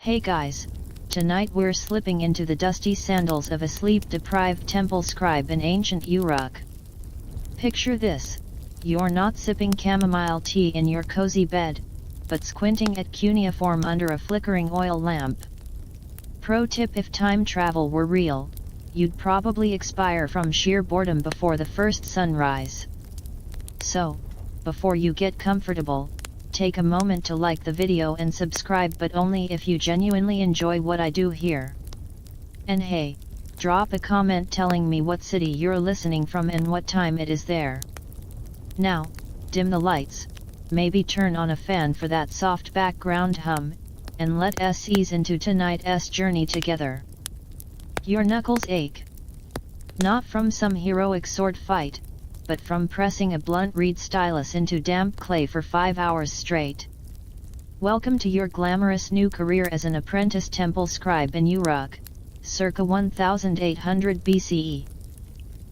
Hey guys, tonight we're slipping into the dusty sandals of a sleep-deprived temple scribe in ancient Uruk. Picture this, you're not sipping chamomile tea in your cozy bed, but squinting at cuneiform under a flickering oil lamp. Pro tip: if time travel were real, you'd probably expire from sheer boredom before the first sunrise. So, before you get comfortable, take a moment to like the video and subscribe, but only if you genuinely enjoy what I do here. And hey, drop a comment telling me what city you're listening from and what time it is there. Now, dim the lights, maybe turn on a fan for that soft background hum, and let us ease into tonight's journey together. Your knuckles ache. Not from some heroic sword fight, but from pressing a blunt reed stylus into damp clay for 5 hours straight. Welcome to your glamorous new career as an apprentice temple scribe in Uruk, circa 1800 BCE.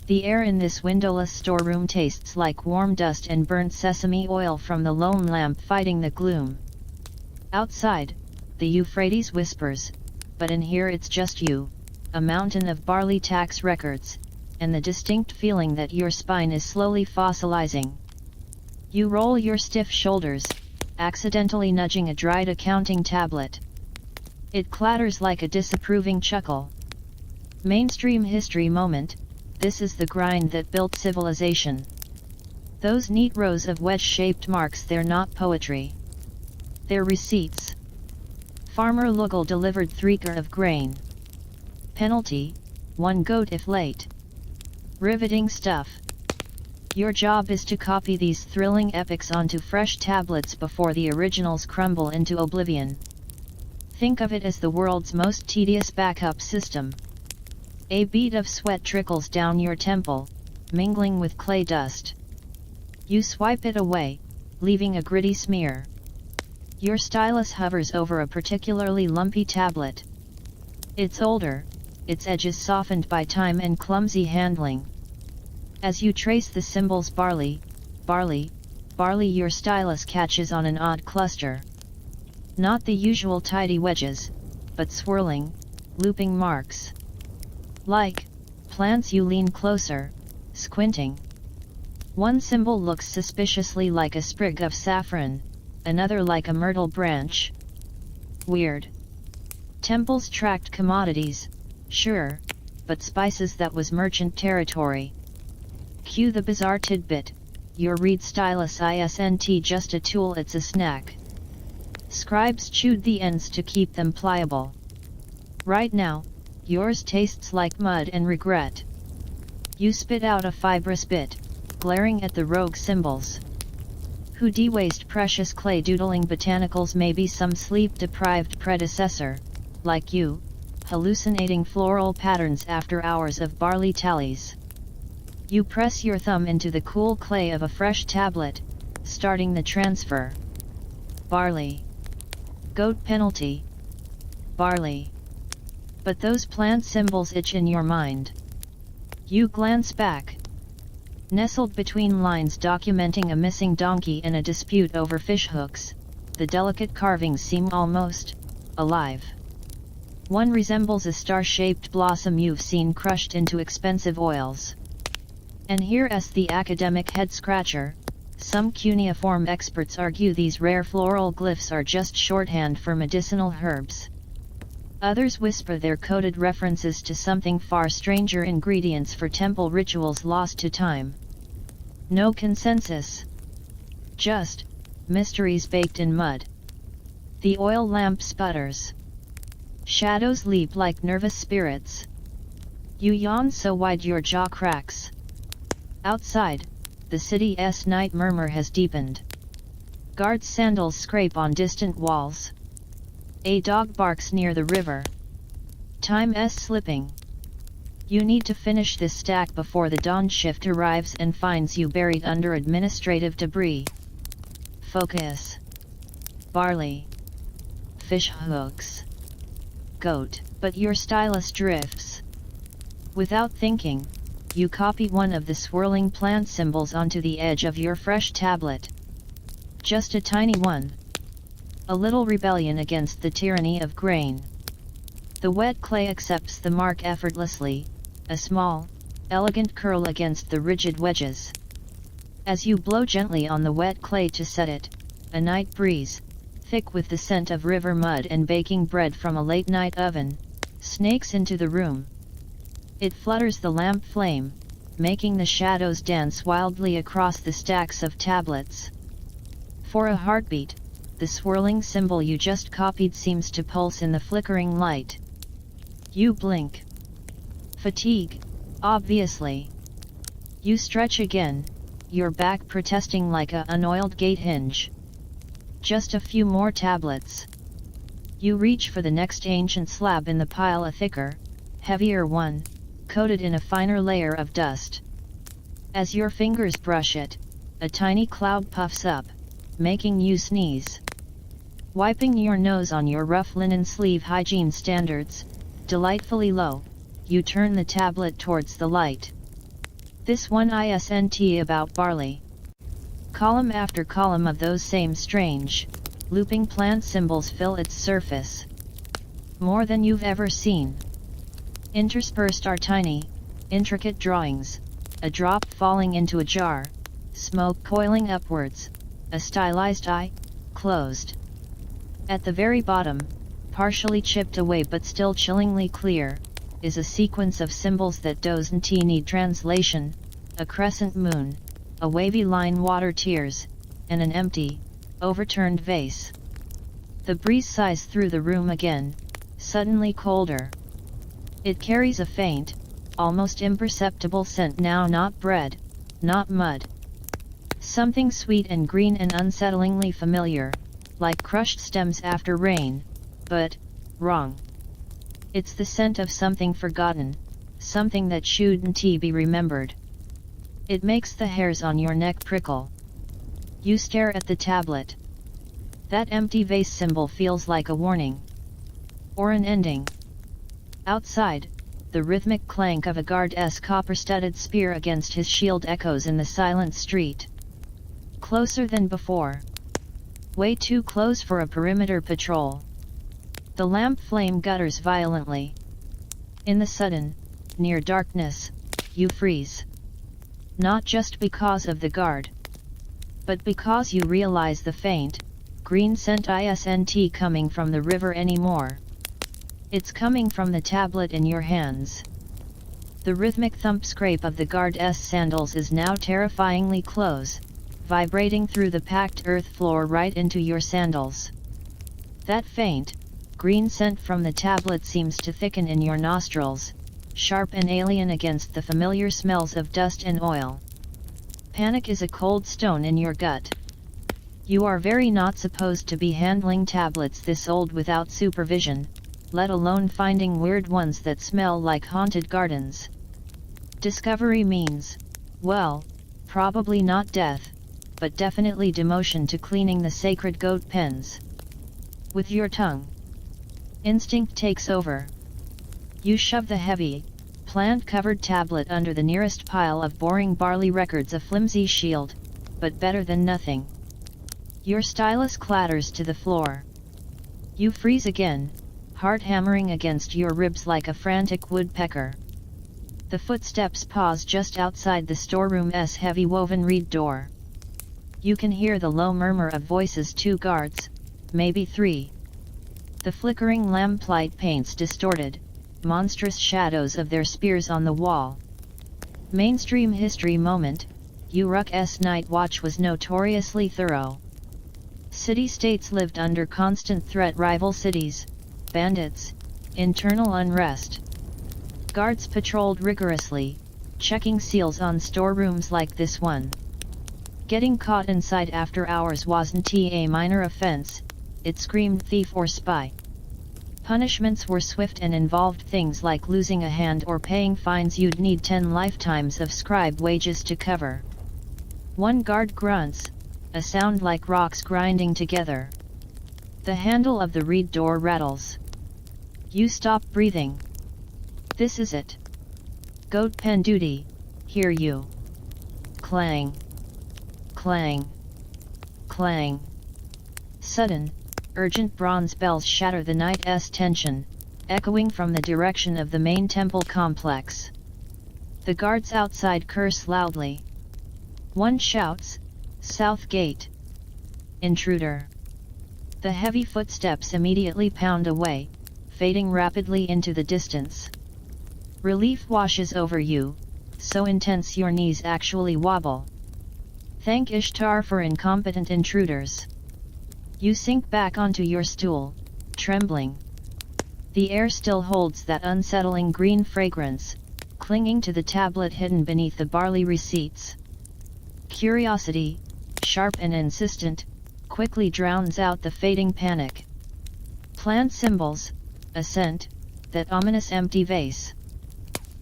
The air in this windowless storeroom tastes like warm dust and burnt sesame oil from the lone lamp fighting the gloom. Outside, the Euphrates whispers, but in here it's just you, a mountain of barley tax records, and the distinct feeling that your spine is slowly fossilizing. You roll your stiff shoulders, accidentally nudging a dried accounting tablet. It clatters like a disapproving chuckle. Mainstream history moment, this is the grind that built civilization. Those neat rows of wedge-shaped marks, they're not poetry. They're receipts. Farmer Lugal delivered 3 kg of grain. Penalty, 1 goat if late. Riveting stuff. Your job is to copy these thrilling epics onto fresh tablets before the originals crumble into oblivion. Think of it as the world's most tedious backup system. A bead of sweat trickles down your temple, mingling with clay dust. You swipe it away, leaving a gritty smear. Your stylus hovers over a particularly lumpy tablet. It's older, its edges softened by time and clumsy handling. As you trace the symbols barley, barley, barley, your stylus catches on an odd cluster. Not the usual tidy wedges, but swirling, looping marks. Like plants. You lean closer, squinting. One symbol looks suspiciously like a sprig of saffron, another like a myrtle branch. Weird. Temples tracked commodities, sure, but spices, that was merchant territory. Cue the bizarre tidbit, your reed stylus isn't just a tool, it's a snack. Scribes chewed the ends to keep them pliable. Right now, yours tastes like mud and regret. You spit out a fibrous bit, glaring at the rogue symbols. Who de-waste precious clay doodling botanicals? Maybe some sleep-deprived predecessor, like you, hallucinating floral patterns after hours of barley tallies. You press your thumb into the cool clay of a fresh tablet, starting the transfer. Barley. Goat penalty. Barley. But those plant symbols itch in your mind. You glance back. Nestled between lines documenting a missing donkey and a dispute over fishhooks, the delicate carvings seem almost alive. One resembles a star-shaped blossom you've seen crushed into expensive oils. And here's the academic head-scratcher. Some cuneiform experts argue these rare floral glyphs are just shorthand for medicinal herbs. Others whisper they're coded references to something far stranger, ingredients for temple rituals lost to time. No consensus. Just mysteries baked in mud. The oil lamp sputters. Shadows leap like nervous spirits. You yawn so wide your jaw cracks. Outside, the city's night murmur has deepened. Guards' sandals scrape on distant walls. A dog barks near the river. Time's slipping. You need to finish this stack before the dawn shift arrives and finds you buried under administrative debris. Focus. Barley. Fish hooks. Goat. But your stylus drifts. Without thinking, you copy one of the swirling plant symbols onto the edge of your fresh tablet. Just a tiny one. a little rebellion against the tyranny of grain. The wet clay accepts the mark effortlessly, a small, elegant curl against the rigid wedges. As you blow gently on the wet clay to set it, a night breeze, thick with the scent of river mud and baking bread from a late-night oven, snakes into the room. It flutters the lamp flame, making the shadows dance wildly across the stacks of tablets. For a heartbeat, the swirling symbol you just copied seems to pulse in the flickering light. You blink. Fatigue, obviously. You stretch again, your back protesting like a unoiled gate hinge. Just a few more tablets. You reach for the next ancient slab in the pile, a thicker, heavier one, coated in a finer layer of dust. As your fingers brush it, a tiny cloud puffs up, making you sneeze. Wiping your nose on your rough linen sleeve, hygiene standards, delightfully low, you turn the tablet towards the light. This one isn't about barley. Column after column of those same strange, looping plant symbols fill its surface. More than you've ever seen. Interspersed are tiny, intricate drawings, a drop falling into a jar, smoke coiling upwards, a stylized eye, closed. At the very bottom, partially chipped away but still chillingly clear, is a sequence of symbols that doesn't need translation, a crescent moon, a wavy line, water tears, and an empty, overturned vase. The breeze sighs through the room again, suddenly colder. It carries a faint, almost imperceptible scent now, not bread, not mud. Something sweet and green and unsettlingly familiar, like crushed stems after rain, but wrong. It's the scent of something forgotten, something that shouldn't be remembered. It makes the hairs on your neck prickle. You stare at the tablet. That empty vase symbol feels like a warning. Or an ending. Outside, the rhythmic clank of a guard's copper-studded spear against his shield echoes in the silent street. Closer than before. Way too close for a perimeter patrol. The lamp flame gutters violently. In the sudden, near darkness, you freeze. Not just because of the guard, but because you realize the faint, green scent isn't coming from the river anymore. It's coming from the tablet in your hands. The rhythmic thump-scrape of the guard's sandals is now terrifyingly close, vibrating through the packed earth floor right into your sandals. That faint, green scent from the tablet seems to thicken in your nostrils, sharp and alien against the familiar smells of dust and oil. Panic is a cold stone in your gut. You are very not supposed to be handling tablets this old without supervision, let alone finding weird ones that smell like haunted gardens. Discovery means, well, probably not death, but definitely demotion to cleaning the sacred goat pens. With your tongue, instinct takes over. You shove the heavy, plant-covered tablet under the nearest pile of boring barley records, a flimsy shield, but better than nothing. Your stylus clatters to the floor. You freeze again, heart hammering against your ribs like a frantic woodpecker. The footsteps pause just outside the storeroom's heavy woven reed door. You can hear the low murmur of voices, 2 guards, maybe 3. The flickering lamplight paints distorted, monstrous shadows of their spears on the wall. Mainstream history moment, Uruk's night watch was notoriously thorough. City-states lived under constant threat, rival cities, bandits, internal unrest. Guards patrolled rigorously, checking seals on storerooms like this one. Getting caught inside after hours wasn't a minor offense, it screamed thief or spy. Punishments were swift and involved things like losing a hand or paying fines you'd need 10 lifetimes of scribe wages to cover. One guard grunts, a sound like rocks grinding together. The handle of the reed door rattles. You stop breathing. This is it. Goat pen duty, hear you. Clang. Clang. Clang. Sudden, urgent bronze bells shatter the night's tension, echoing from the direction of the main temple complex. The guards outside curse loudly. One shouts, "South Gate! Intruder!" The heavy footsteps immediately pound away, fading rapidly into the distance. Relief washes over you, so intense your knees actually wobble. Thank Ishtar for incompetent intruders. You sink back onto your stool, trembling. The air still holds that unsettling green fragrance, clinging to the tablet hidden beneath the barley receipts. Curiosity, sharp and insistent, quickly drowns out the fading panic. Plant symbols, a scent, that ominous empty vase.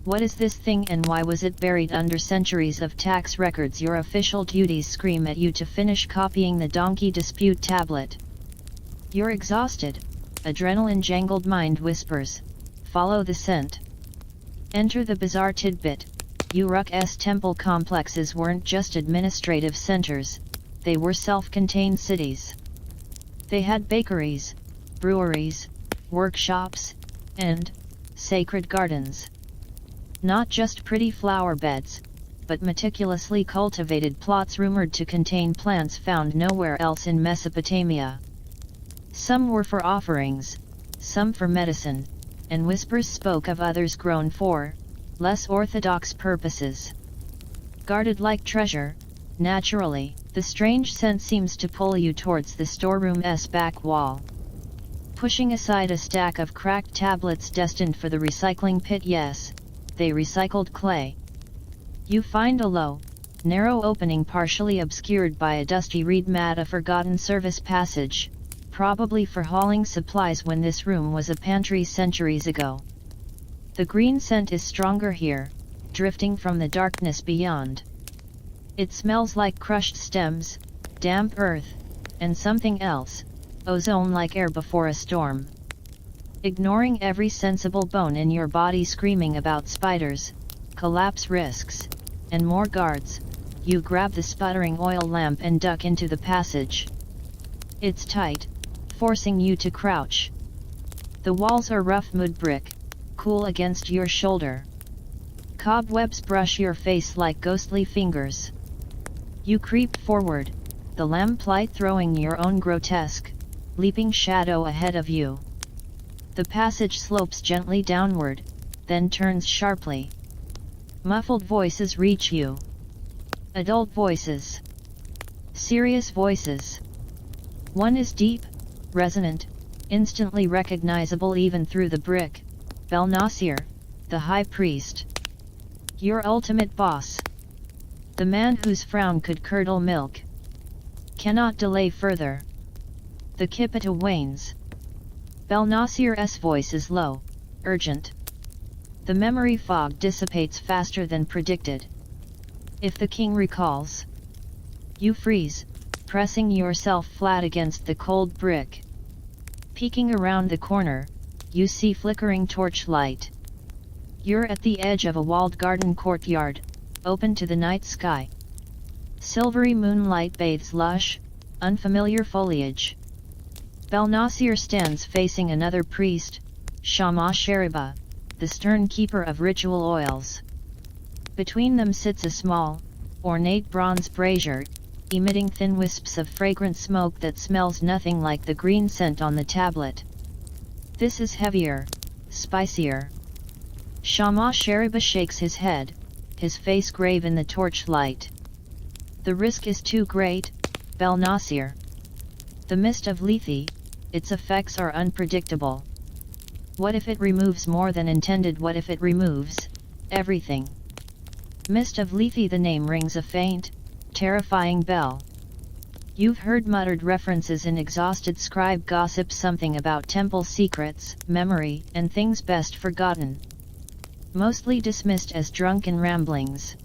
What is this thing and why was it buried under centuries of tax records? Your official duties scream at you to finish copying the donkey dispute tablet. You're exhausted, adrenaline-jangled mind whispers, follow the scent. Enter the bizarre tidbit. Uruk's temple complexes weren't just administrative centers, they were self-contained cities. They had bakeries, breweries, workshops, and sacred gardens. Not just pretty flower beds, but meticulously cultivated plots rumored to contain plants found nowhere else in Mesopotamia. Some were for offerings, some for medicine, and whispers spoke of others grown for less orthodox purposes. Guarded like treasure, naturally, the strange scent seems to pull you towards the storeroom's back wall. Pushing aside a stack of cracked tablets destined for the recycling pit, yes, they recycled clay. You find a low, narrow opening partially obscured by a dusty reed mat, a forgotten service passage, probably for hauling supplies when this room was a pantry centuries ago. The green scent is stronger here, drifting from the darkness beyond. It smells like crushed stems, damp earth, and something else, ozone like air before a storm. Ignoring every sensible bone in your body screaming about spiders, collapse risks, and more guards, you grab the sputtering oil lamp and duck into the passage. It's tight, forcing you to crouch. The walls are rough mud brick, cool against your shoulder. Cobwebs brush your face like ghostly fingers. You creep forward, the lamplight throwing your own grotesque, leaping shadow ahead of you. The passage slopes gently downward, then turns sharply. Muffled voices reach you. Adult voices. Serious voices. One is deep, resonant, instantly recognizable even through the brick. Belnasir, the high priest. Your ultimate boss. The man whose frown could curdle milk. Cannot delay further. The Kipita wanes. Belnasir's voice is low, urgent. The memory fog dissipates faster than predicted. If the king recalls. You freeze, pressing yourself flat against the cold brick. Peeking around the corner, you see flickering torchlight. You're at the edge of a walled garden courtyard, open to the night sky. Silvery moonlight bathes lush, unfamiliar foliage. Belnasir stands facing another priest, Shama Sheriba, the stern keeper of ritual oils. Between them sits a small, ornate bronze brazier, emitting thin wisps of fragrant smoke that smells nothing like the green scent on the tablet. This is heavier, spicier. Shama Sheriba shakes his head, his face grave in the torchlight. The risk is too great, Belnasir. The mist of Lethe, its effects are unpredictable. What if it removes more than intended? What if it removes everything? Mist of Lethe, the name rings a faint, terrifying bell. You've heard muttered references in exhausted scribe gossip, something about temple secrets, memory, and things best forgotten. Mostly dismissed as drunken ramblings.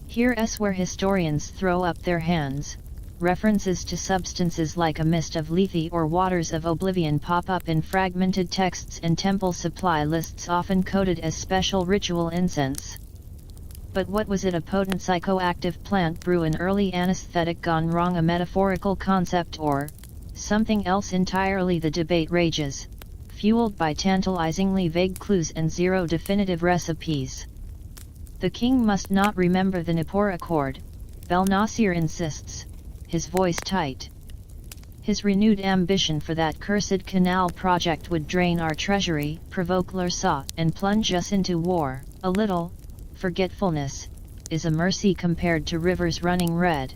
Here's where historians throw up their hands. References to substances like a mist of Lethe or waters of oblivion pop up in fragmented texts and temple supply lists, often coded as special ritual incense. But what was it? A potent psychoactive plant brew, an early anesthetic gone wrong, a metaphorical concept, or something else entirely. The debate rages, fueled by tantalizingly vague clues and zero definitive recipes. The king must not remember the Nippur Accord, Belnasir insists, his voice tight. His renewed ambition for that cursed canal project would drain our treasury, provoke Lursa, and plunge us into war. A little forgetfulness is a mercy compared to rivers running red.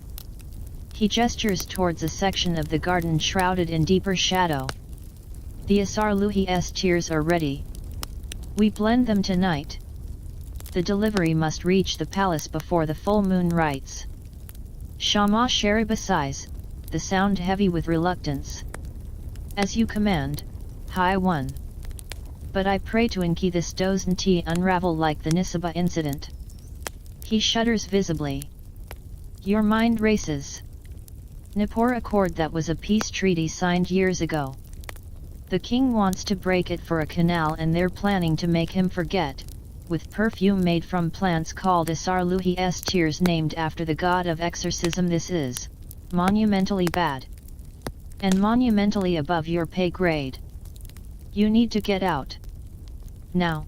He gestures towards a section of the garden shrouded in deeper shadow. The Asarluhi's tears are ready. We blend them tonight. The delivery must reach the palace before the full moon rights. Shama Sheriba sighs, the sound heavy with reluctance. As you command, High One. But I pray to Enki this doesn't unravel like the Nisaba incident. He shudders visibly. Your mind races. Nippur Accord, that was a peace treaty signed years ago. The king wants to break it for a canal and they're planning to make him forget, with perfume made from plants called Asarluhi's tears named after the god of exorcism. This is monumentally bad. And monumentally above your pay grade. You need to get out. Now.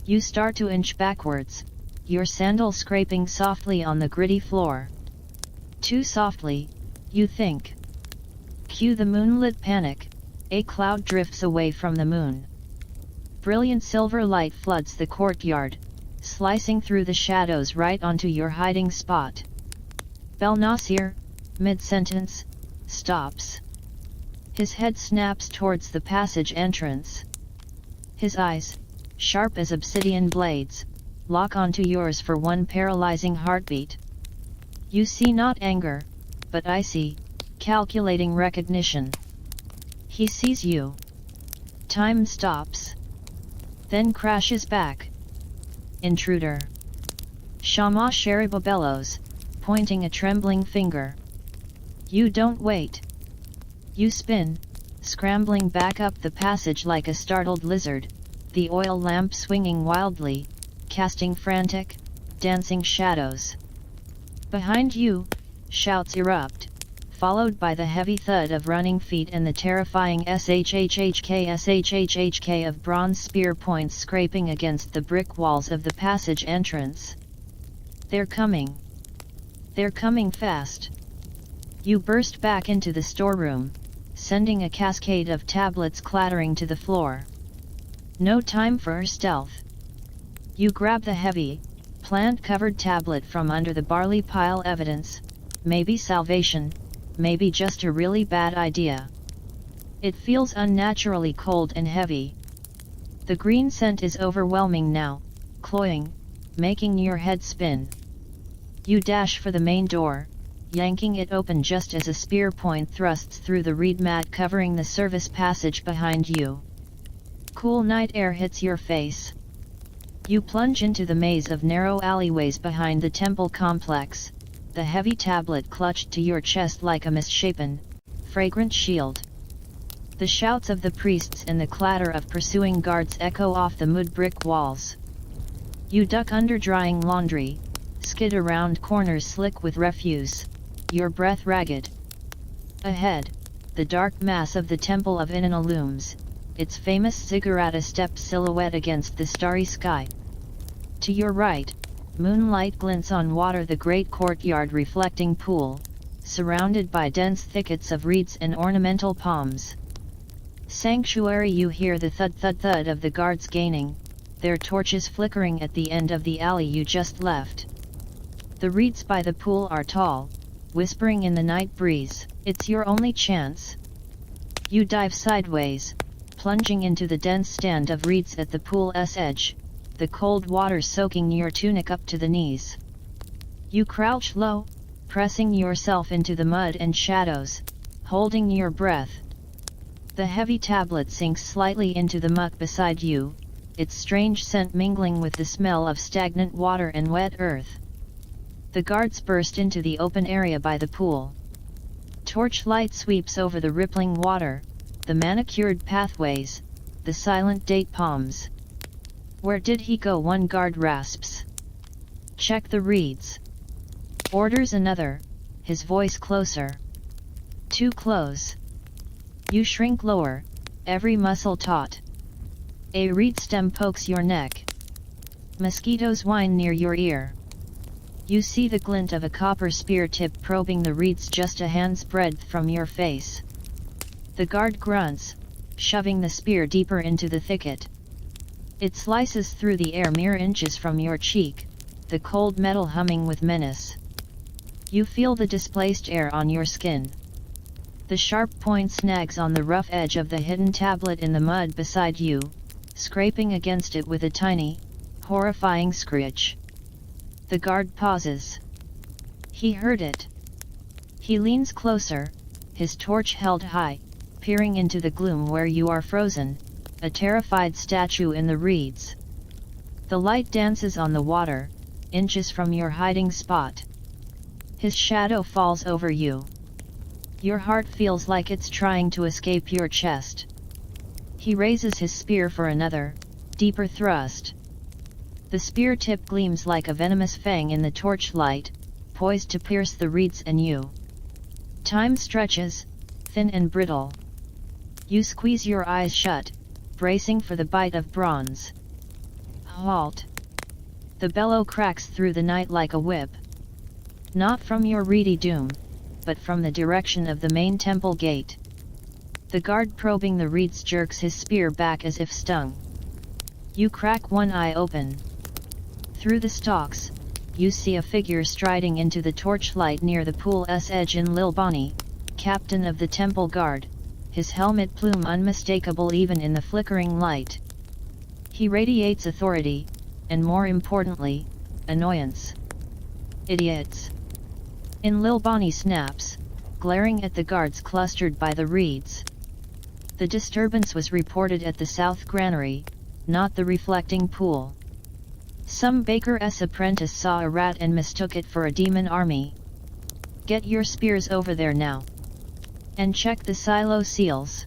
You start to inch backwards, your sandal scraping softly on the gritty floor. Too softly, you think. Cue the moonlit panic, a cloud drifts away from the moon. Brilliant silver light floods the courtyard, slicing through the shadows right onto your hiding spot. Belnasir, mid-sentence, stops. His head snaps towards the passage entrance. His eyes, sharp as obsidian blades, lock onto yours for one paralyzing heartbeat. You see not anger, but I see, calculating recognition. He sees you. Time stops. Then crashes back. Intruder. Shama Sheriba bellows, pointing a trembling finger. You don't wait. You spin, scrambling back up the passage like a startled lizard, the oil lamp swinging wildly, casting frantic, dancing shadows. Behind you, shouts erupt, followed by the heavy thud of running feet and the terrifying shhhk of bronze spear points scraping against the brick walls of the passage entrance. They're coming. They're coming fast. You burst back into the storeroom, sending a cascade of tablets clattering to the floor. No time for stealth. You grab the heavy, plant-covered tablet from under the barley pile. Evidence, maybe salvation, maybe just a really bad idea. It feels unnaturally cold and heavy. The green scent is overwhelming now, cloying, making your head spin. You dash for the main door, yanking it open just as a spear point thrusts through the reed mat covering the service passage behind you. Cool night air hits your face. You plunge into the maze of narrow alleyways behind the temple complex, the heavy tablet clutched to your chest like a misshapen, fragrant shield. The shouts of the priests and the clatter of pursuing guards echo off the mud brick walls. You duck under drying laundry, skid around corners slick with refuse, your breath ragged. Ahead, the dark mass of the Temple of Inanna looms, its famous ziggurat-step silhouette against the starry sky. To your right, moonlight glints on water, the great courtyard reflecting pool, surrounded by dense thickets of reeds and ornamental palms. Sanctuary. You hear the thud-thud-thud of the guards gaining, their torches flickering at the end of the alley you just left. The reeds by the pool are tall, whispering in the night breeze. It's your only chance. You dive sideways, plunging into the dense stand of reeds at the pool's edge, the cold water soaking your tunic up to the knees. You crouch low, pressing yourself into the mud and shadows, holding your breath. The heavy tablet sinks slightly into the muck beside you, its strange scent mingling with the smell of stagnant water and wet earth. The guards burst into the open area by the pool. Torchlight sweeps over the rippling water, the manicured pathways, the silent date palms. Where did he go? One guard rasps. Check the reeds. Orders another, his voice closer. Too close. You shrink lower, every muscle taut. A reed stem pokes your neck. Mosquitoes whine near your ear. You see the glint of a copper spear tip probing the reeds just a hand's breadth from your face. The guard grunts, shoving the spear deeper into the thicket. It slices through the air mere inches from your cheek, the cold metal humming with menace. You feel the displaced air on your skin. The sharp point snags on the rough edge of the hidden tablet in the mud beside you, scraping against it with a tiny, horrifying screech. The guard pauses. He heard it. He leans closer, his torch held high, peering into the gloom where you are frozen, a terrified statue in the reeds. The light dances on the water, inches from your hiding spot. His shadow falls over you. Your heart feels like it's trying to escape your chest. He raises his spear for another, deeper thrust. The spear tip gleams like a venomous fang in the torchlight, poised to pierce the reeds and you. Time stretches, thin and brittle. You squeeze your eyes shut, bracing for the bite of bronze. Halt! The bellow cracks through the night like a whip. Not from your reedy doom, but from the direction of the main temple gate. The guard probing the reeds jerks his spear back as if stung. You crack one eye open. Through the stalks, you see a figure striding into the torchlight near the pool's edge in Lilbani, captain of the temple guard, his helmet plume unmistakable even in the flickering light. He radiates authority, and more importantly, annoyance. Idiots! In Lilbani snaps, glaring at the guards clustered by the reeds. The disturbance was reported at the south granary, not the reflecting pool. Some baker's apprentice saw a rat and mistook it for a demon army. Get your spears over there now. And check the silo seals.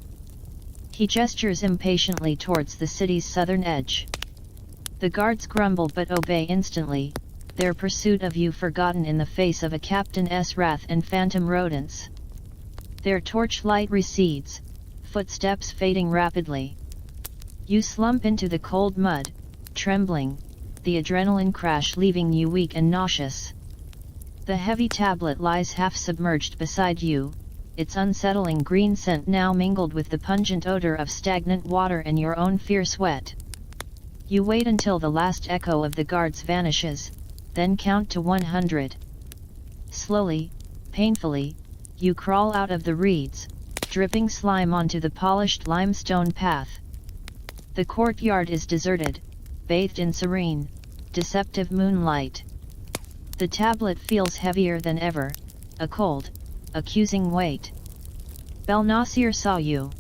He gestures impatiently towards the city's southern edge. The guards grumble but obey instantly, their pursuit of you forgotten in the face of a captain's wrath and phantom rodents. Their torchlight recedes, footsteps fading rapidly. You slump into the cold mud, trembling, the adrenaline crash leaving you weak and nauseous. The heavy tablet lies half submerged beside you, its unsettling green scent now mingled with the pungent odor of stagnant water and your own fierce sweat. You wait until the last echo of the guards vanishes, then count to 100. Slowly, painfully, you crawl out of the reeds, dripping slime onto the polished limestone path. The courtyard is deserted, bathed in serene, deceptive moonlight. The tablet feels heavier than ever, a cold, accusing weight. Belnasir saw you.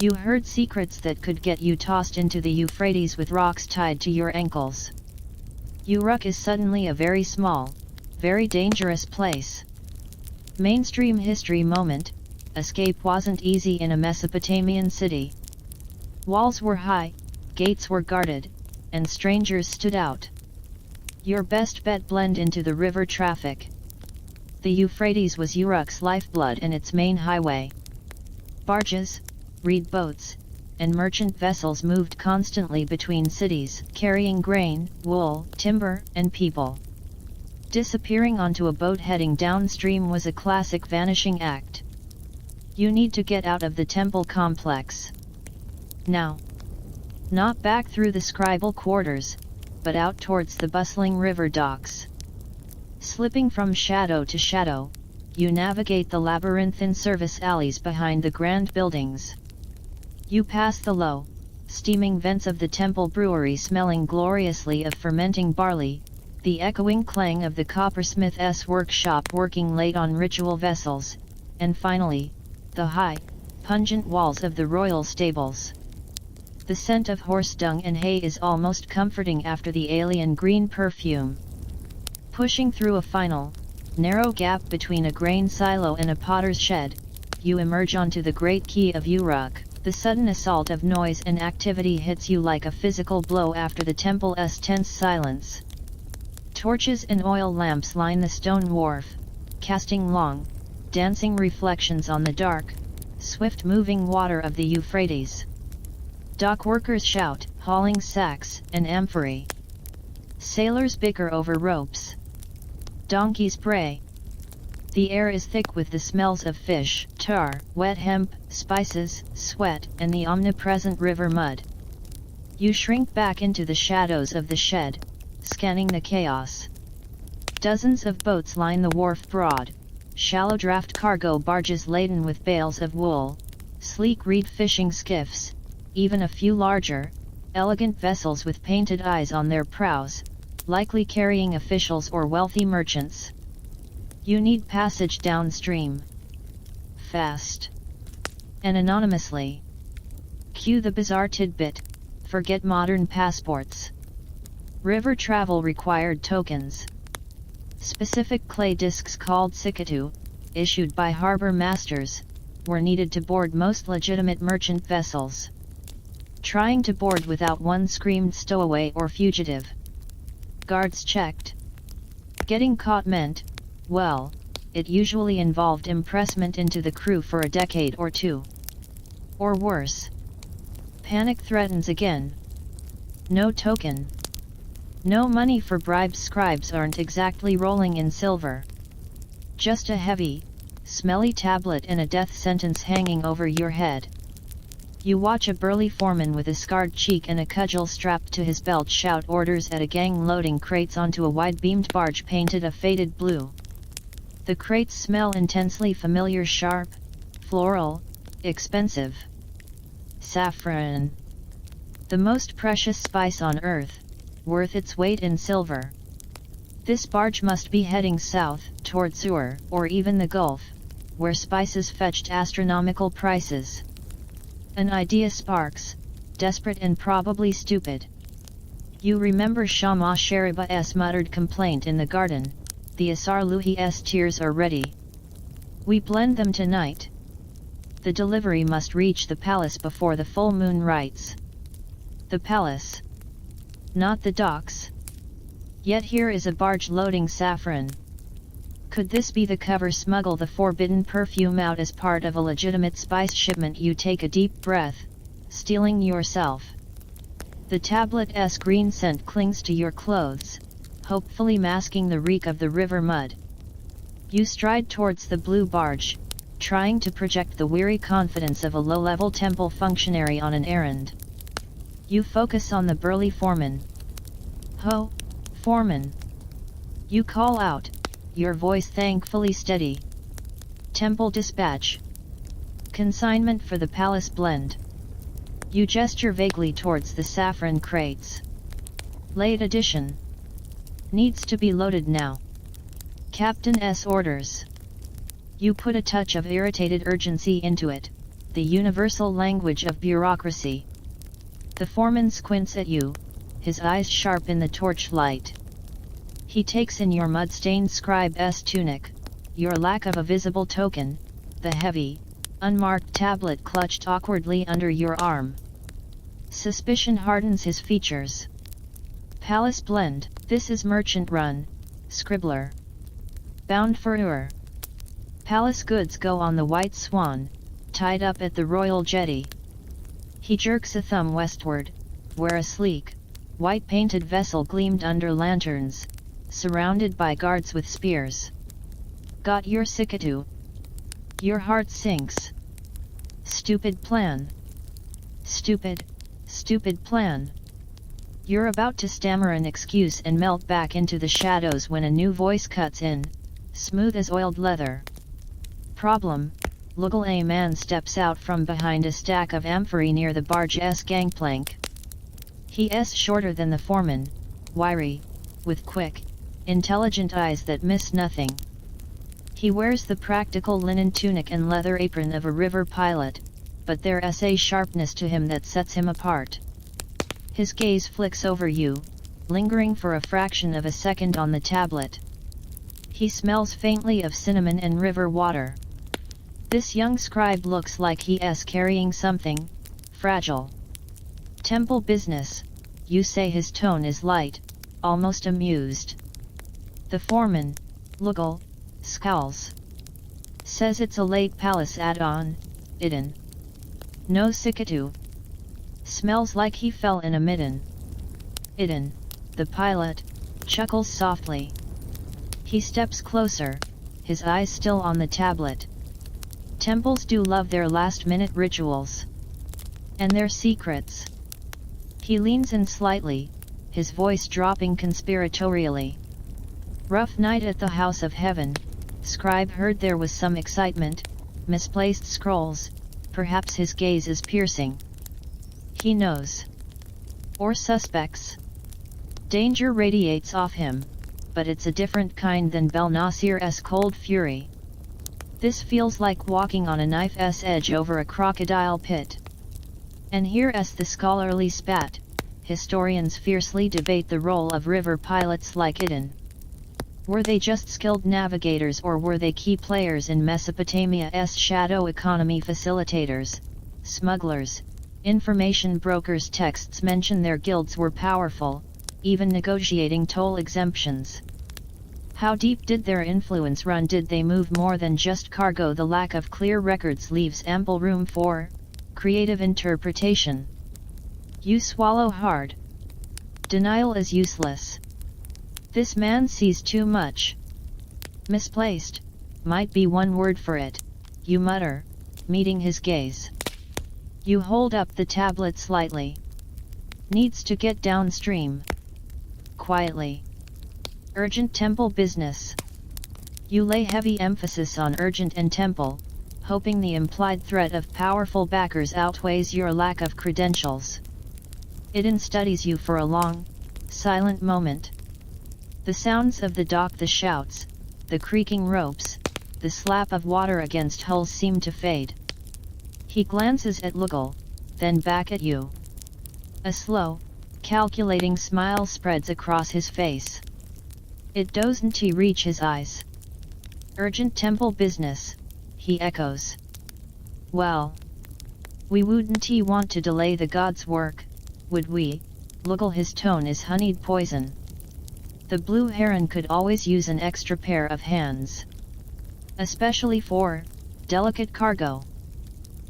You heard secrets that could get you tossed into the Euphrates with rocks tied to your ankles. Uruk is suddenly a very small, very dangerous place. Mainstream history moment, escape wasn't easy in a Mesopotamian city. Walls were high, gates were guarded, and strangers stood out. Your best bet blend into the river traffic. The Euphrates was Uruk's lifeblood and its main highway. Barges, reed boats, and merchant vessels moved constantly between cities, carrying grain, wool, timber, and people. Disappearing onto a boat heading downstream was a classic vanishing act. You need to get out of the temple complex. Now. Not back through the scribal quarters, but out towards the bustling river docks. Slipping from shadow to shadow, you navigate the labyrinthine service alleys behind the grand buildings. You pass the low, steaming vents of the temple brewery smelling gloriously of fermenting barley, the echoing clang of the coppersmith's workshop working late on ritual vessels, and finally, the high, pungent walls of the royal stables. The scent of horse dung and hay is almost comforting after the alien green perfume. Pushing through a final, narrow gap between a grain silo and a potter's shed, you emerge onto the great quay of Uruk. The sudden assault of noise and activity hits you like a physical blow after the temple's tense silence. Torches and oil lamps line the stone wharf, casting long, dancing reflections on the dark, swift moving water of the Euphrates. Dock workers shout, hauling sacks and amphorae. Sailors bicker over ropes. Donkeys bray. The air is thick with the smells of fish, tar, wet hemp, spices, sweat, and the omnipresent river mud. You shrink back into the shadows of the shed, scanning the chaos. Dozens of boats line the wharf broad, shallow draft cargo barges laden with bales of wool, sleek reed fishing skiffs, even a few larger, elegant vessels with painted eyes on their prows, likely carrying officials or wealthy merchants. You need passage downstream. Fast. And anonymously. Cue the bizarre tidbit, forget modern passports. River travel required tokens. Specific clay discs called sikatu, issued by harbor masters, were needed to board most legitimate merchant vessels. Trying to board without one screamed stowaway or fugitive. Guards checked. Getting caught meant, well, it usually involved impressment into the crew for a decade or two. Or worse. Panic threatens again. No token. No money for bribes. Scribes aren't exactly rolling in silver. Just a heavy, smelly tablet and a death sentence hanging over your head. You watch a burly foreman with a scarred cheek and a cudgel strapped to his belt shout orders at a gang loading crates onto a wide-beamed barge painted a faded blue. The crates smell intensely familiar, sharp, floral, expensive. Saffron. The most precious spice on earth, worth its weight in silver. This barge must be heading south, toward Sur, or even the Gulf, where spices fetched astronomical prices. An idea sparks, desperate and probably stupid. You remember Shama Shariba's muttered complaint in the garden, the Asar Luhi's tears are ready. We blend them tonight. The delivery must reach the palace before the full moon rights. The palace. Not the docks. Yet here is a barge loading saffron. Could this be the cover? Smuggle the forbidden perfume out as part of a legitimate spice shipment. You take a deep breath, steeling yourself. The tablet's green scent clings to your clothes, hopefully masking the reek of the river mud. You stride towards the blue barge, trying to project the weary confidence of a low-level temple functionary on an errand. You focus on the burly foreman. Ho, foreman! You call out, your voice thankfully steady. Temple dispatch. Consignment for the palace blend. You gesture vaguely towards the saffron crates. Late edition. Needs to be loaded now. Captain's orders. You put a touch of irritated urgency into it, the universal language of bureaucracy. The foreman squints at you, his eyes sharp in the torchlight. He takes in your mud-stained scribe's tunic, your lack of a visible token, the heavy, unmarked tablet clutched awkwardly under your arm. Suspicion hardens his features. Palace blend, this is merchant run, scribbler. Bound for Ur. Palace goods go on the White Swan, tied up at the royal jetty. He jerks a thumb westward, where a sleek, white-painted vessel gleamed under lanterns, surrounded by guards with spears. Got your sikatu? Your heart sinks. Stupid plan. Stupid, stupid plan. You're about to stammer an excuse and melt back into the shadows when a new voice cuts in, smooth as oiled leather. Problem, Lugal. A man steps out from behind a stack of amphorae near the barge's gangplank. He's shorter than the foreman, wiry, with quick, intelligent eyes that miss nothing. He wears the practical linen tunic and leather apron of a river pilot, but there's a sharpness to him that sets him apart. His gaze flicks over you, lingering for a fraction of a second on the tablet. He smells faintly of cinnamon and river water. This young scribe looks like he's carrying something fragile. Temple business, you say. His tone is light, almost amused. The foreman, Lugal, scowls. Says it's a late palace add-on, Idun. No Sikatu. Smells like he fell in a midden. Idun, the pilot, chuckles softly. He steps closer, his eyes still on the tablet. Temples do love their last-minute rituals. And their secrets. He leans in slightly, his voice dropping conspiratorially. Rough night at the House of Heaven, scribe heard there was some excitement, misplaced scrolls, perhaps his gaze is piercing. He knows. Or suspects. Danger radiates off him, but it's a different kind than Belnasir's cold fury. This feels like walking on a knife's edge over a crocodile pit. And here's the scholarly spat. Historians fiercely debate the role of river pilots like Idun. Were they just skilled navigators, or were they key players in Mesopotamia's shadow economy? Facilitators, smugglers, information brokers. Texts mention their guilds were powerful, even negotiating toll exemptions. How deep did their influence run? Did they move more than just cargo? The lack of clear records leaves ample room for creative interpretation. You swallow hard. Denial is useless. This man sees too much. Misplaced, might be one word for it, you mutter, meeting his gaze. You hold up the tablet slightly. Needs to get downstream. Quietly. Urgent temple business. You lay heavy emphasis on urgent and temple, hoping the implied threat of powerful backers outweighs your lack of credentials. Idun studies you for a long, silent moment. The sounds of the dock, the shouts, the creaking ropes, the slap of water against hulls seem to fade. He glances at Lull, then back at you. A slow, calculating smile spreads across his face. It doesn't reach his eyes. Urgent temple business, he echoes. Well, we wouldn't want to delay the gods' work, would we? Lull, his tone is honeyed poison. The blue heron could always use an extra pair of hands. Especially for delicate cargo.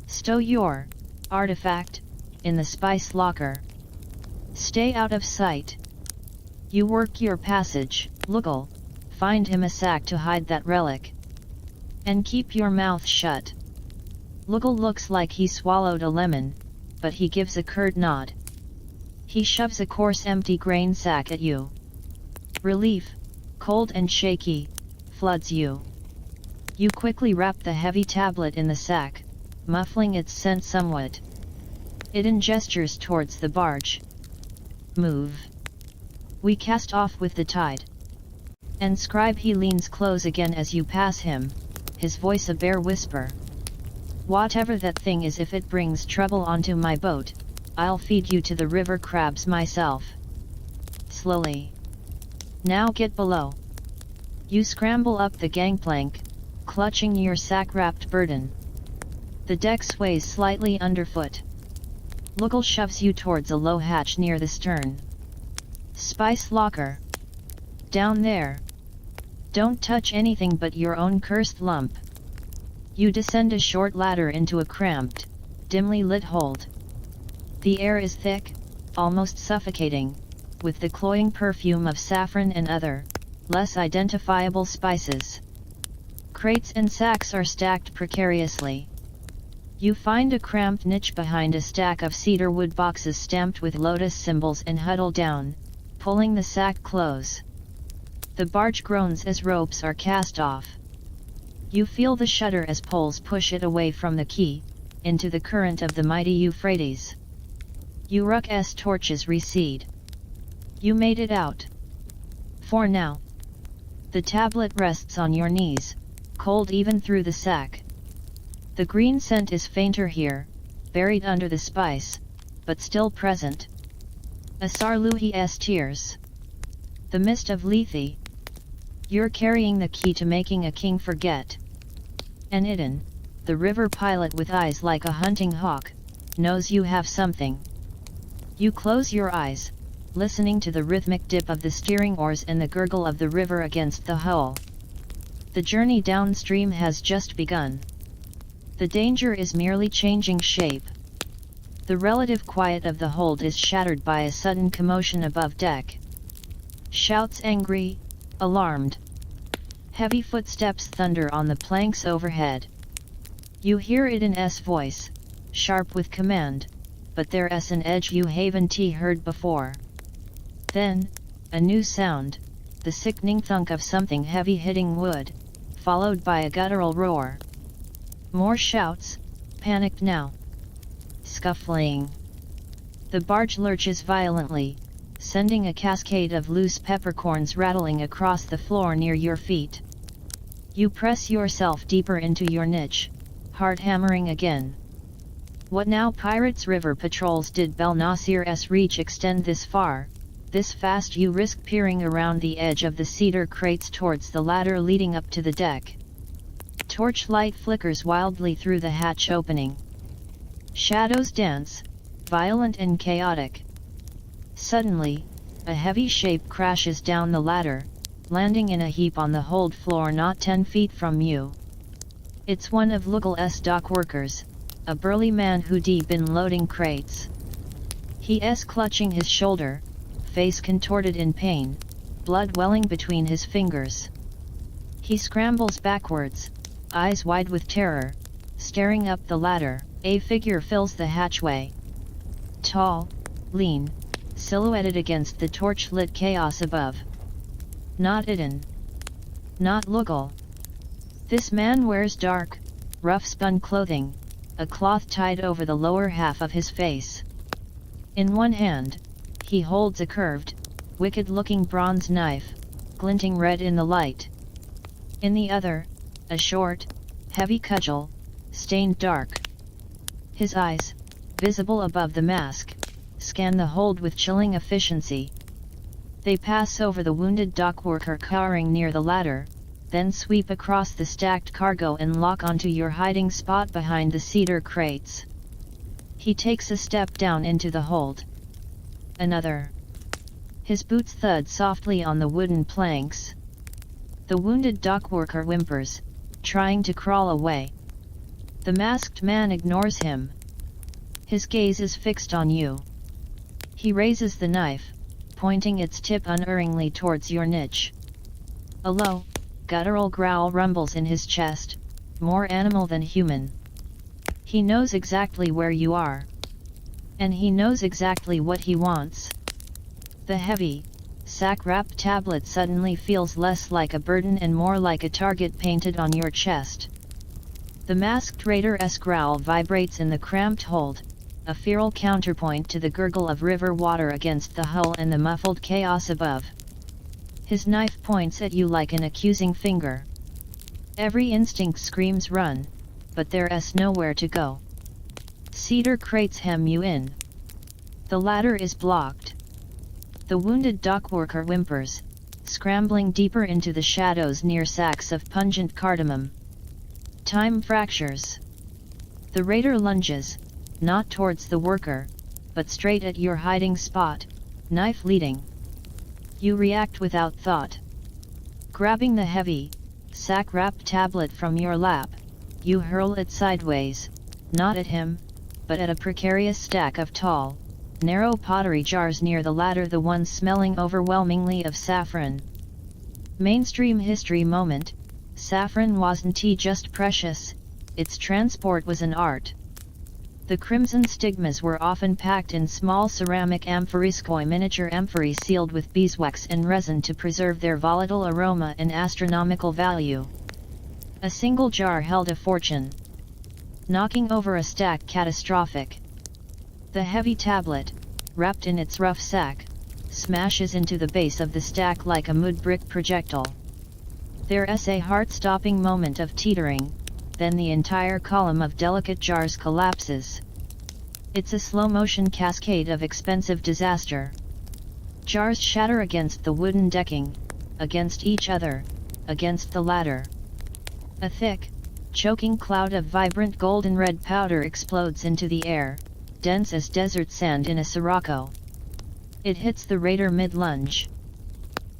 Stow your artifact in the spice locker. Stay out of sight. You work your passage, Lull. Find him a sack to hide that relic. And keep your mouth shut. Lull looks like he swallowed a lemon, but he gives a curt nod. He shoves a coarse empty grain sack at you. Relief, cold and shaky, floods you. You quickly wrap the heavy tablet in the sack, muffling its scent somewhat. Idun gestures towards the barge. Move. We cast off with the tide. And scribe, he leans close again as you pass him, his voice a bare whisper. Whatever that thing is, if it brings trouble onto my boat, I'll feed you to the river crabs myself. Slowly. Now get below. You scramble up the gangplank, clutching your sack-wrapped burden. The deck sways slightly underfoot. Lull shoves you towards a low hatch near the stern. Spice locker. Down there. Don't touch anything but your own cursed lump. You descend a short ladder into a cramped, dimly lit hold. The air is thick, almost suffocating, with the cloying perfume of saffron and other, less identifiable spices. Crates and sacks are stacked precariously. You find a cramped niche behind a stack of cedar wood boxes stamped with lotus symbols and huddle down, pulling the sack close. The barge groans as ropes are cast off. You feel the shudder as poles push it away from the quay, into the current of the mighty Euphrates. You ruck as torches recede. You made it out. For now. The tablet rests on your knees, cold even through the sack. The green scent is fainter here, buried under the spice, but still present. Asarluhi's tears. The mist of Lethe. You're carrying the key to making a king forget. And Idun, the river pilot with eyes like a hunting hawk, knows you have something. You close your eyes, listening to the rhythmic dip of the steering oars and the gurgle of the river against the hull. The journey downstream has just begun. The danger is merely changing shape. The relative quiet of the hold is shattered by a sudden commotion above deck. Shouts angry, alarmed. Heavy footsteps thunder on the planks overhead. You hear it in S voice, sharp with command, but there's an edge you haven't heard before. Then, a new sound, the sickening thunk of something heavy hitting wood, followed by a guttural roar. More shouts, panicked now. Scuffling. The barge lurches violently, sending a cascade of loose peppercorns rattling across the floor near your feet. You press yourself deeper into your niche, heart hammering again. What now? Pirates River patrols. Did Bel Nasir's reach extend this far? This fast? You risk peering around the edge of the cedar crates towards the ladder leading up to the deck. Torchlight flickers wildly through the hatch opening. Shadows dance, violent and chaotic. Suddenly, a heavy shape crashes down the ladder, landing in a heap on the hold floor not 10 feet from you. It's one of Lull's dock workers, a burly man who'd been loading crates. He's clutching his shoulder, face contorted in pain, blood welling between his fingers. He scrambles backwards, eyes wide with terror, staring up the ladder. A figure fills the hatchway. Tall, lean, silhouetted against the torch-lit chaos above. Not Eden. Not Lull. This man wears dark, rough-spun clothing, a cloth tied over the lower half of his face. In one hand, he holds a curved, wicked-looking bronze knife, glinting red in the light. In the other, a short, heavy cudgel, stained dark. His eyes, visible above the mask, scan the hold with chilling efficiency. They pass over the wounded dock worker cowering near the ladder, then sweep across the stacked cargo and lock onto your hiding spot behind the cedar crates. He takes a step down into the hold. Another. His boots thud softly on the wooden planks. The wounded dock worker whimpers, trying to crawl away. The masked man ignores him. His gaze is fixed on you. He raises the knife, pointing its tip unerringly towards your niche. A low, guttural growl rumbles in his chest, more animal than human. He knows exactly where you are. And he knows exactly what he wants. The heavy, sack-wrapped tablet suddenly feels less like a burden and more like a target painted on your chest. The masked raider's growl vibrates in the cramped hold, a feral counterpoint to the gurgle of river water against the hull and the muffled chaos above. His knife points at you like an accusing finger. Every instinct screams run, but there's nowhere to go. Cedar crates hem you in. The ladder is blocked. The wounded dock worker whimpers, scrambling deeper into the shadows near sacks of pungent cardamom. Time fractures. The raider lunges, not towards the worker, but straight at your hiding spot, knife leading. You react without thought. Grabbing the heavy, sack-wrapped tablet from your lap, you hurl it sideways, not at him, but at a precarious stack of tall, narrow pottery jars near the ladder, the ones smelling overwhelmingly of saffron. Mainstream history moment. Saffron wasn't just precious, its transport was an art. The crimson stigmas were often packed in small ceramic amphoriscoe, miniature amphorae sealed with beeswax and resin to preserve their volatile aroma and astronomical value. A single jar held a fortune. Knocking over a stack catastrophic. The heavy tablet, wrapped in its rough sack, smashes into the base of the stack like a mud brick projectile. There's a heart-stopping moment of teetering, then the entire column of delicate jars collapses. It's a slow-motion cascade of expensive disaster. Jars shatter against the wooden decking, against each other, against the ladder. A thick, choking cloud of vibrant golden red powder explodes into the air, dense as desert sand in a sirocco. It hits the raider mid-lunge.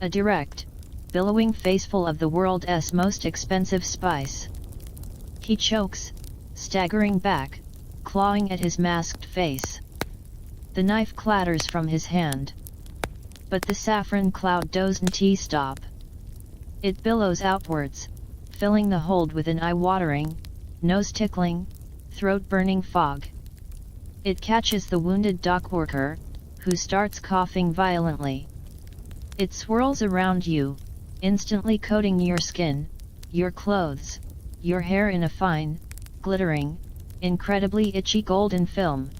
A direct, billowing faceful of the world's most expensive spice. He chokes, staggering back, clawing at his masked face. The knife clatters from his hand. But the saffron cloud doesn't stop. It billows outwards, filling the hold with an eye-watering, nose-tickling, throat-burning fog. It catches the wounded dockworker, who starts coughing violently. It swirls around you, instantly coating your skin, your clothes, your hair in a fine, glittering, incredibly itchy golden film.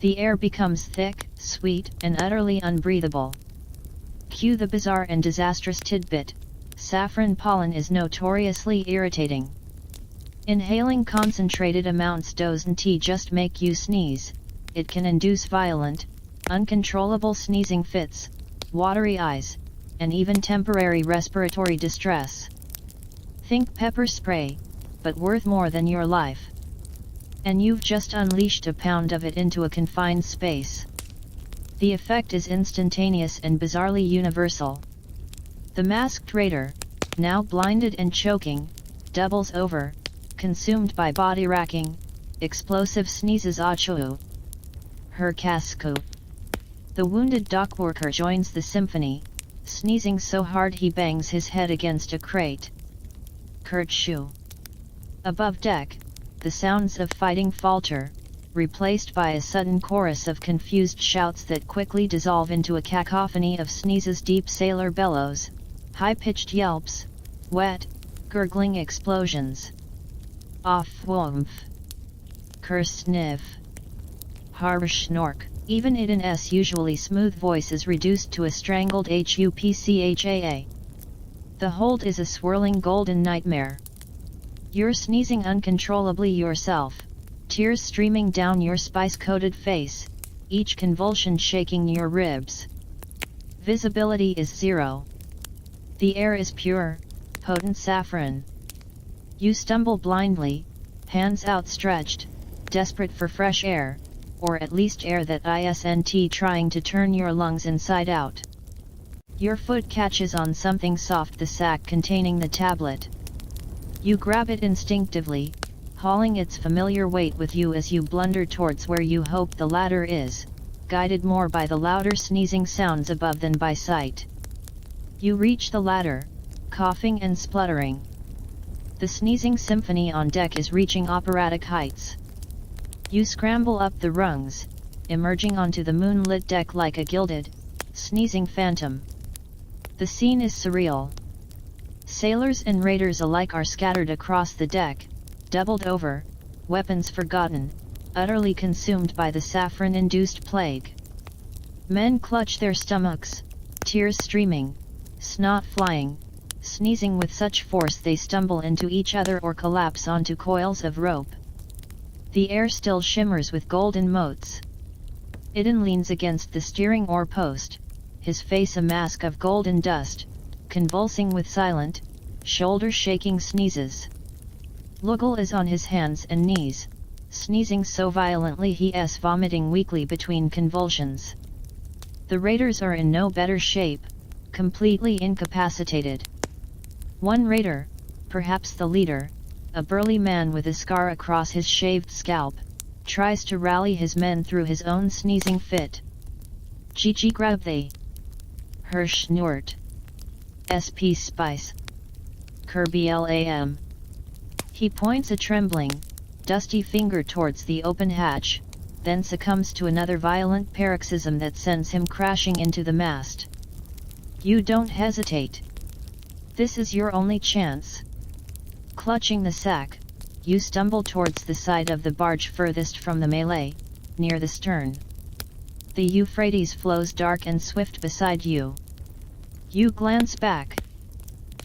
The air becomes thick, sweet, and utterly unbreathable. Cue the bizarre and disastrous tidbit: saffron pollen is notoriously irritating. Inhaling concentrated amounts doesn't just make you sneeze, it can induce violent, uncontrollable sneezing fits, watery eyes, and even temporary respiratory distress. Think pepper spray, but worth more than your life. And you've just unleashed a pound of it into a confined space. The effect is instantaneous and bizarrely universal. The masked raider, now blinded and choking, doubles over, consumed by body-racking, explosive sneezes. Achoo! Her casco. The wounded dockworker joins the symphony, sneezing so hard he bangs his head against a crate. Kerchoo! Above deck, the sounds of fighting falter, replaced by a sudden chorus of confused shouts that quickly dissolve into a cacophony of sneezes, deep sailor bellows, high-pitched yelps, wet, gurgling explosions. Off woomph. Kersniv. Harshnork. Even Iden's usually smooth voice is reduced to a strangled hupchaa. The hold is a swirling golden nightmare. You're sneezing uncontrollably yourself, tears streaming down your spice-coated face, each convulsion shaking your ribs. Visibility is zero. The air is pure, potent saffron. You stumble blindly, hands outstretched, desperate for fresh air, or at least air that isn't trying to turn your lungs inside out. Your foot catches on something soft, the sack containing the tablet. You grab it instinctively, hauling its familiar weight with you as you blunder towards where you hope the ladder is, guided more by the louder sneezing sounds above than by sight. You reach the ladder, coughing and spluttering. The sneezing symphony on deck is reaching operatic heights. You scramble up the rungs, emerging onto the moonlit deck like a gilded, sneezing phantom. The scene is surreal. Sailors and raiders alike are scattered across the deck, doubled over, weapons forgotten, utterly consumed by the saffron-induced plague. Men clutch their stomachs, tears streaming, snot flying, sneezing with such force they stumble into each other or collapse onto coils of rope. The air still shimmers with golden motes. Iden leans against the steering oar post, his face a mask of golden dust, convulsing with silent, shoulder-shaking sneezes. Lugal is on his hands and knees, sneezing so violently he's vomiting weakly between convulsions. The raiders are in no better shape, completely incapacitated. One raider, perhaps the leader, a burly man with a scar across his shaved scalp, tries to rally his men through his own sneezing fit. Gigi grab they. Hirschnort. SP Spice. Kirby Lam. He points a trembling, dusty finger towards the open hatch, then succumbs to another violent paroxysm that sends him crashing into the mast. You don't hesitate. This is your only chance. Clutching the sack, you stumble towards the side of the barge furthest from the melee, near the stern. The Euphrates flows dark and swift beside you. You glance back.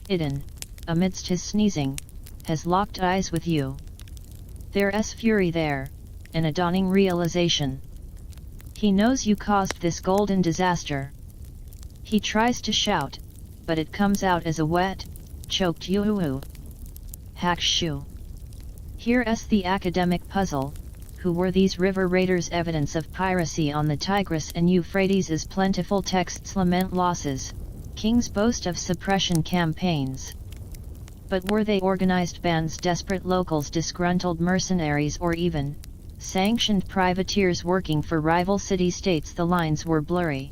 Iden, amidst his sneezing, has locked eyes with you. There's fury there, and a dawning realization. He knows you caused this golden disaster. He tries to shout, but it comes out as a wet, choked yoo-hoo. Hackshu. Here's the academic puzzle: who were these river raiders? Evidence of piracy on the Tigris and Euphrates' plentiful texts lament losses, kings boast of suppression campaigns. But were they organized bands, desperate locals, disgruntled mercenaries, or even sanctioned privateers working for rival city-states? The lines were blurry.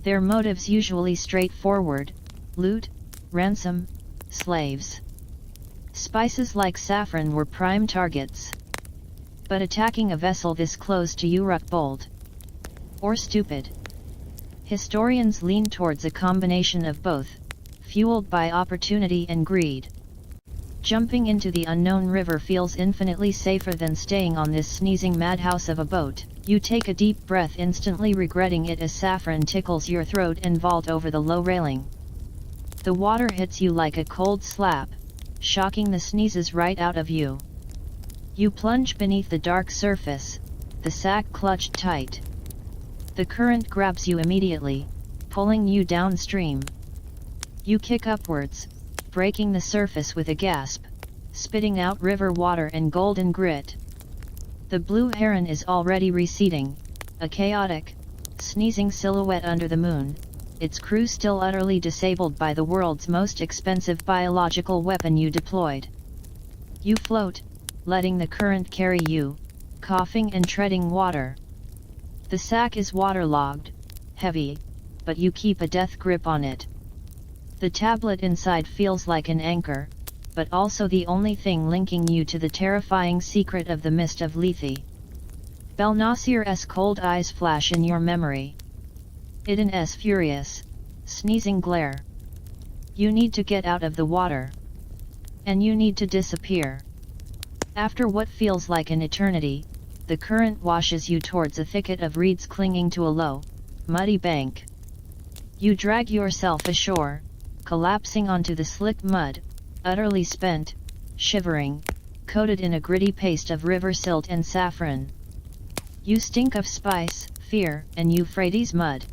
Their motives usually straightforward: loot, ransom, slaves. Spices like saffron were prime targets. But attacking a vessel this close to Uruk bold or stupid? Historians lean towards a combination of both, fueled by opportunity and greed. Jumping into the unknown river feels infinitely safer than staying on this sneezing madhouse of a boat. You take a deep breath, instantly regretting it as saffron tickles your throat and vault over the low railing. The water hits you like a cold slap, shocking the sneezes right out of you. You plunge beneath the dark surface, the sack clutched tight. The current grabs you immediately, pulling you downstream. You kick upwards, breaking the surface with a gasp, spitting out river water and golden grit. The blue heron is already receding, a chaotic, sneezing silhouette under the moon, its crew still utterly disabled by the world's most expensive biological weapon you deployed. You float, letting the current carry you, coughing and treading water. The sack is waterlogged, heavy, but you keep a death grip on it. The tablet inside feels like an anchor, but also the only thing linking you to the terrifying secret of the mist of Lethe. Belnasir's cold eyes flash in your memory. Idan's furious, sneezing glare. You need to get out of the water. And you need to disappear. After what feels like an eternity, the current washes you towards a thicket of reeds clinging to a low, muddy bank. You drag yourself ashore, collapsing onto the slick mud, utterly spent, shivering, coated in a gritty paste of river silt and saffron. You stink of spice, fear, and Euphrates mud.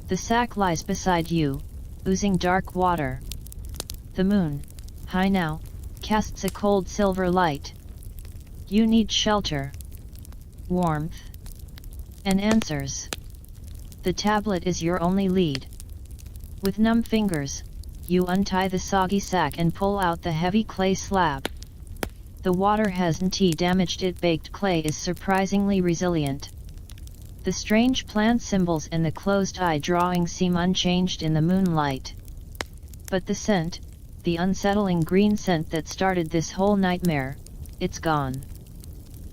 The sack lies beside you, oozing dark water. The moon, high now, casts a cold silver light. You need shelter, warmth, and answers. The tablet is your only lead. With numb fingers, you untie the soggy sack and pull out the heavy clay slab. The water hasn't damaged it. Baked clay is surprisingly resilient. The strange plant symbols and the closed eye drawing seem unchanged in the moonlight. But the scent, the unsettling green scent that started this whole nightmare, it's gone.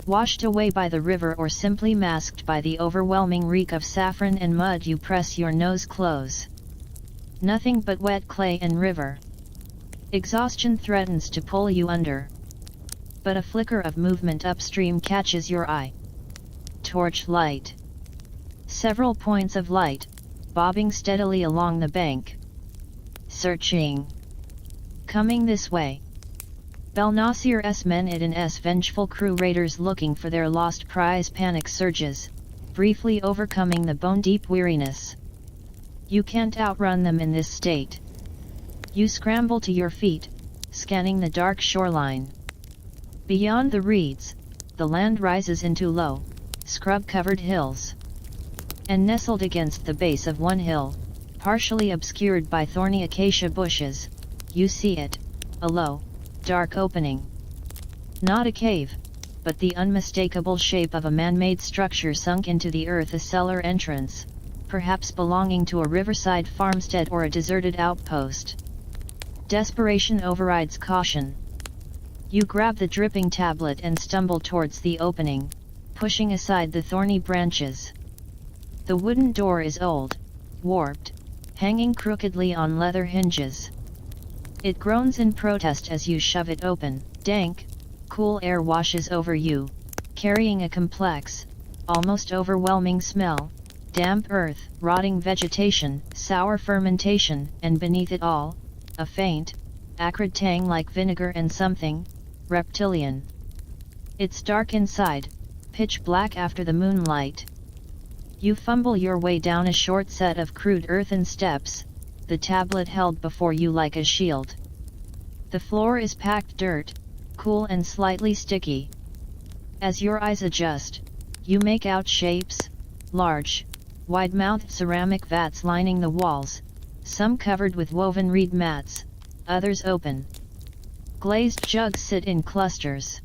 Washed away by the river or simply masked by the overwhelming reek of saffron and mud. You press your nose close. Nothing but wet clay and river. Exhaustion threatens to pull you under. But a flicker of movement upstream catches your eye. Torch light. Several points of light, bobbing steadily along the bank. Searching. Coming this way. Belnasir's men. Idan's vengeful crew, raiders looking for their lost prize. Panic surges, briefly overcoming the bone-deep weariness. You can't outrun them in this state. You scramble to your feet, scanning the dark shoreline. Beyond the reeds, the land rises into low, scrub-covered hills. And nestled against the base of one hill, partially obscured by thorny acacia bushes, you see it, a low, dark opening. Not a cave, but the unmistakable shape of a man-made structure sunk into the earth, a cellar entrance, perhaps belonging to a riverside farmstead or a deserted outpost. Desperation overrides caution. You grab the dripping tablet and stumble towards the opening, pushing aside the thorny branches. The wooden door is old, warped, hanging crookedly on leather hinges. It groans in protest as you shove it open. Dank, cool air washes over you, carrying a complex, almost overwhelming smell: damp earth, rotting vegetation, sour fermentation, and beneath it all, a faint, acrid tang like vinegar and something reptilian. It's dark inside, pitch black after the moonlight. You fumble your way down a short set of crude earthen steps, the tablet held before you like a shield. The floor is packed dirt, cool and slightly sticky. As your eyes adjust, you make out shapes: large, wide-mouthed ceramic vats lining the walls, some covered with woven reed mats, others open, Glazed jugs sit in clusters.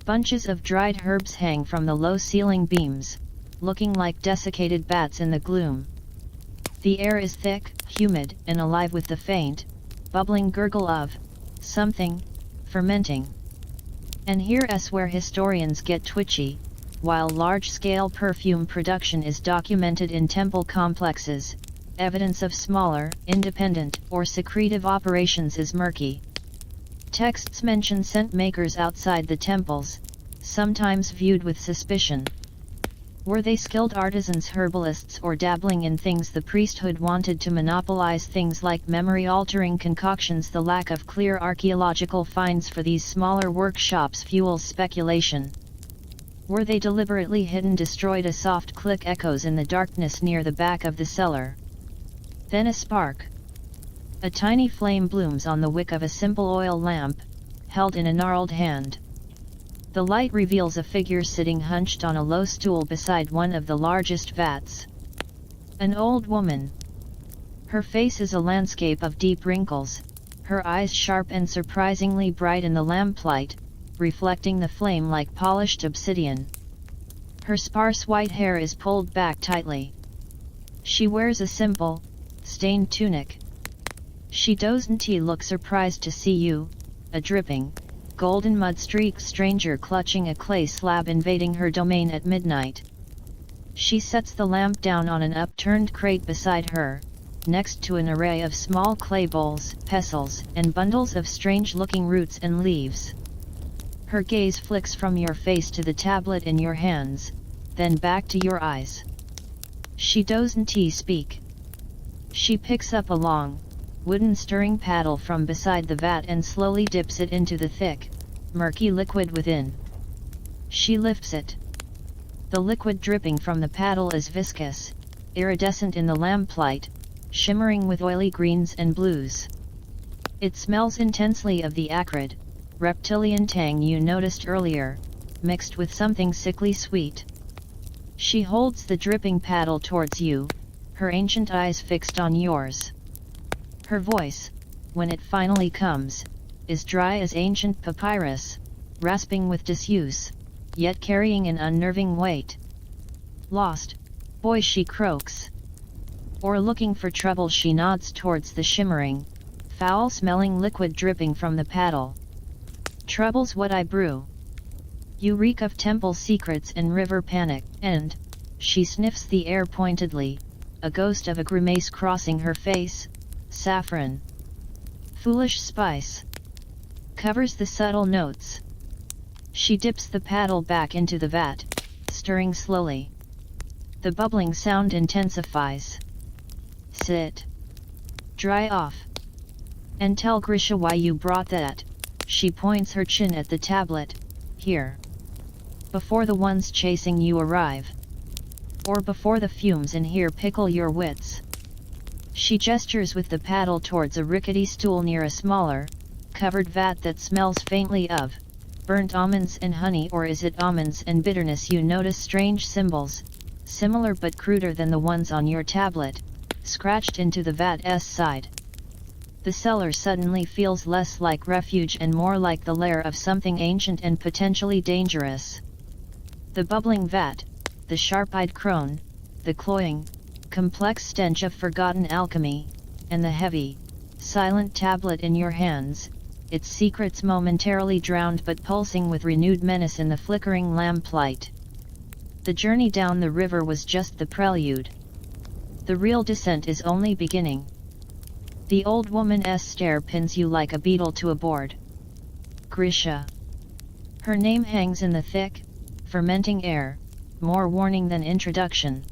Bunches of dried herbs hang from the low ceiling beams, looking like desiccated bats in the gloom. The air is thick, humid, and alive with the faint, bubbling gurgle of something fermenting. And here's where historians get twitchy. While large-scale perfume production is documented in temple complexes, evidence of smaller, independent, or secretive operations is murky. Texts mention scent makers outside the temples, sometimes viewed with suspicion. Were they skilled artisans, herbalists, or dabbling in things the priesthood wanted to monopolize, things like memory-altering concoctions? The lack of clear archaeological finds for these smaller workshops fuels speculation. Were they deliberately hidden, destroyed? A soft click echoes in the darkness near the back of the cellar. Then a spark. A tiny flame blooms on the wick of a simple oil lamp, held in a gnarled hand. The light reveals a figure sitting hunched on a low stool beside one of the largest vats. An old woman. Her face is a landscape of deep wrinkles, her eyes sharp and surprisingly bright in the lamplight, reflecting the flame like polished obsidian. Her sparse white hair is pulled back tightly. She wears a simple, stained tunic. She doesn't look surprised to see you, a dripping, golden mud-streaked stranger clutching a clay slab invading her domain at midnight. She sets the lamp down on an upturned crate beside her, next to an array of small clay bowls, pestles, and bundles of strange-looking roots and leaves. Her gaze flicks from your face to the tablet in your hands, then back to your eyes. She doesn't speak. She picks up a long, wooden stirring paddle from beside the vat and slowly dips it into the thick, murky liquid within. She lifts it. The liquid dripping from the paddle is viscous, iridescent in the lamplight, shimmering with oily greens and blues. It smells intensely of the acrid, reptilian tang you noticed earlier, mixed with something sickly sweet. She holds the dripping paddle towards you, her ancient eyes fixed on yours. Her voice, when it finally comes, is dry as ancient papyrus, rasping with disuse, yet carrying an unnerving weight. Lost, boy, she croaks. Or looking for trouble? She nods towards the shimmering, foul-smelling liquid dripping from the paddle. Trouble's what I brew. You reek of temple secrets and river panic, and, she sniffs the air pointedly, a ghost of a grimace crossing her face. Saffron. Foolish spice. Covers the subtle notes. She dips the paddle back into the vat, stirring slowly. The bubbling sound intensifies. Sit. Dry off. And tell Grisha why you brought that. She points her chin at the tablet. Here. Before the ones chasing you arrive. Or before the fumes in here pickle your wits. She gestures with the paddle towards a rickety stool near a smaller, covered vat that smells faintly of burnt almonds and honey. Or is it almonds and bitterness? You notice strange symbols, similar but cruder than the ones on your tablet, scratched into the vat's side. The cellar suddenly feels less like refuge and more like the lair of something ancient and potentially dangerous. The bubbling vat, the sharp-eyed crone, the cloying, complex stench of forgotten alchemy, and the heavy, silent tablet in your hands, its secrets momentarily drowned but pulsing with renewed menace in the flickering lamplight. The journey down the river was just the prelude. The real descent is only beginning. The old woman's stare pins you like a beetle to a board. Grisha. Her name hangs in the thick, fermenting air, more warning than introduction.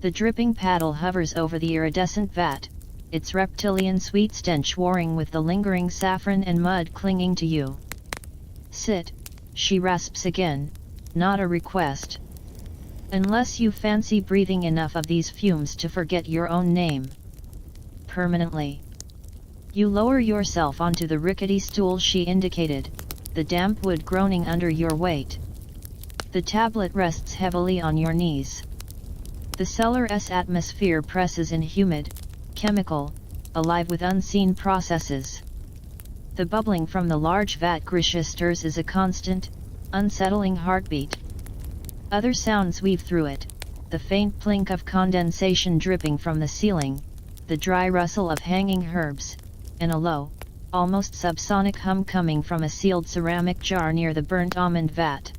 The dripping paddle hovers over the iridescent vat, its reptilian sweet stench warring with the lingering saffron and mud clinging to you. Sit, she rasps again, not a request. Unless you fancy breathing enough of these fumes to forget your own name. Permanently. You lower yourself onto the rickety stool she indicated, the damp wood groaning under your weight. The tablet rests heavily on your knees. The cellar's atmosphere presses in humid, chemical, alive with unseen processes. The bubbling from the large vat Grisha stirs is a constant, unsettling heartbeat. Other sounds weave through it, the faint plink of condensation dripping from the ceiling, the dry rustle of hanging herbs, and a low, almost subsonic hum coming from a sealed ceramic jar near the burnt almond vat.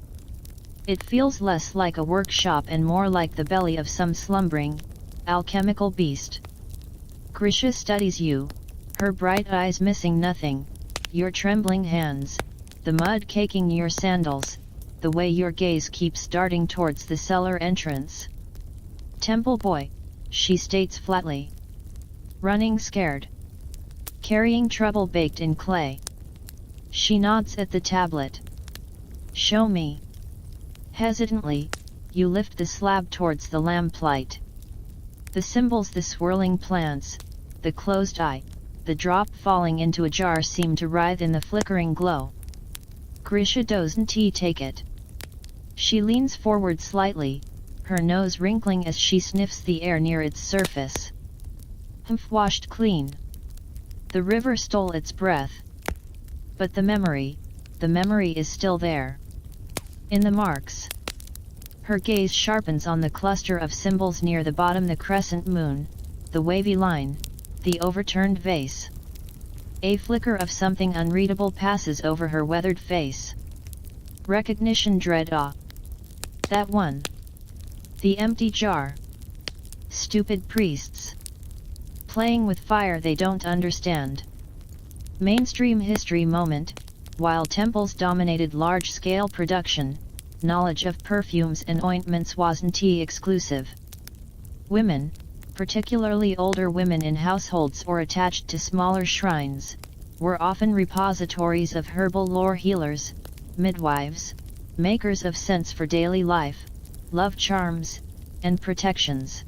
It feels less like a workshop and more like the belly of some slumbering, alchemical beast. Grisha studies you, her bright eyes missing nothing, your trembling hands, the mud caking your sandals, the way your gaze keeps darting towards the cellar entrance. "Temple boy," she states flatly. "Running scared. Carrying trouble baked in clay." She nods at the tablet. "Show me." Hesitantly, you lift the slab towards the lamplight. The symbols, the swirling plants, the closed eye, the drop falling into a jar seem to writhe in the flickering glow. Grisha doesn't take it. She leans forward slightly, her nose wrinkling as she sniffs the air near its surface. "Humph, washed clean." The river stole its breath. But the memory is still there. In the marks. Her gaze sharpens on the cluster of symbols near the bottom, the crescent moon, the wavy line, the overturned vase. A flicker of something unreadable passes over her weathered face. Recognition, dread, awe. That one. The empty jar. Stupid priests. Playing with fire they don't understand. Mainstream history moment, while temples dominated large-scale production, knowledge of perfumes and ointments wasn't exclusive. Women, particularly older women in households or attached to smaller shrines, were often repositories of herbal lore, healers, midwives, makers of scents for daily life, love charms, and protections.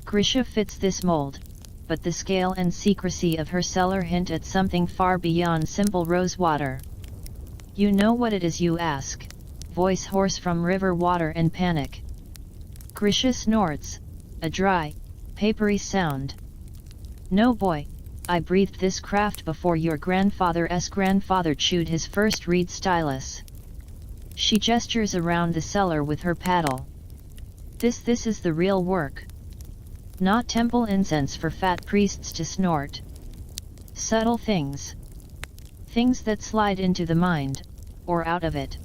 Grisha fits this mold, but the scale and secrecy of her cellar hint at something far beyond simple rose water. "You know what it is, you ask?" Voice hoarse from river water and panic. Grisha snorts, a dry, papery sound. "No boy, I breathed this craft before your grandfather's grandfather chewed his first reed stylus." She gestures around the cellar with her paddle. This is the real work. Not temple incense for fat priests to snort. Subtle things. Things that slide into the mind, or out of it.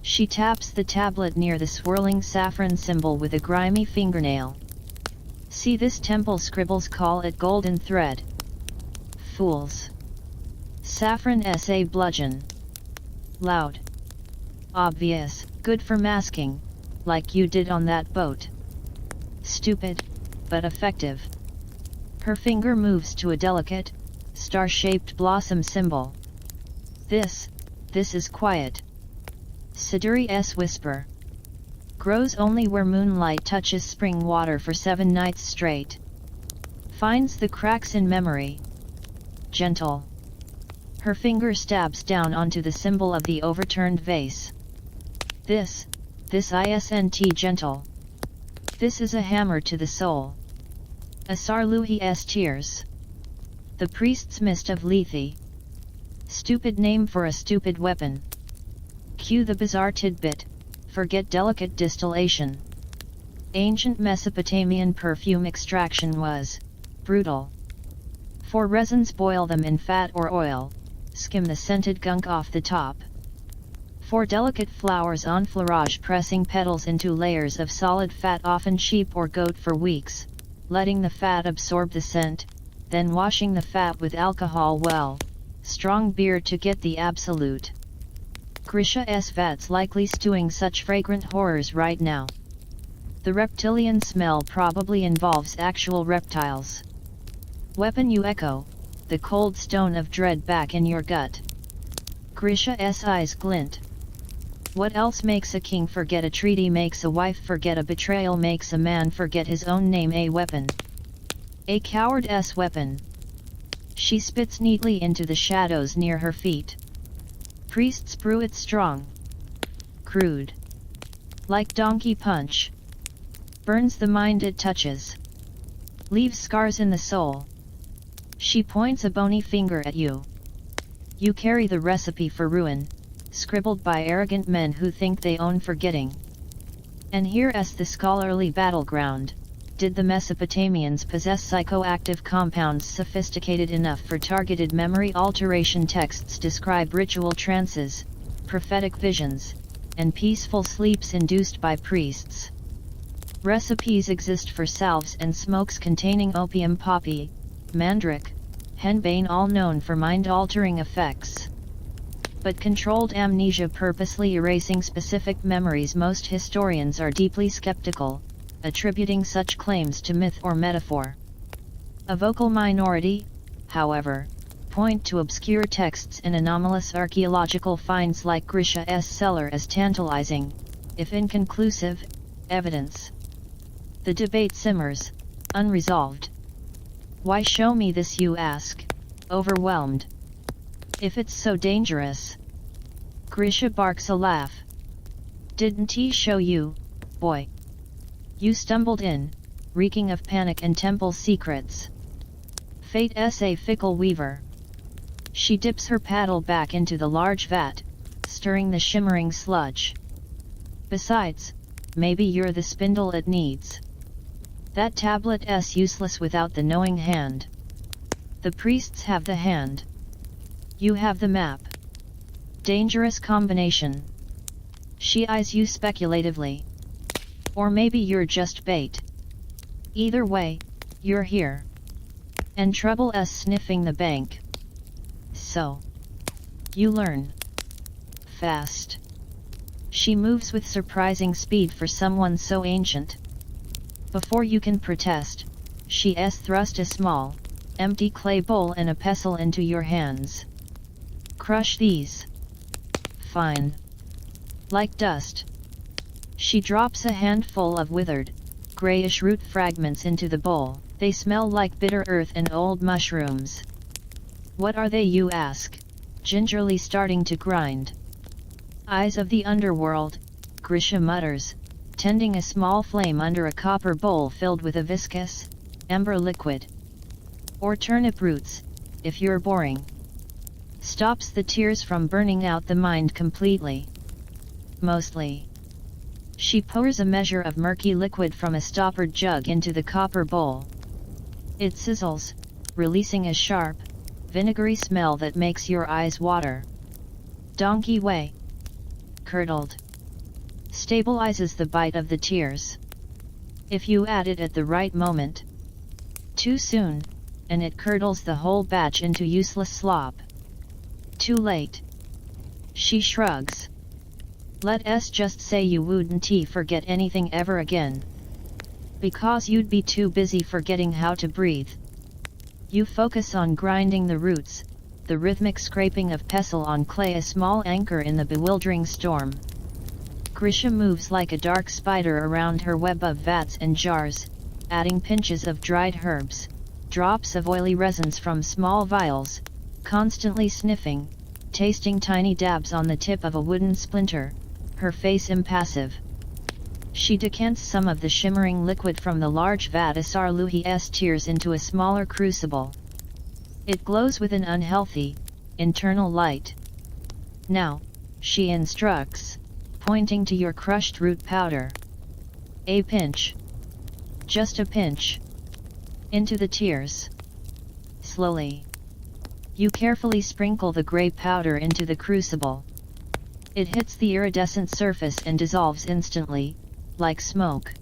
She taps the tablet near the swirling saffron symbol with a grimy fingernail. "See, this temple scribbles call it golden thread." Fools. Saffron sa bludgeon. Loud. Obvious, good for masking, like you did on that boat. Stupid, but effective. Her finger moves to a delicate, star-shaped blossom symbol. This is quiet. Siduri's whisper. Grows only where moonlight touches spring water for 7 nights straight. Finds the cracks in memory. Gentle. Her finger stabs down onto the symbol of the overturned vase. This isn't gentle. This is a hammer to the soul. A Sarluhi's tears. The priest's mist of lethe. Stupid name for a stupid weapon. Cue the bizarre tidbit, forget delicate distillation. Ancient Mesopotamian perfume extraction was brutal. For resins, boil them in fat or oil, skim the scented gunk off the top. For delicate flowers, enfleurage, pressing petals into layers of solid fat, often sheep or goat, for weeks, letting the fat absorb the scent, then washing the fat with alcohol, well, strong beer to get the absolute. Grisha's vat's likely stewing such fragrant horrors right now. The reptilian smell probably involves actual reptiles. Weapon, you echo, the cold stone of dread back in your gut. Grisha's eyes glint. What else makes a king forget a treaty, makes a wife forget a betrayal, makes a man forget his own name? A weapon. A coward's weapon. She spits neatly into the shadows near her feet. Priests brew it strong. Crude. Like donkey punch. Burns the mind it touches. Leaves scars in the soul. She points a bony finger at you. You carry the recipe for ruin, scribbled by arrogant men who think they own forgetting. And here is the scholarly battleground. Did the Mesopotamians possess psychoactive compounds sophisticated enough for targeted memory alteration? Texts describe ritual trances, prophetic visions, and peaceful sleeps induced by priests. Recipes exist for salves and smokes containing opium, poppy, mandrake, henbane, all known for mind-altering effects. But controlled amnesia, purposely erasing specific memories, most historians are deeply skeptical, attributing such claims to myth or metaphor. A vocal minority, however, point to obscure texts and anomalous archaeological finds like Grisha's cellar as tantalizing, if inconclusive, evidence. The debate simmers, unresolved. Why show me this, you ask, overwhelmed? If it's so dangerous. Grisha barks a laugh. Didn't he show you, boy? You stumbled in, reeking of panic and temple secrets. Fate's a fickle weaver. She dips her paddle back into the large vat, stirring the shimmering sludge. Besides, maybe you're the spindle it needs. That tablet's useless without the knowing hand. The priests have the hand. You have the map. Dangerous combination. She eyes you speculatively. Or maybe you're just bait. Either way, you're here. And trouble's sniffing the bank. So. You learn. Fast. She moves with surprising speed for someone so ancient. Before you can protest, she's thrust a small, empty clay bowl and a pestle into your hands. Crush these. Fine. Like dust. She drops a handful of withered, grayish root fragments into the bowl. They smell like bitter earth and old mushrooms. What are they, you ask, gingerly starting to grind? Eyes of the underworld, Grisha mutters, tending a small flame under a copper bowl filled with a viscous, amber liquid. Or turnip roots, if you're boring. Stops the tears from burning out the mind completely. Mostly. She pours a measure of murky liquid from a stoppered jug into the copper bowl. It sizzles, releasing a sharp, vinegary smell that makes your eyes water. Donkey whey. Curdled. Stabilizes the bite of the tears. If you add it at the right moment. Too soon, and it curdles the whole batch into useless slop. Too late. She shrugs. Let's just say you wouldn't forget anything ever again. Because you'd be too busy forgetting how to breathe. You focus on grinding the roots, the rhythmic scraping of pestle on clay, a small anchor in the bewildering storm. Grisha moves like a dark spider around her web of vats and jars, adding pinches of dried herbs, drops of oily resins from small vials, constantly sniffing, tasting tiny dabs on the tip of a wooden splinter, her face impassive. She decants some of the shimmering liquid from the large vat Asarluhi's tears into a smaller crucible. It glows with an unhealthy, internal light. Now, she instructs, pointing to your crushed root powder. A pinch. Just a pinch. Into the tears. Slowly. You carefully sprinkle the grey powder into the crucible. It hits the iridescent surface and dissolves instantly, like smoke.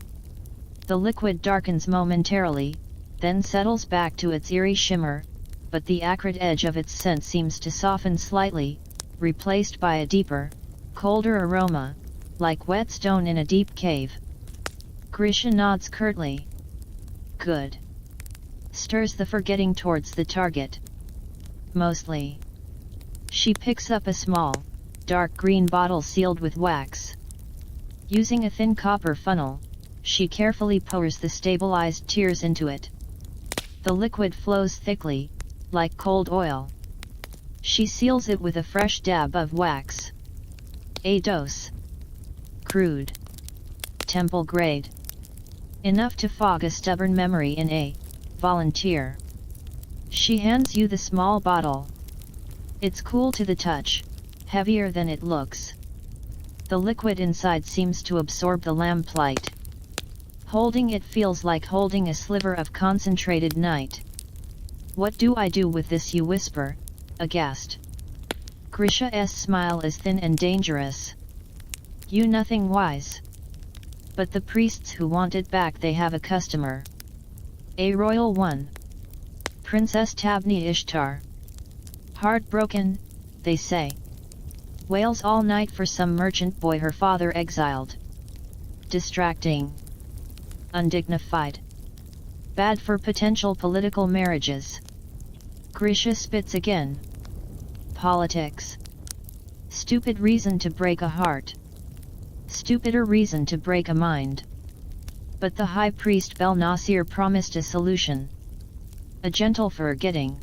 The liquid darkens momentarily, then settles back to its eerie shimmer, but the acrid edge of its scent seems to soften slightly, replaced by a deeper, colder aroma, like wet stone in a deep cave. Grisha nods curtly. Good. Stirs the forgetting towards the target. Mostly. She picks up a small, dark green bottle sealed with wax. Using a thin copper funnel, she carefully pours the stabilized tears into it. The liquid flows thickly, like cold oil. She seals it with a fresh dab of wax. A dose. Crude. Temple grade. Enough to fog a stubborn memory in a volunteer. She hands you the small bottle. It's cool to the touch, heavier than it looks. The liquid inside seems to absorb the lamplight. Holding it feels like holding a sliver of concentrated night. What do I do with this, you whisper, aghast. Grisha's smile is thin and dangerous. You nothing wise. But the priests who want it back, they have a customer. A royal one. Princess Tabni Ishtar. Heartbroken, they say. Wails all night for some merchant boy her father exiled. Distracting. Undignified. Bad for potential political marriages. Grisha spits again. Politics. Stupid reason to break a heart. Stupider reason to break a mind. But the high priest Belnasir promised a solution. A gentle forgetting.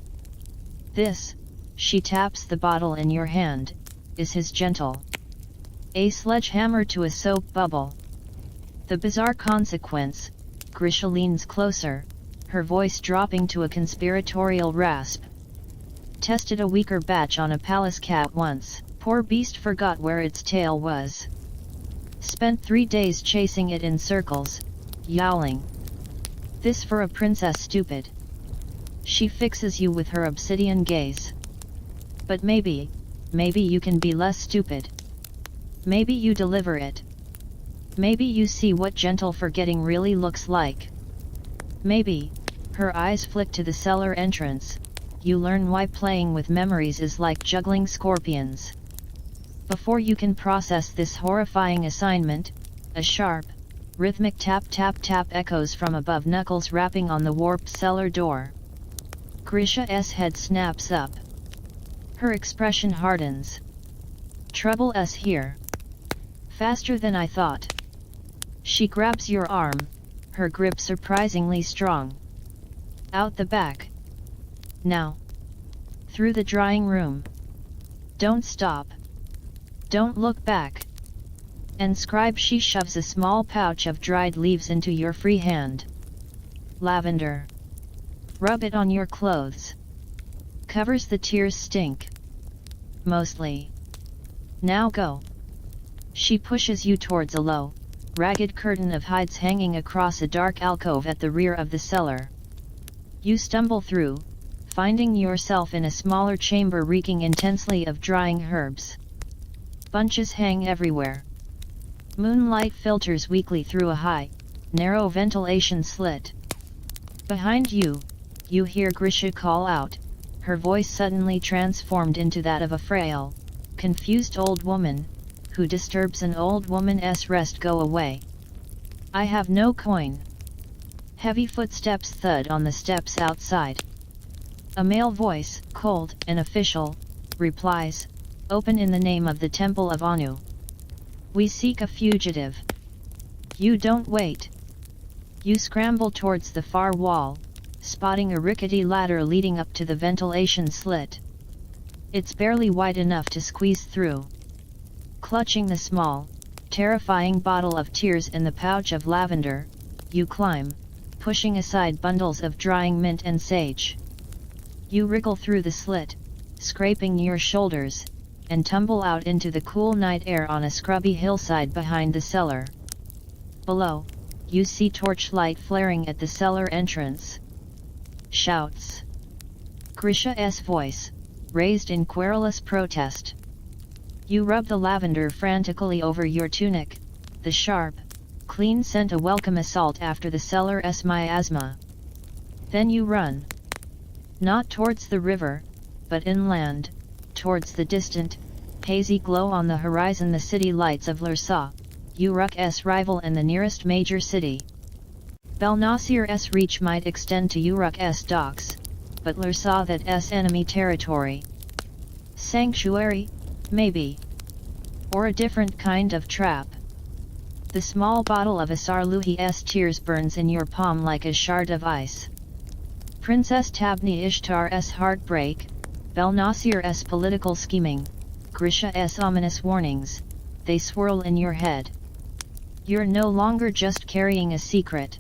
This, she taps the bottle in your hand, is his gentle. A sledgehammer to a soap bubble. The bizarre consequence, Grisha leans closer, her voice dropping to a conspiratorial rasp. Tested a weaker batch on a palace cat once, poor beast forgot where its tail was. Spent 3 days chasing it in circles, yowling. This for a princess stupid. She fixes you with her obsidian gaze. But maybe you can be less stupid. Maybe you deliver it. Maybe you see what gentle forgetting really looks like. Maybe, her eyes flick to the cellar entrance, you learn why playing with memories is like juggling scorpions. Before you can process this horrifying assignment, a sharp, rhythmic tap tap tap echoes from above, knuckles rapping on the warped cellar door. Grisha's head snaps up. Her expression hardens. Trouble us here. Faster than I thought. She grabs your arm, her grip surprisingly strong. Out the back. Now. Through the drying room. Don't stop. Don't look back. And scribe, she shoves a small pouch of dried leaves into your free hand. Lavender. Rub it on your clothes. Covers the tears stink. Mostly. Now go. She pushes you towards a low, ragged curtain of hides hanging across a dark alcove at the rear of the cellar. You stumble through, finding yourself in a smaller chamber reeking intensely of drying herbs. Bunches hang everywhere. Moonlight filters weakly through a high, narrow ventilation slit. Behind you, you hear Grisha call out, her voice suddenly transformed into that of a frail, confused old woman, who disturbs an old woman's rest. Go away. I have no coin. Heavy footsteps thud on the steps outside. A male voice, cold and official, replies, open in the name of the Temple of Anu. We seek a fugitive. You don't wait. You scramble towards the far wall, spotting a rickety ladder leading up to the ventilation slit. It's barely wide enough to squeeze through. Clutching the small, terrifying bottle of tears in the pouch of lavender, you climb, pushing aside bundles of drying mint and sage. You wriggle through the slit, scraping your shoulders, and tumble out into the cool night air on a scrubby hillside behind the cellar. Below, you see torchlight flaring at the cellar entrance. Shouts. Grisha's voice, raised in querulous protest. You rub the lavender frantically over your tunic, the sharp, clean scent a welcome assault after the cellar's miasma. Then you run. Not towards the river, but inland, towards the distant, hazy glow on the horizon, the city lights of Lursa, Uruk's rival and the nearest major city. Belnasir's reach might extend to Uruk's docks, but Lursa that's enemy territory. Sanctuary, maybe. Or a different kind of trap. The small bottle of Asarluhi's tears burns in your palm like a shard of ice. Princess Tabni Ishtar's heartbreak, Belnasir's political scheming, Grisha's ominous warnings, they swirl in your head. You're no longer just carrying a secret.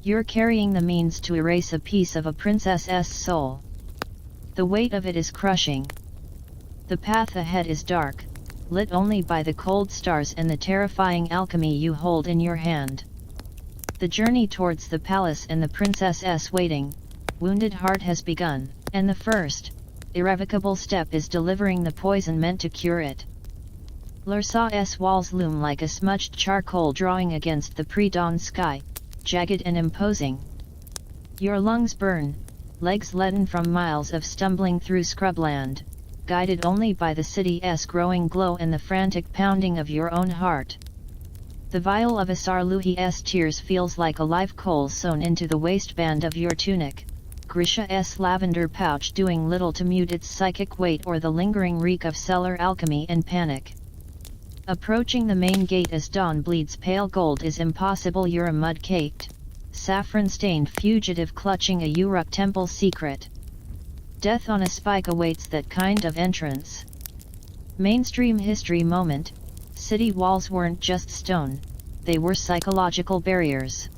You're carrying the means to erase a piece of a princess's soul. The weight of it is crushing. The path ahead is dark, lit only by the cold stars and the terrifying alchemy you hold in your hand. The journey towards the palace and the princess's waiting, wounded heart has begun, and the first, irrevocable step is delivering the poison meant to cure it. Lursa's walls loom like a smudged charcoal drawing against the pre-dawn sky, jagged and imposing. Your lungs burn, legs leaden from miles of stumbling through scrubland, guided only by the city's growing glow and the frantic pounding of your own heart. The vial of Asarluhi's tears feels like a live coal sewn into the waistband of your tunic, Grisha's lavender pouch doing little to mute its psychic weight or the lingering reek of cellar alchemy and panic. Approaching the main gate as dawn bleeds pale gold is impossible. You're a mud-caked, saffron-stained fugitive clutching a Uruk temple secret. Death on a spike awaits that kind of entrance. Mainstream history moment, city walls weren't just stone, they were psychological barriers.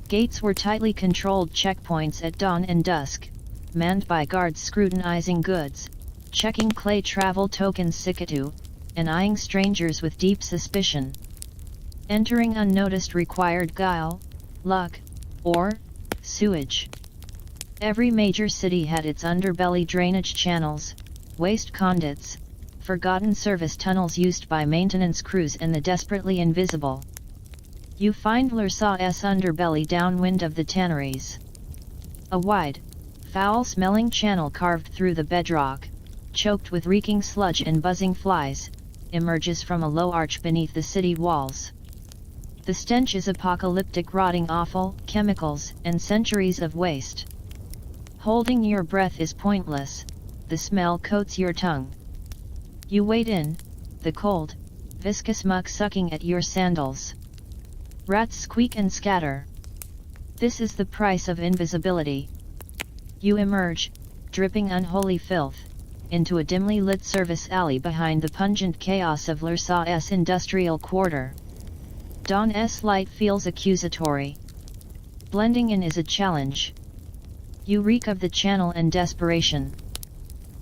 Gates were tightly controlled checkpoints at dawn and dusk, manned by guards scrutinizing goods, checking clay travel tokens Sikatu, and eyeing strangers with deep suspicion. Entering unnoticed required guile, luck, or sewage. Every major city had its underbelly drainage channels, waste conduits, forgotten service tunnels used by maintenance crews and the desperately invisible. You find Lursa's underbelly downwind of the tanneries. A wide, foul-smelling channel carved through the bedrock, choked with reeking sludge and buzzing flies, emerges from a low arch beneath the city walls. The stench is apocalyptic, rotting offal, chemicals, and centuries of waste. Holding your breath is pointless, the smell coats your tongue. You wade in, the cold, viscous muck sucking at your sandals. Rats squeak and scatter. This is the price of invisibility. You emerge, dripping unholy filth, into a dimly lit service alley behind the pungent chaos of Lursa's industrial quarter. Dawn's light feels accusatory. Blending in is a challenge. You reek of the channel and desperation.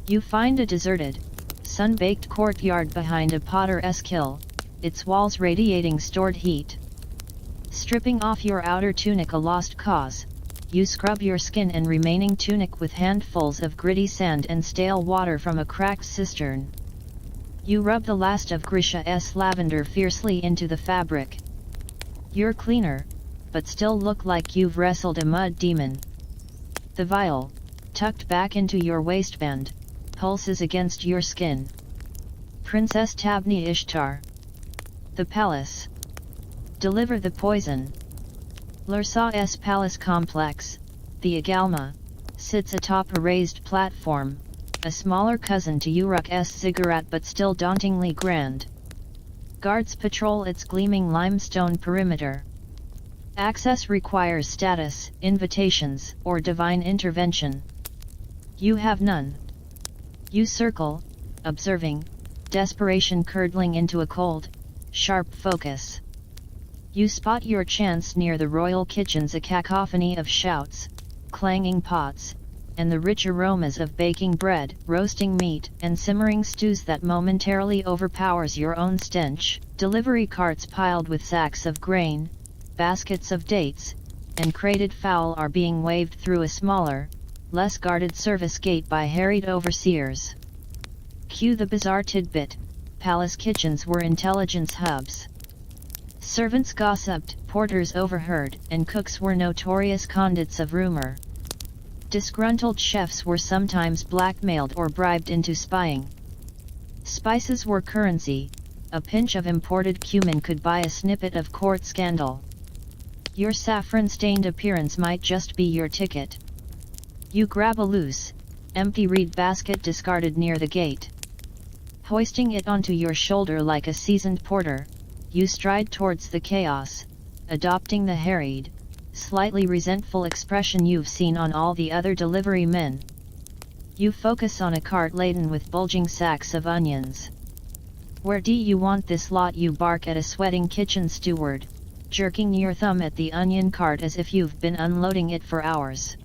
You find a deserted, sun-baked courtyard behind a potter's kiln, its walls radiating stored heat. Stripping off your outer tunic, a lost cause, you scrub your skin and remaining tunic with handfuls of gritty sand and stale water from a cracked cistern. You rub the last of Grisha's lavender fiercely into the fabric. You're cleaner, but still look like you've wrestled a mud demon. The vial, tucked back into your waistband, pulses against your skin. Princess Tabni Ishtar. The palace. Deliver the poison. Lursa's palace complex, the Agalma, sits atop a raised platform, a smaller cousin to Uruk's ziggurat but still dauntingly grand. Guards patrol its gleaming limestone perimeter. Access requires status, invitations, or divine intervention. You have none. You circle, observing, desperation curdling into a cold, sharp focus. You spot your chance near the royal kitchens, a cacophony of shouts, clanging pots, and the rich aromas of baking bread, roasting meat, and simmering stews that momentarily overpowers your own stench. Delivery carts piled with sacks of grain, baskets of dates, and crated fowl are being waved through a smaller, less guarded service gate by harried overseers. Cue the bizarre tidbit: palace kitchens were intelligence hubs. Servants gossiped, porters overheard, and cooks were notorious conduits of rumor. Disgruntled chefs were sometimes blackmailed or bribed into spying. Spices were currency, a pinch of imported cumin could buy a snippet of court scandal. Your saffron-stained appearance might just be your ticket. You grab a loose, empty reed basket discarded near the gate. Hoisting it onto your shoulder like a seasoned porter, you stride towards the chaos, adopting the harried, slightly resentful expression you've seen on all the other delivery men. You focus on a cart laden with bulging sacks of onions. "Where do you want this lot?" you bark at a sweating kitchen steward, jerking your thumb at the onion cart as if you've been unloading it for hours.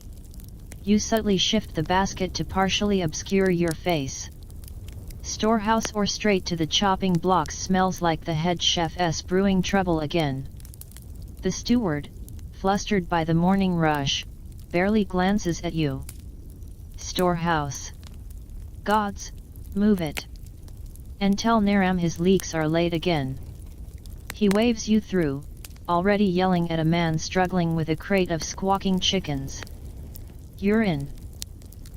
You subtly shift the basket to partially obscure your face. Storehouse or straight to the chopping blocks smells like the head chef's brewing trouble again. The steward, flustered by the morning rush, barely glances at you. Storehouse. Gods, move it. And tell Naram his leeks are late again. He waves you through, already yelling at a man struggling with a crate of squawking chickens. You're in.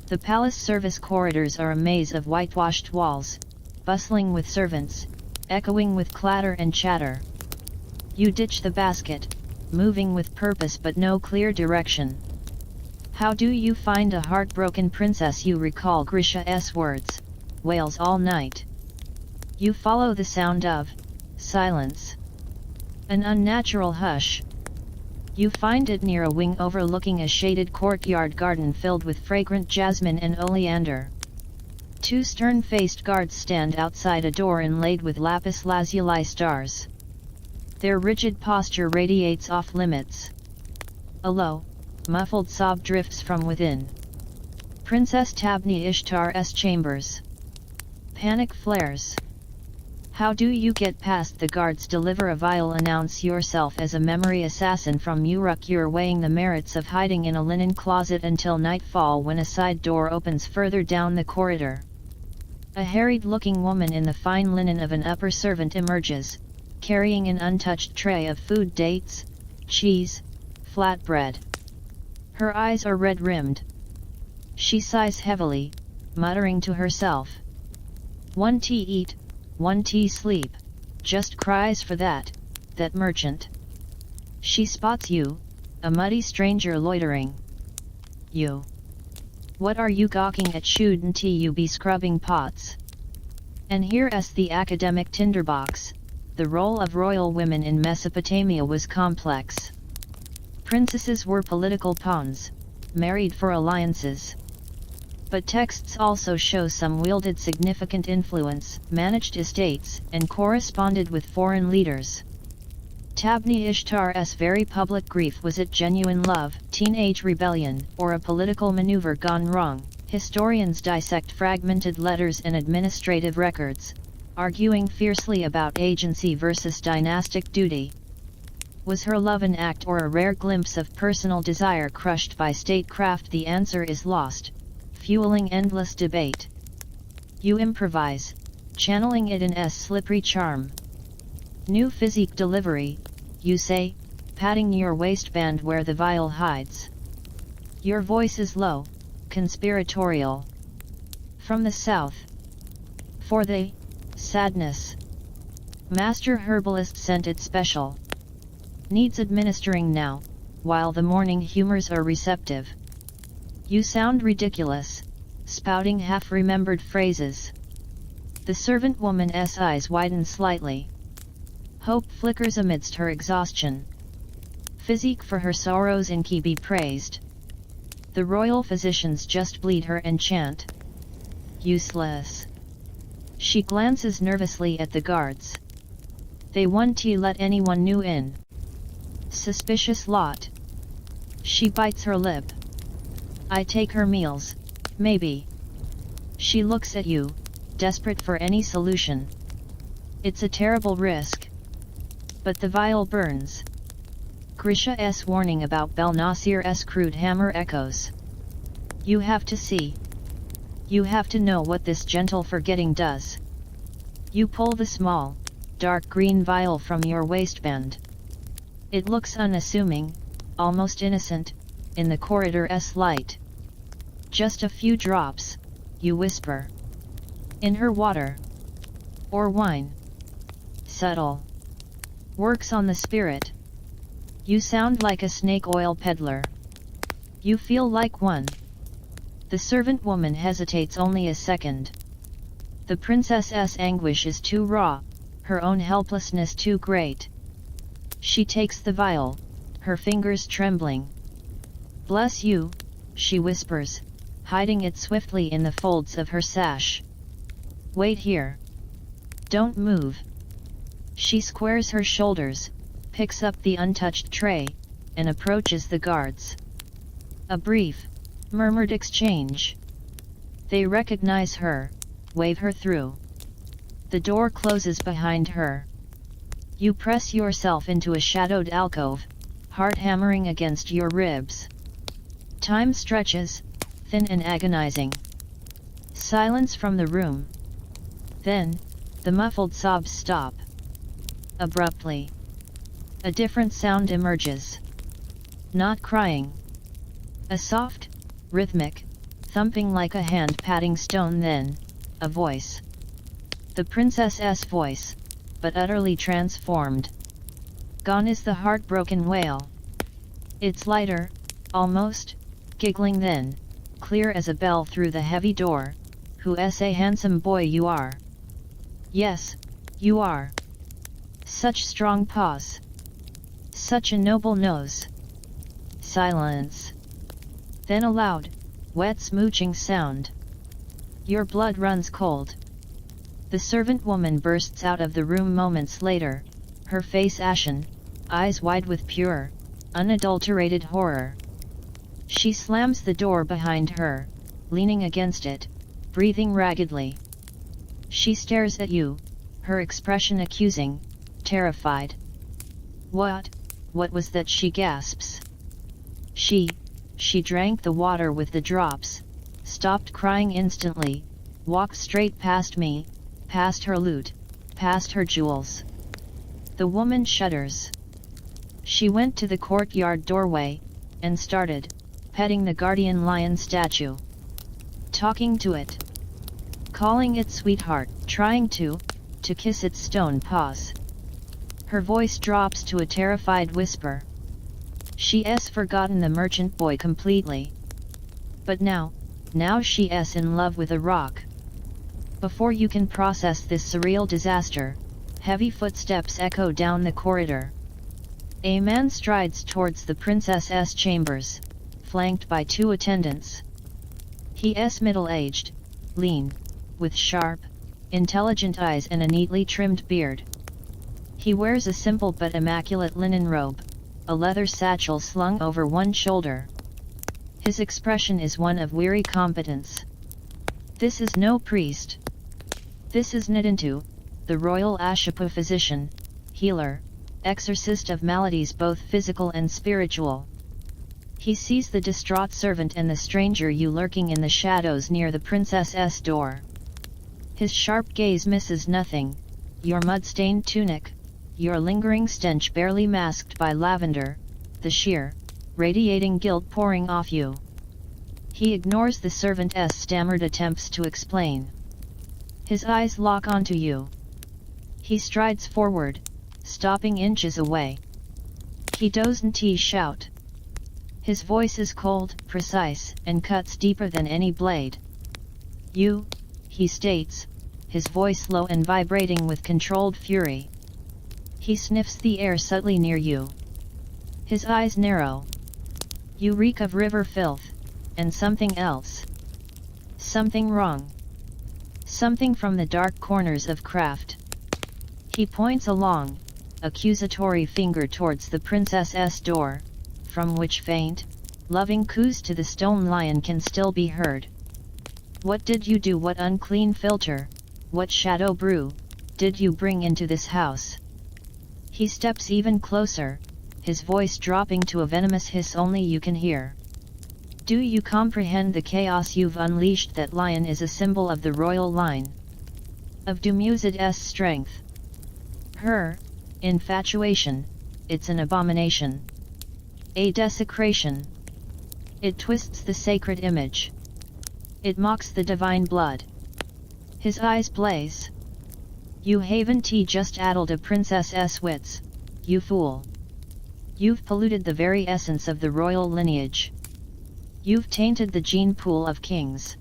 The palace service corridors are a maze of whitewashed walls, bustling with servants, echoing with clatter and chatter. You ditch the basket, moving with purpose but no clear direction. How do you find a heartbroken princess? You recall Grisha's words, wails all night. You follow the sound of silence. An unnatural hush. You find it near a wing overlooking a shaded courtyard garden filled with fragrant jasmine and oleander. Two stern-faced guards stand outside a door inlaid with lapis lazuli stars. Their rigid posture radiates off-limits. A low, muffled sob drifts from within. Princess Tabni Ishtar's chambers. Panic flares. How do you get past the guards? Deliver a vial. Announce yourself as a memory assassin from Uruk. You're weighing the merits of hiding in a linen closet until nightfall when a side door opens further down the corridor. A harried-looking woman in the fine linen of an upper servant emerges, carrying an untouched tray of food: dates, cheese, flatbread. Her eyes are red-rimmed. She sighs heavily, muttering to herself. One tea eat, one tea sleep, just cries for that merchant. She spots you, a muddy stranger loitering. You. What are you gawking at? Shouldn't you be scrubbing pots? And here's the academic tinderbox. The role of royal women in Mesopotamia was complex. Princesses were political pawns, married for alliances. But texts also show some wielded significant influence, managed estates, and corresponded with foreign leaders. Tabni Ishtar's very public grief: was it genuine love, teenage rebellion, or a political maneuver gone wrong? Historians dissect fragmented letters and administrative records, arguing fiercely about agency versus dynastic duty. Was her love an act or a rare glimpse of personal desire crushed by statecraft? The answer is lost, fueling endless debate. You improvise, channeling it in slippery charm. New physique delivery, you say, patting your waistband where the vial hides. Your voice is low, conspiratorial. From the south. For the sadness. Master herbalist sent it special. Needs administering now, while the morning humors are receptive. You sound ridiculous, spouting half-remembered phrases. The servant woman's eyes widen slightly. Hope flickers amidst her exhaustion. Physique for her sorrows in key be praised. The royal physicians just bleed her and chant. Useless. She glances nervously at the guards. They won't let anyone new in. Suspicious lot. She bites her lip. I take her meals, maybe. She looks at you, desperate for any solution. It's a terrible risk. But the vial burns. Grisha's warning about Belnasir's crude hammer echoes. You have to see. You have to know what this gentle forgetting does. You pull the small, dark green vial from your waistband. It looks unassuming, almost innocent, in the corridor's light. Just a few drops, you whisper. In her water. Or wine. Subtle. Works on the spirit. You sound like a snake oil peddler. You feel like one. The servant woman hesitates only a second. The princess's anguish is too raw, her own helplessness too great. She takes the vial, her fingers trembling. Bless you, she whispers, hiding it swiftly in the folds of her sash. Wait here. Don't move. She squares her shoulders, picks up the untouched tray, and approaches the guards. A brief, murmured exchange. They recognize her, wave her through. The door closes behind her. You press yourself into a shadowed alcove, heart hammering against your ribs. Time stretches, thin and agonizing. Silence from the room. Then, the muffled sobs stop. Abruptly, a different sound emerges. Not crying. A soft, rhythmic, thumping like a hand patting stone, then, a voice. The princess's voice, but utterly transformed. Gone is the heartbroken wail. It's lighter, almost, giggling, then, clear as a bell through the heavy door. Who's a handsome boy you are. Yes, you are. Such strong paws. Such a noble nose. Silence. Then a loud, wet smooching sound. Your blood runs cold. The servant woman bursts out of the room moments later, her face ashen, eyes wide with pure, unadulterated horror. She slams the door behind her, leaning against it, breathing raggedly. She stares at you, her expression accusing, terrified. What was that? She gasps. She drank the water with the drops, stopped crying instantly, walked straight past me, past her loot, past her jewels. The woman shudders. She went to the courtyard doorway, and started, petting the guardian lion statue. Talking to it. Calling it sweetheart, trying to kiss its stone paws. Her voice drops to a terrified whisper. She's forgotten the merchant boy completely. But now she's in love with a rock. Before you can process this surreal disaster, heavy footsteps echo down the corridor. A man strides towards the princess's chambers, flanked by two attendants. He's middle-aged, lean, with sharp, intelligent eyes and a neatly trimmed beard. He wears a simple but immaculate linen robe, a leather satchel slung over one shoulder. His expression is one of weary competence. This is no priest. This is Nidantu, the royal Ashipu physician, healer, exorcist of maladies both physical and spiritual. He sees the distraught servant and the stranger you lurking in the shadows near the princess's door. His sharp gaze misses nothing: your mud-stained tunic, your lingering stench barely masked by lavender, the sheer, radiating guilt pouring off you. He ignores the servant's stammered attempts to explain. His eyes lock onto you. He strides forward, stopping inches away. He doesn't shout. His voice is cold, precise, and cuts deeper than any blade. You, he states, his voice low and vibrating with controlled fury. He sniffs the air subtly near you. His eyes narrow. You reek of river filth, and something else. Something wrong. Something from the dark corners of craft. He points a long, accusatory finger towards the princess's door, from which faint, loving coos to the stone lion can still be heard. What did you do? What unclean filter, what shadow brew, did you bring into this house? He steps even closer, his voice dropping to a venomous hiss only you can hear. Do you comprehend the chaos you've unleashed? That lion is a symbol of the royal line. Of Dumused's strength. Her infatuation, it's an abomination. A desecration. It twists the sacred image. It mocks the divine blood. His eyes blaze. You haven't just addled a princess's wits, you fool. You've polluted the very essence of the royal lineage. You've tainted the gene pool of kings.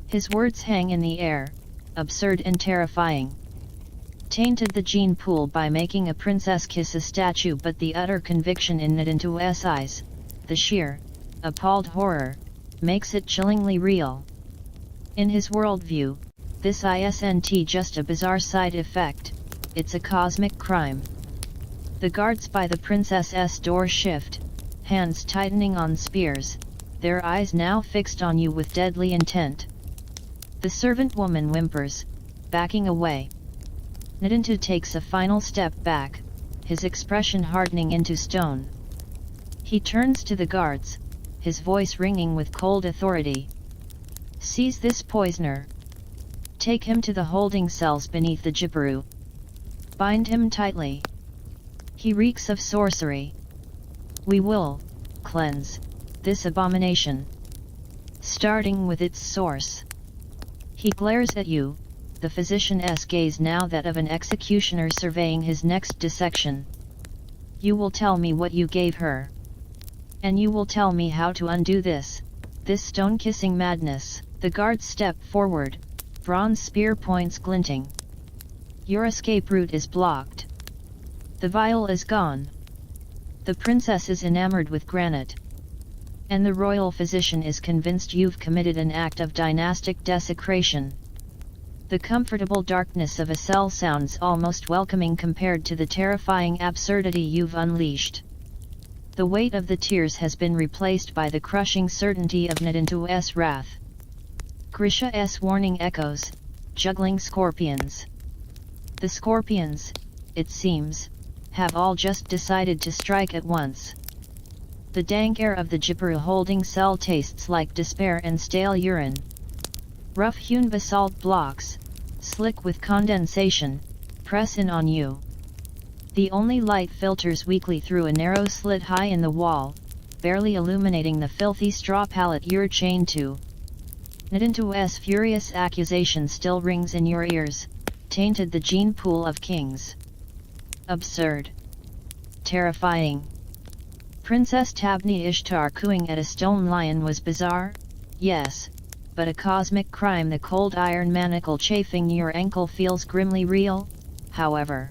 His words hang in the air, absurd and terrifying. Tainted the gene pool by making a princess kiss a statue, but the utter conviction in Nidantu's eyes, the sheer, appalled horror, makes it chillingly real. In his worldview, this isn't just a bizarre side effect, it's a cosmic crime. The guards by the princess's door shift, hands tightening on spears, their eyes now fixed on you with deadly intent. The servant woman whimpers, backing away. Nidantu takes a final step back, his expression hardening into stone. He turns to the guards, his voice ringing with cold authority. "Seize this poisoner. Take him to the holding cells beneath the Jipuru. Bind him tightly. He reeks of sorcery. We will cleanse this abomination, starting with its source." He glares at you, the physician's gaze now that of an executioner surveying his next dissection. "You will tell me what you gave her. And you will tell me how to undo this stone-kissing madness." The guards step forward, bronze spear points glinting. "Your escape route is blocked. The vial is gone. The princess is enamored with granite. And the royal physician is convinced you've committed an act of dynastic desecration." The comfortable darkness of a cell sounds almost welcoming compared to the terrifying absurdity you've unleashed. The weight of the tears has been replaced by the crushing certainty of Nidantu's wrath. Grisha's warning echoes, juggling scorpions. The scorpions, it seems, have all just decided to strike at once. The dank air of the Jipuru holding cell tastes like despair and stale urine. Rough-hewn basalt blocks, slick with condensation, press in on you. The only light filters weakly through a narrow slit high in the wall, barely illuminating the filthy straw pallet you're chained to. Nidantu's furious accusation still rings in your ears, "Tainted the gene pool of kings." Absurd. Terrifying. Princess Tabni Ishtar cooing at a stone lion was bizarre, yes, but a cosmic crime the cold iron manacle chafing your ankle feels grimly real, however.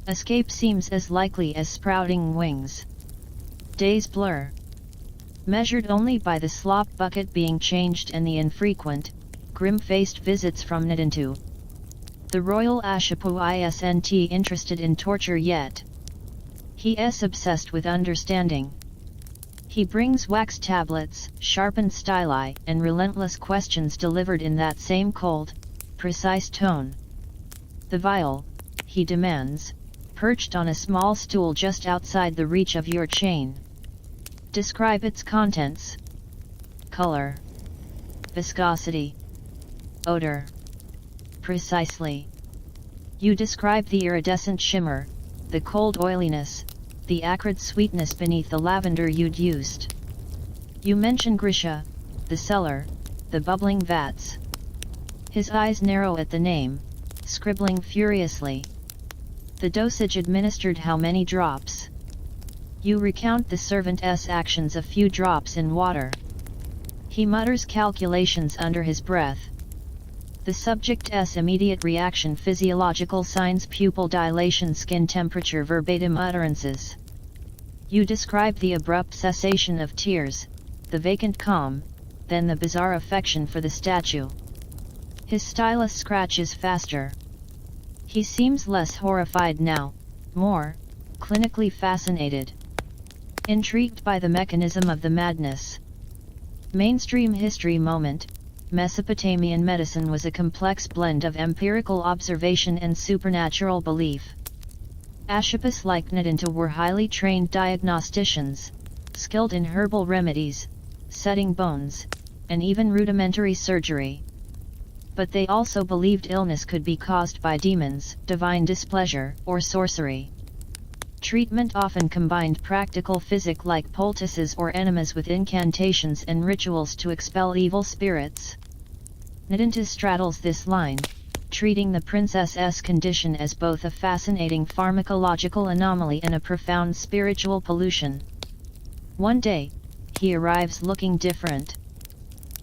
Escape seems as likely as sprouting wings. Days blur. Measured only by the slop bucket being changed and the infrequent, grim-faced visits from Nidantu. The royal Ashapu isn't interested in torture yet. He's obsessed with understanding. He brings wax tablets, sharpened styli, and relentless questions delivered in that same cold, precise tone. The vial, he demands, perched on a small stool just outside the reach of your chain. Describe its contents. Color. Viscosity. Odor. Precisely. You describe the iridescent shimmer, the cold oiliness, the acrid sweetness beneath the lavender you'd used. You mention Grisha, the cellar, the bubbling vats. His eyes narrow at the name, scribbling furiously. The dosage administered, how many drops? You recount the servant's actions, a few drops in water. He mutters calculations under his breath. The subject's immediate reaction, physiological signs, pupil dilation, skin temperature, verbatim utterances. You describe the abrupt cessation of tears, the vacant calm, then the bizarre affection for the statue. His stylus scratches faster. He seems less horrified now, more clinically fascinated. Intrigued by the mechanism of the madness. Mainstream history moment. Mesopotamian medicine was a complex blend of empirical observation and supernatural belief. Ashapus like Nidantu were highly trained diagnosticians, skilled in herbal remedies, setting bones, and even rudimentary surgery. But they also believed illness could be caused by demons, divine displeasure, or sorcery. Treatment often combined practical physic like poultices or enemas with incantations and rituals to expel evil spirits. Nidantu straddles this line, treating the princess's condition as both a fascinating pharmacological anomaly and a profound spiritual pollution. One day, he arrives looking different.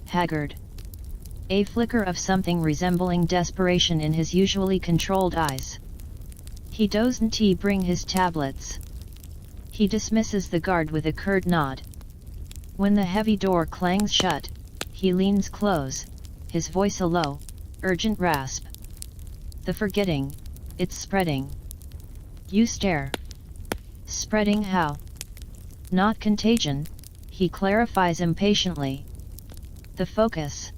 Haggard. A flicker of something resembling desperation in his usually controlled eyes. He doesn't bring his tablets. He dismisses the guard with a curt nod. When the heavy door clangs shut, he leans close, his voice a low, urgent rasp. The forgetting, it's spreading. You stare. Spreading how? Not contagion, he clarifies impatiently. The focus.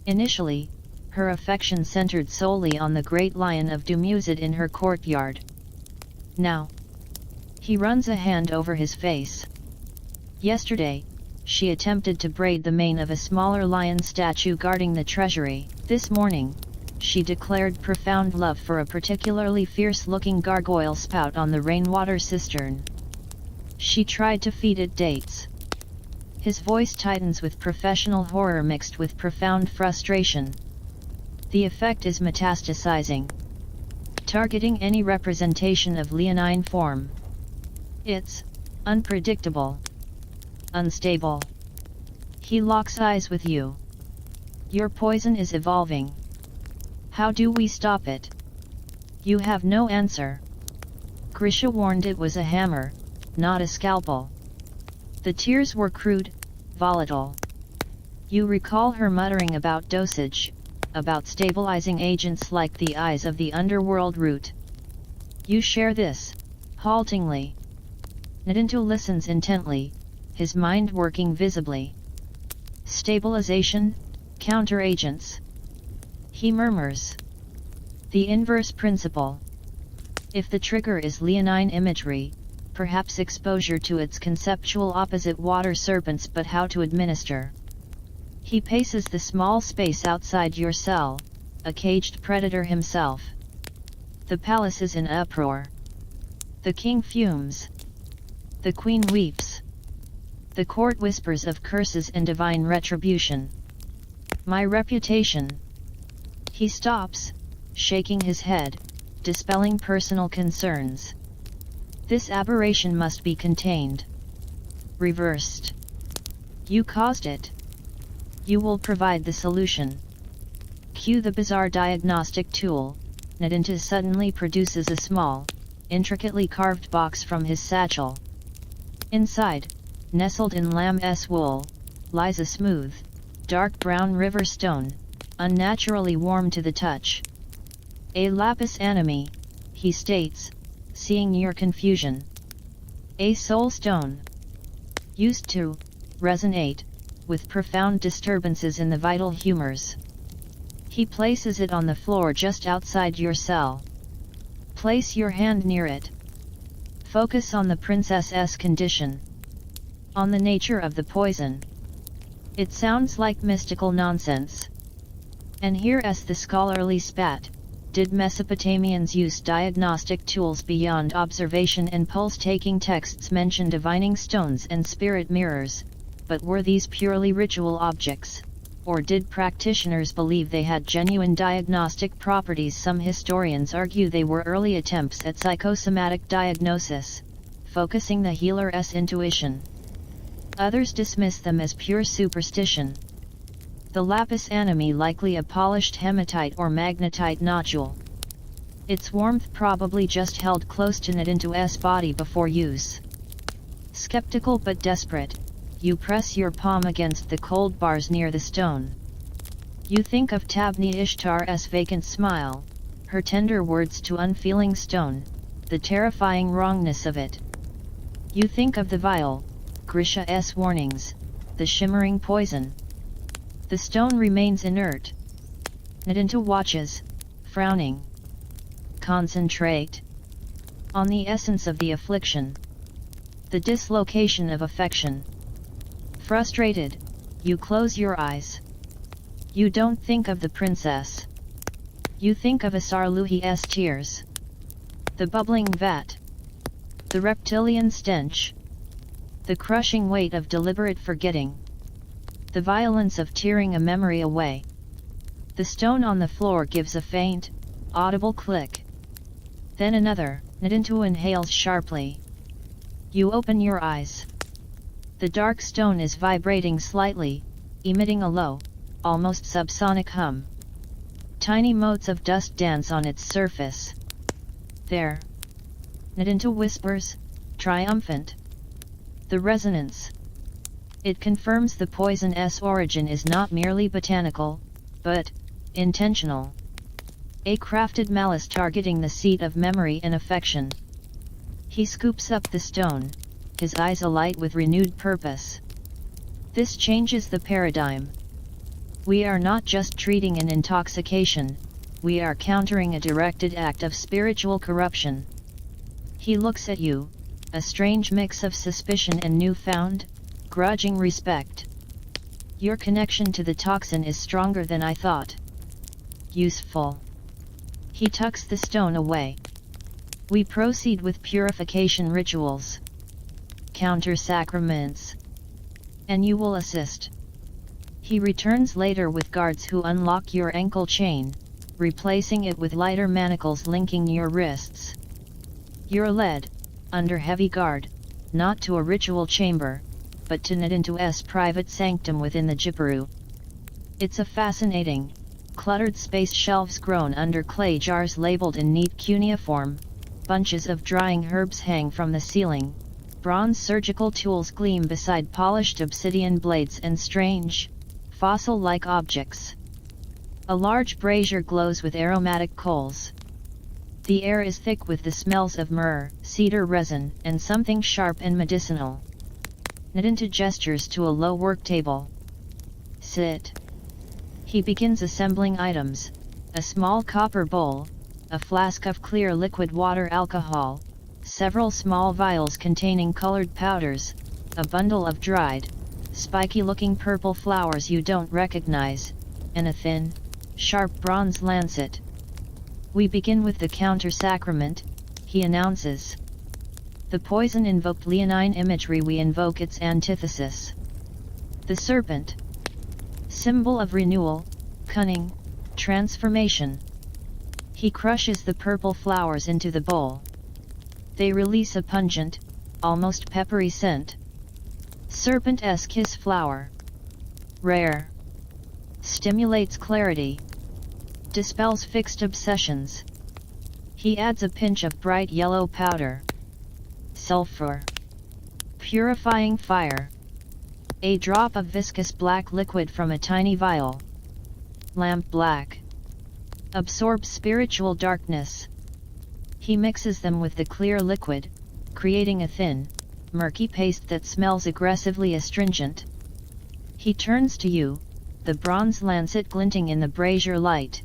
Initially, her affection centered solely on the great lion of Dumusid in her courtyard. Now, he runs a hand over his face. Yesterday, she attempted to braid the mane of a smaller lion statue guarding the treasury. This morning, she declared profound love for a particularly fierce-looking gargoyle spout on the rainwater cistern. She tried to feed it dates. His voice tightens with professional horror mixed with profound frustration. The effect is metastasizing, targeting any representation of leonine form. It's unpredictable, unstable. He locks eyes with you. Your poison is evolving. How do we stop it? You have no answer. Grisha warned it was a hammer, not a scalpel. The tears were crude, volatile. You recall her muttering about dosage, about stabilizing agents like the eyes of the underworld root. You share this, haltingly. Nadintu listens intently, his mind working visibly. Stabilization, counteragents. He murmurs. The inverse principle. If the trigger is leonine imagery, perhaps exposure to its conceptual opposite water serpents, but how to administer. He paces the small space outside your cell, a caged predator himself. The palace is in uproar. The king fumes. The queen weeps. The court whispers of curses and divine retribution. My reputation. He stops, shaking his head, dispelling personal concerns. This aberration must be contained. Reversed. You caused it. You will provide the solution. Cue the bizarre diagnostic tool. Nadintu suddenly produces a small, intricately carved box from his satchel. Inside, nestled in lamb's wool, lies a smooth, dark brown river stone, unnaturally warm to the touch. A lapis animi, he states, seeing your confusion. A soul stone. Used to resonate with profound disturbances in the vital humors. He places it on the floor just outside your cell. Place your hand near it. Focus on the princess's condition. On the nature of the poison. It sounds like mystical nonsense. And here as the scholarly spat, did Mesopotamians use diagnostic tools beyond observation and pulse-taking? Texts mention divining stones and spirit mirrors, but were these purely ritual objects, or did practitioners believe they had genuine diagnostic properties? Some historians argue they were early attempts at psychosomatic diagnosis, focusing the healer's intuition. Others dismiss them as pure superstition. The lapis animi likely a polished hematite or magnetite nodule. Its warmth probably just held close to Nadintu's body before use. Skeptical but desperate, you press your palm against the cold bars near the stone. You think of Tabni Ishtar's vacant smile, her tender words to unfeeling stone, the terrifying wrongness of it. You think of the vial, Grisha's warnings, the shimmering poison. The stone remains inert. Nadintu watches, frowning. Concentrate on the essence of the affliction. The dislocation of affection. Frustrated, you close your eyes. You don't think of the princess. You think of Asarluhi's tears. The bubbling vat. The reptilian stench. The crushing weight of deliberate forgetting. The violence of tearing a memory away. The stone on the floor gives a faint, audible click. Then another. Nadintu inhales sharply. You open your eyes. The dark stone is vibrating slightly, emitting a low, almost subsonic hum. Tiny motes of dust dance on its surface. There. Nadintu whispers, triumphant. The resonance. It confirms the poison's origin is not merely botanical, but intentional. A crafted malice targeting the seat of memory and affection. He scoops up the stone, his eyes alight with renewed purpose. This changes the paradigm. We are not just treating an intoxication, we are countering a directed act of spiritual corruption. He looks at you, a strange mix of suspicion and newfound, grudging respect. Your connection to the toxin is stronger than I thought. Useful. He tucks the stone away. We proceed with purification rituals. Counter sacraments. And you will assist. He returns later with guards who unlock your ankle chain, replacing it with lighter manacles linking your wrists. You're led, under heavy guard, not to a ritual chamber, but to Nadintu's private sanctum within the Jipuru. It's a fascinating, cluttered space, shelves grown under clay jars labeled in neat cuneiform, bunches of drying herbs hang from the ceiling, bronze surgical tools gleam beside polished obsidian blades and strange, fossil-like objects. A large brazier glows with aromatic coals. The air is thick with the smells of myrrh, cedar resin, and something sharp and medicinal. Nadintu gestures to a low work table. Sit. He begins assembling items, a small copper bowl, a flask of clear liquid water alcohol, several small vials containing colored powders, a bundle of dried, spiky-looking purple flowers you don't recognize, and a thin, sharp bronze lancet. We begin with the counter-sacrament, he announces. The poison invoked leonine imagery, we invoke its antithesis. The serpent. Symbol of renewal, cunning, transformation. He crushes the purple flowers into the bowl. They release a pungent, almost peppery scent. Serpent-esque kiss flower. Rare. Stimulates clarity. Dispels fixed obsessions. He adds a pinch of bright yellow powder. Sulfur. Purifying fire. A drop of viscous black liquid from a tiny vial. Lamp black. Absorbs spiritual darkness. He mixes them with the clear liquid, creating a thin, murky paste that smells aggressively astringent. He turns to you, the bronze lancet glinting in the brazier light.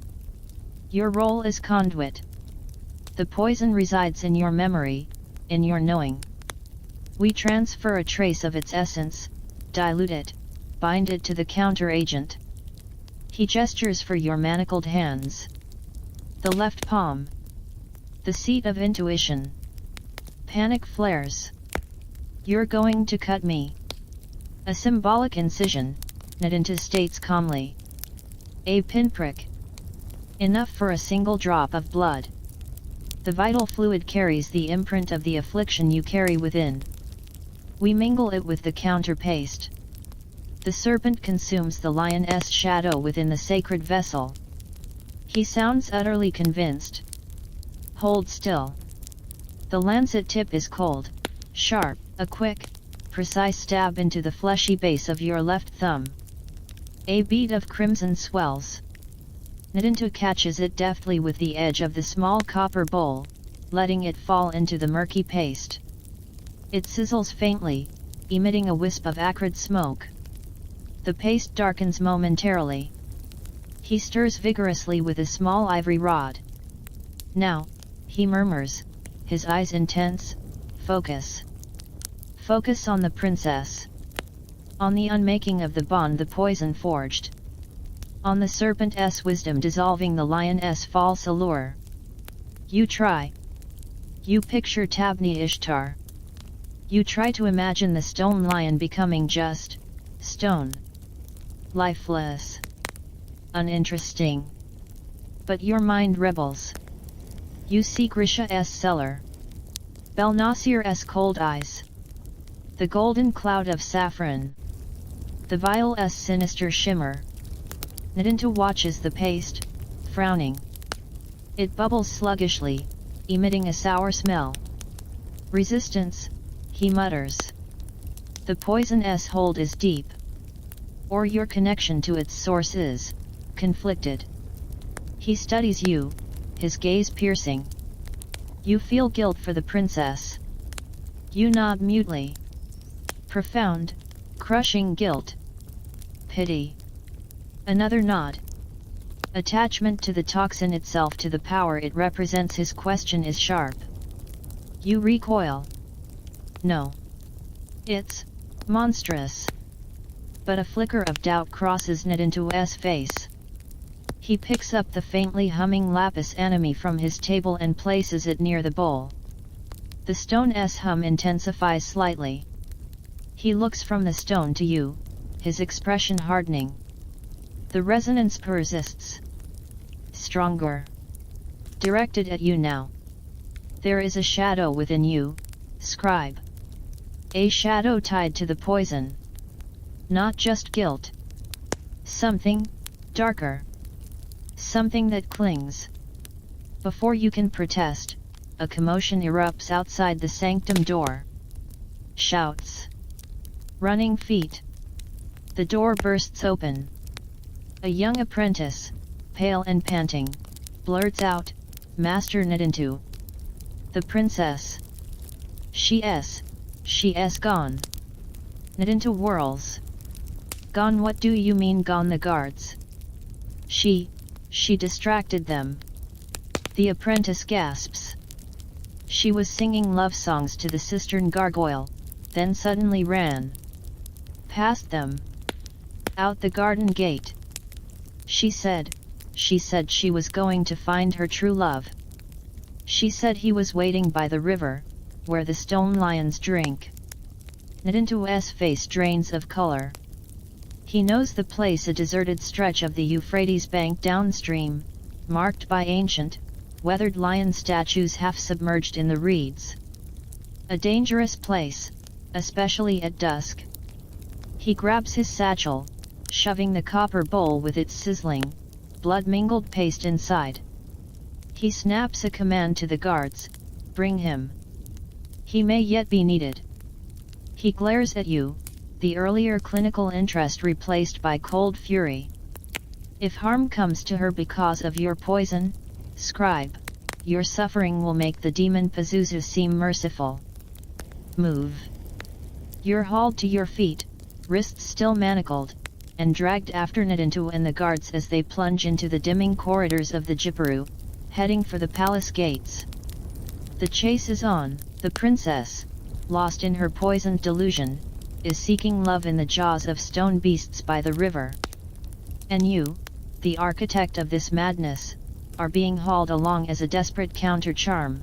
Your role is conduit. The poison resides in your memory, in your knowing. We transfer a trace of its essence, dilute it, bind it to the counter-agent. He gestures for your manacled hands. The left palm. The seat of intuition. Panic flares. You're going to cut me. A symbolic incision, Nadintu states calmly. A pinprick. Enough for a single drop of blood. The vital fluid carries the imprint of the affliction you carry within. We mingle it with the counter paste. The serpent consumes the lion's shadow within the sacred vessel. He sounds utterly convinced. Hold still. The lancet tip is cold, sharp, a quick, precise stab into the fleshy base of your left thumb. A bead of crimson swells. Nadintu catches it deftly with the edge of the small copper bowl, letting it fall into the murky paste. It sizzles faintly, emitting a wisp of acrid smoke. The paste darkens momentarily. He stirs vigorously with a small ivory rod. Now, he murmurs, his eyes intense, focus. Focus on the princess. On the unmaking of the bond the poison forged. On the serpent's wisdom dissolving the lion's false allure. You try. You picture Tabni Ishtar. You try to imagine the stone lion becoming just stone. Lifeless. Uninteresting. But your mind rebels. You seek Risha's cellar. Belnasir's cold eyes. The golden cloud of saffron. The vial's sinister shimmer. Nadintu watches the paste, frowning. It bubbles sluggishly, emitting a sour smell. Resistance, he mutters. The poison's hold is deep. Or your connection to its source is conflicted. He studies you, his gaze piercing. You feel guilt for the princess. You nod mutely. Profound, crushing guilt. Pity. Another nod. Attachment to the toxin itself, to the power it represents. His question is sharp. You recoil. No. It's monstrous. But a flicker of doubt crosses Nadinto's face. He picks up the faintly humming lapis anime from his table and places it near the bowl. The stone's hum intensifies slightly. He looks from the stone to you, his expression hardening. The resonance persists. Stronger. Directed at you now. There is a shadow within you, scribe. A shadow tied to the poison. Not just guilt. Something darker. Something that clings. Before you can protest, a commotion erupts outside the sanctum door. Shouts. Running feet. The door bursts open. A young apprentice, pale and panting, blurts out, "Master Nadinto." The princess. She is gone. Nadinto whirls. Gone? What do you mean gone? The guards. She distracted them. The apprentice gasps. She was singing love songs to the cistern gargoyle, then suddenly ran. Past them. Out the garden gate. She said she was going to find her true love. She said he was waiting by the river, where the stone lions drink. Nadinto's face drains of color. He knows the place, a deserted stretch of the Euphrates bank downstream, marked by ancient, weathered lion statues half submerged in the reeds. A dangerous place, especially at dusk. He grabs his satchel, shoving the copper bowl with its sizzling, blood-mingled paste inside. He snaps a command to the guards, "Bring him. He may yet be needed." He glares at you, the earlier clinical interest replaced by cold fury. If harm comes to her because of your poison, scribe, your suffering will make the demon Pazuzu seem merciful. Move. You're hauled to your feet, wrists still manacled, and dragged after Nadinto and the guards as they plunge into the dimming corridors of the Jipperu, heading for the palace gates. The chase is on. The princess, lost in her poisoned delusion, is seeking love in the jaws of stone beasts by the river. And you, the architect of this madness, are being hauled along as a desperate counter-charm.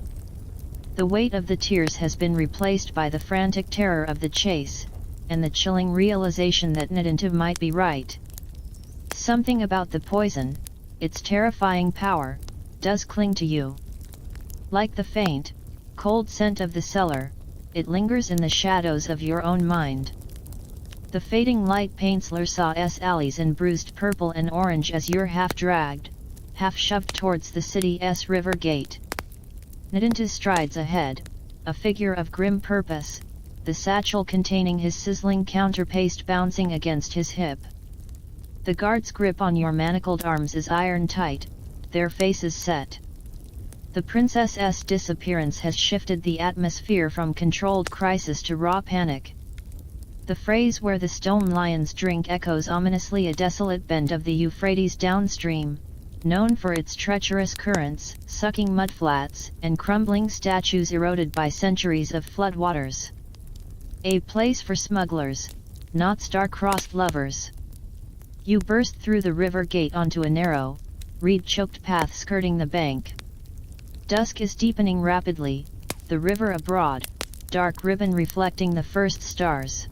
The weight of the tears has been replaced by the frantic terror of the chase, and the chilling realization that Nadinto might be right. Something about the poison, its terrifying power, does cling to you. Like the faint, cold scent of the cellar, it lingers in the shadows of your own mind. The fading light paints Lursaw's alleys in bruised purple and orange as you're half dragged, half shoved towards the city's river gate. Nadinto strides ahead, a figure of grim purpose, the satchel containing his sizzling counterpaste bouncing against his hip. The guard's grip on your manacled arms is iron tight, their faces set. The princess's disappearance has shifted the atmosphere from controlled crisis to raw panic. The phrase "where the stone lions drink" echoes ominously a desolate bend of the Euphrates downstream, known for its treacherous currents, sucking mudflats, and crumbling statues eroded by centuries of floodwaters. A place for smugglers, not star-crossed lovers. You burst through the river gate onto a narrow, reed-choked path skirting the bank. Dusk is deepening rapidly, the river a broad, dark ribbon reflecting the first stars.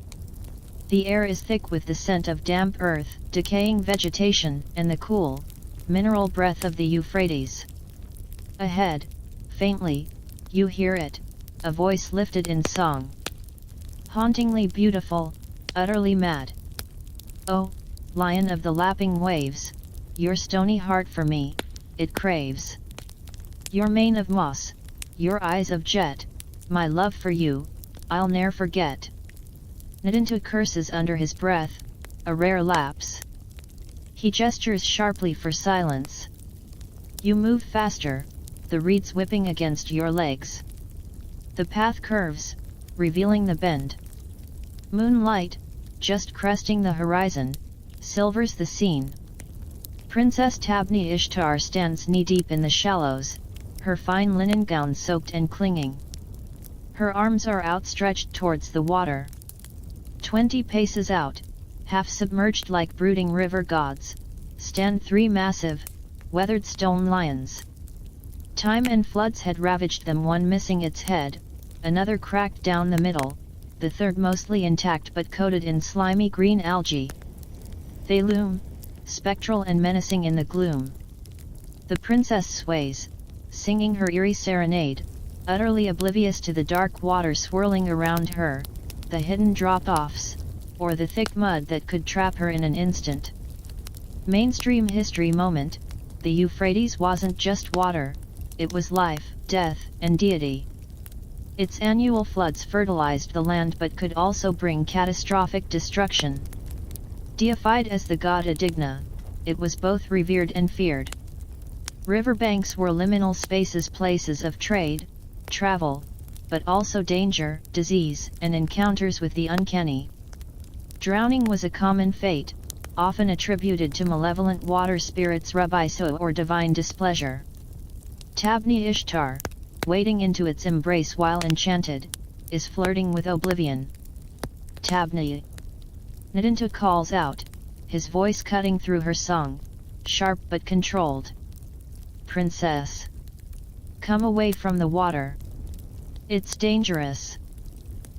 The air is thick with the scent of damp earth, decaying vegetation, and the cool, mineral breath of the Euphrates. Ahead, faintly, you hear it, a voice lifted in song. Hauntingly beautiful, utterly mad. Oh, lion of the lapping waves, your stony heart for me, it craves. Your mane of moss, your eyes of jet, my love for you, I'll ne'er forget. Nadinto curses under his breath, a rare lapse. He gestures sharply for silence. You move faster, the reeds whipping against your legs. The path curves, revealing the bend. Moonlight, just cresting the horizon, silvers the scene, Princess Tabni Ishtar stands knee-deep in the shallows, her fine linen gown soaked and clinging. Her arms are outstretched towards the water. 20 paces out, half-submerged like brooding river gods, stand 3 massive, weathered stone lions. Time and floods had ravaged them, one missing its head, another cracked down the middle, the third mostly intact but coated in slimy green algae. They loom, spectral and menacing in the gloom. The princess sways, singing her eerie serenade, utterly oblivious to the dark water swirling around her, the hidden drop-offs, or the thick mud that could trap her in an instant. Mainstream history moment: the Euphrates wasn't just water, it was life, death, and deity. Its annual floods fertilized the land but could also bring catastrophic destruction. Deified as the god Adigna, it was both revered and feared. Riverbanks were liminal spaces, places of trade, travel, but also danger, disease, and encounters with the uncanny. Drowning was a common fate, often attributed to malevolent water spirits, Rabiso, or divine displeasure. Tabni Ishtar, wading into its embrace while enchanted, is flirting with oblivion. Tabni. Nadinta calls out, his voice cutting through her song, sharp but controlled. Princess, come away from the water. It's dangerous.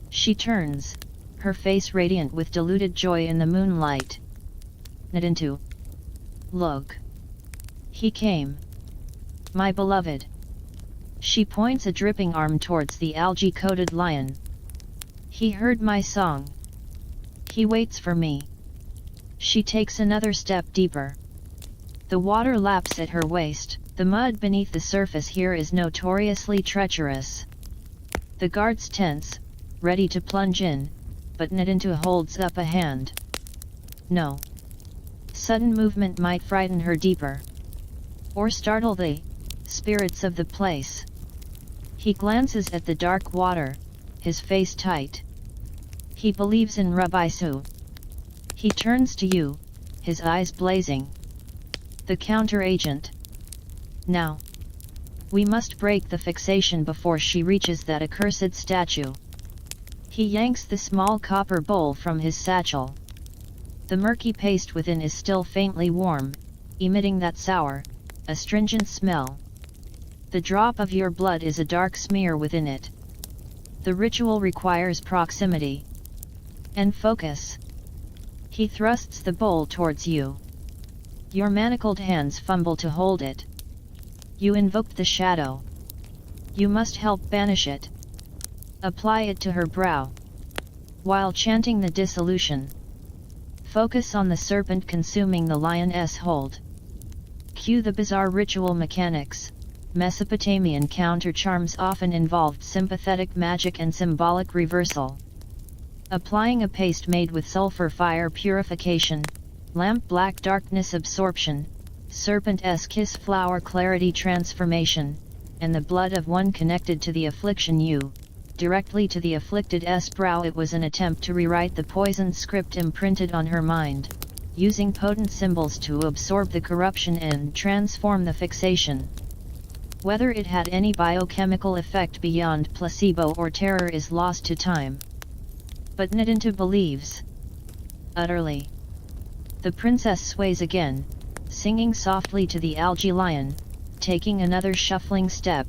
She turns, her face radiant with diluted joy in the moonlight. Nadintu. Look. He came. My beloved. She points a dripping arm towards the algae-coated lion. He heard my song. He waits for me. She takes another step deeper. The water laps at her waist. The mud beneath the surface here is notoriously treacherous. The guards tense, ready to plunge in, but Nadintu holds up a hand. No. Sudden movement might frighten her deeper. Or startle the spirits of the place. He glances at the dark water, his face tight. He believes in Rabisu. He turns to you, his eyes blazing. The counter-agent. Now. We must break the fixation before she reaches that accursed statue. He yanks the small copper bowl from his satchel. The murky paste within is still faintly warm, emitting that sour, astringent smell. The drop of your blood is a dark smear within it. The ritual requires proximity and focus. He thrusts the bowl towards you. Your manacled hands fumble to hold it. You invoked the shadow. You must help banish it. Apply it to her brow. While chanting the dissolution. Focus on the serpent consuming the lion's hold. Cue the bizarre ritual mechanics. Mesopotamian counter-charms often involved sympathetic magic and symbolic reversal. Applying a paste made with sulfur fire purification, lamp black darkness absorption, serpent's kiss flower clarity transformation, and the blood of one connected to the affliction you, directly to the afflicted's brow. It was an attempt to rewrite the poisoned script imprinted on her mind, using potent symbols to absorb the corruption and transform the fixation. Whether it had any biochemical effect beyond placebo or terror is lost to time. But Nadinta believes. Utterly. The princess sways again, singing softly to the algae lion, taking another shuffling step.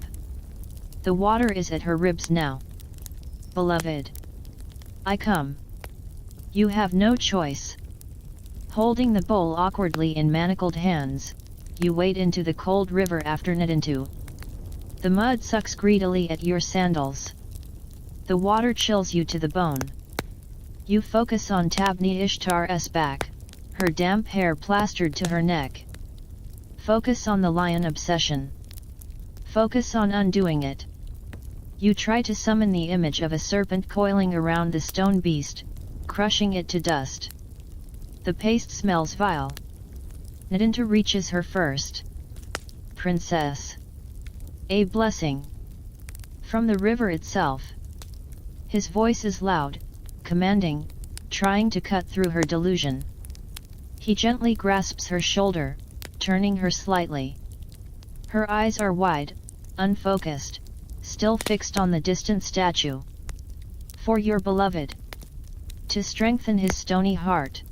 The water is at her ribs now. Beloved. I come. You have no choice. Holding the bowl awkwardly in manacled hands, you wade into the cold river after Nadintu. The mud sucks greedily at your sandals. The water chills you to the bone. You focus on Tabni Ishtar's back, her damp hair plastered to her neck. Focus on the lion obsession. Focus on undoing it. You try to summon the image of a serpent coiling around the stone beast, crushing it to dust. The paste smells vile. Nadinta reaches her first. Princess. A blessing. From the river itself. His voice is loud, commanding, trying to cut through her delusion. He gently grasps her shoulder, turning her slightly. Her eyes are wide, unfocused, still fixed on the distant statue. For your beloved. To strengthen his stony heart.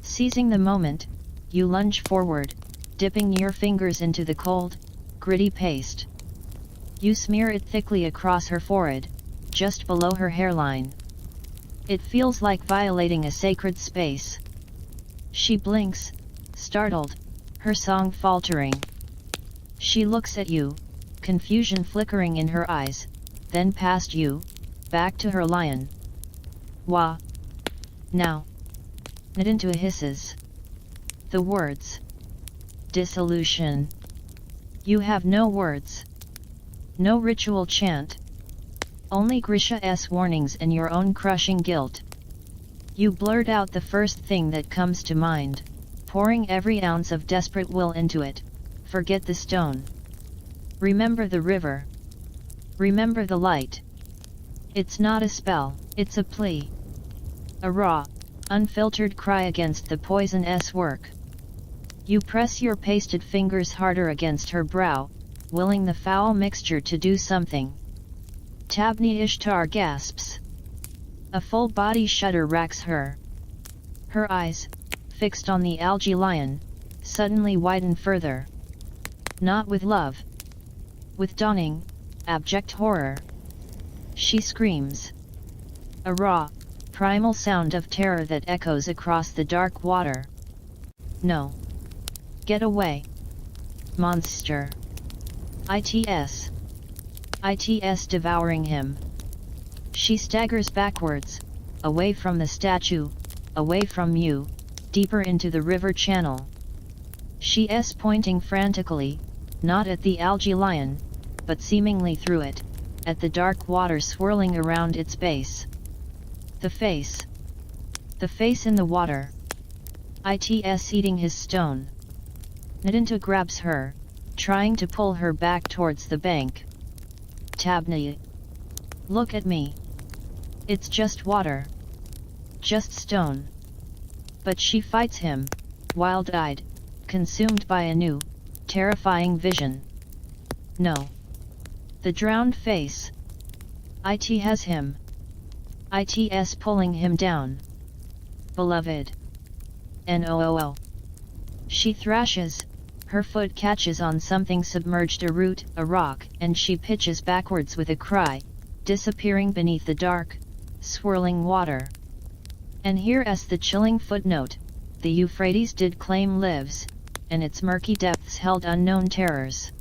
Seizing the moment, you lunge forward, dipping your fingers into the cold, gritty paste. You smear it thickly across her forehead, just below her hairline. It feels like violating a sacred space. She blinks, startled, her song faltering. She looks at you, confusion flickering in her eyes, then past you, back to her lion. Wah! Now! Nadintu hisses. The words. Dissolution. You have no words. No ritual chant. Only Grisha's warnings and your own crushing guilt. You blurt out the first thing that comes to mind, pouring every ounce of desperate will into it. Forget the stone. Remember the river. Remember the light. It's not a spell, it's a plea. A raw, unfiltered cry against the poison's work. You press your pasted fingers harder against her brow, willing the foul mixture to do something. Tabni Ishtar gasps. A full body shudder racks her. Her eyes, fixed on the algae lion, suddenly widen further. Not with love. With dawning, abject horror. She screams. A raw, primal sound of terror that echoes across the dark water. No. Get away. Monster. ITS. ITS devouring him. She staggers backwards, away from the statue, away from you, deeper into the river channel. She's pointing frantically, not at the algae lion, but seemingly through it, at the dark water swirling around its base. The face. The face in the water. ITS eating his stone. Nadintu grabs her, trying to pull her back towards the bank. Tabni. Look at me. It's just water. Just stone. But she fights him, wild-eyed, consumed by a new, terrifying vision. No. The drowned face. It has him. ITS pulling him down. Beloved. No. She thrashes, her foot catches on something submerged, a root, a rock, and she pitches backwards with a cry, disappearing beneath the dark, swirling water. And here as the chilling footnote, the Euphrates did claim lives, and its murky depths held unknown terrors.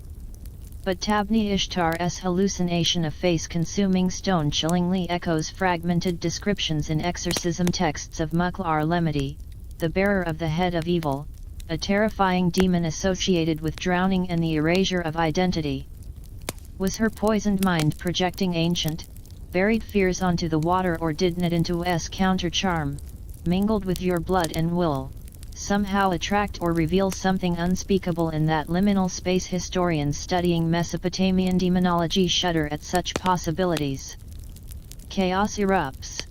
But Tabni Ishtar's hallucination of face-consuming stone chillingly echoes fragmented descriptions in exorcism texts of Muklar Lemidi, the bearer of the head of evil, a terrifying demon associated with drowning and the erasure of identity. Was her poisoned mind projecting ancient, buried fears onto the water, or did Nadintu's counter-charm, mingled with your blood and will, somehow attract or reveal something unspeakable in that liminal space? Historians studying Mesopotamian demonology shudder at such possibilities. Chaos erupts.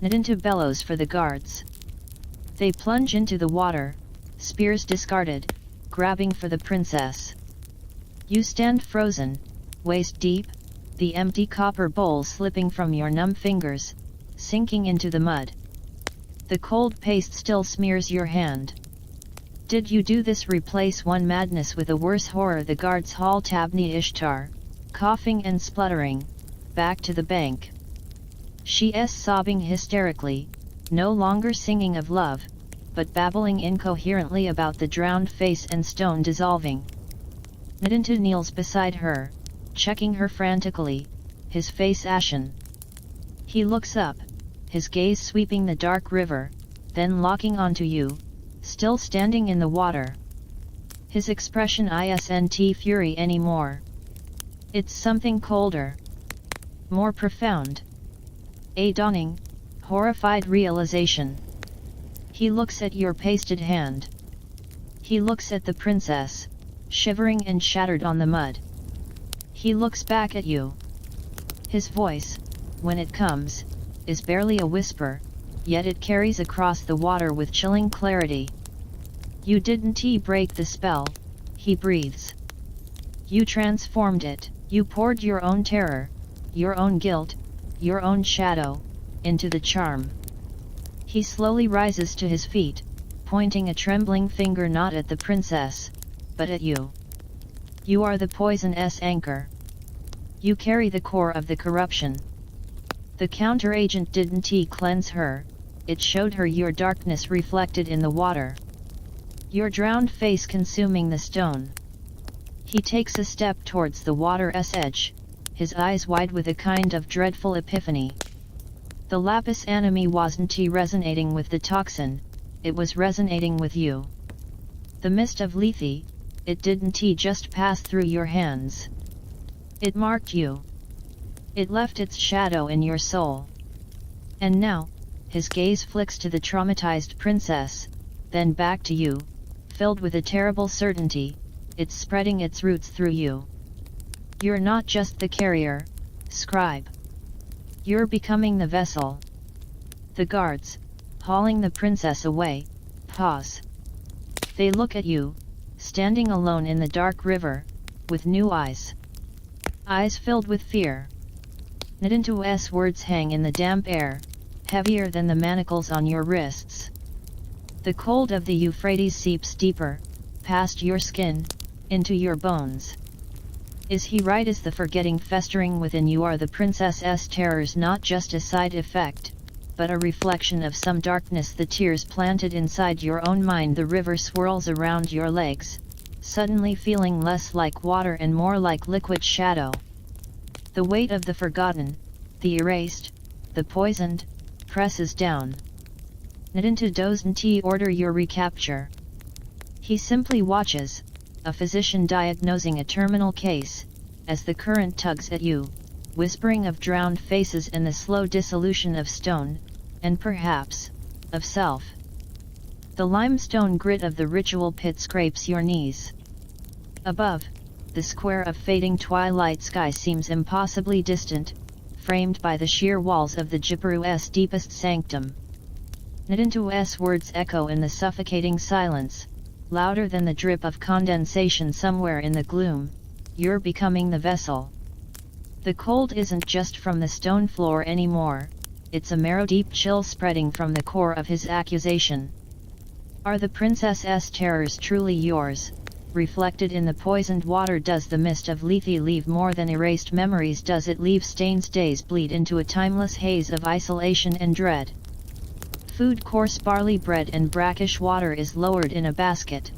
Nadintu bellows for the guards. They plunge into the water, spears discarded, grabbing for the princess. You stand frozen, waist deep, the empty copper bowl slipping from your numb fingers, sinking into the mud. The cold paste still smears your hand. Did you do this? Replace one madness with a worse horror. The guards haul Tabni Ishtar, coughing and spluttering, back to the bank. She's sobbing hysterically, no longer singing of love, but babbling incoherently about the drowned face and stone dissolving. Nadintu kneels beside her, checking her frantically, his face ashen. He looks up, his gaze sweeping the dark river, then locking onto you, still standing in the water. His expression isn't fury anymore. It's something colder. More profound. A dawning, horrified realization. He looks at your pasted hand. He looks at the princess, shivering and shattered on the mud. He looks back at you. His voice, when it comes, is barely a whisper, yet it carries across the water with chilling clarity. You didn't break the spell, he breathes. You transformed it. You poured your own terror, your own guilt, your own shadow, into the charm. He slowly rises to his feet, pointing a trembling finger not at the princess, but at you. You are the poison's anchor. You carry the core of the corruption. The counteragent didn't cleanse her, it showed her your darkness reflected in the water. Your drowned face consuming the stone. He takes a step towards the water's edge, his eyes wide with a kind of dreadful epiphany. The lapis anime wasn't resonating with the toxin, it was resonating with you. The mist of lethe, it didn't just pass through your hands. It marked you. It left its shadow in your soul. And now, his gaze flicks to the traumatized princess, then back to you, filled with a terrible certainty, it's spreading its roots through you. You're not just the carrier, scribe. You're becoming the vessel. The guards, hauling the princess away, pause. They look at you, standing alone in the dark river, with new eyes. Eyes filled with fear. Nadintu's words hang in the damp air, heavier than the manacles on your wrists. The cold of the Euphrates seeps deeper, past your skin, into your bones. Is he right? Is the forgetting festering within you? Are the princess's terrors not just a side effect, but a reflection of some darkness? The tears planted inside your own mind. The river swirls around your legs, suddenly feeling less like water and more like liquid shadow. The weight of the forgotten, the erased, the poisoned, presses down. Nadintu doesn't order your recapture. He simply watches, a physician diagnosing a terminal case, as the current tugs at you, whispering of drowned faces and the slow dissolution of stone, and perhaps, of self. The limestone grit of the ritual pit scrapes your knees. Above, the square of fading twilight sky seems impossibly distant, framed by the sheer walls of the Jipperu's deepest sanctum. Nadintu's words echo in the suffocating silence, louder than the drip of condensation somewhere in the gloom. You're becoming the vessel. The cold isn't just from the stone floor anymore, it's a marrow-deep chill spreading from the core of his accusation. Are the princess's terrors truly yours, reflected in the poisoned water? Does the mist of lethe leave more than erased memories? Does it leave stains? Days bleed into a timeless haze of isolation and dread. Food coarse barley bread and brackish water is lowered in a basket.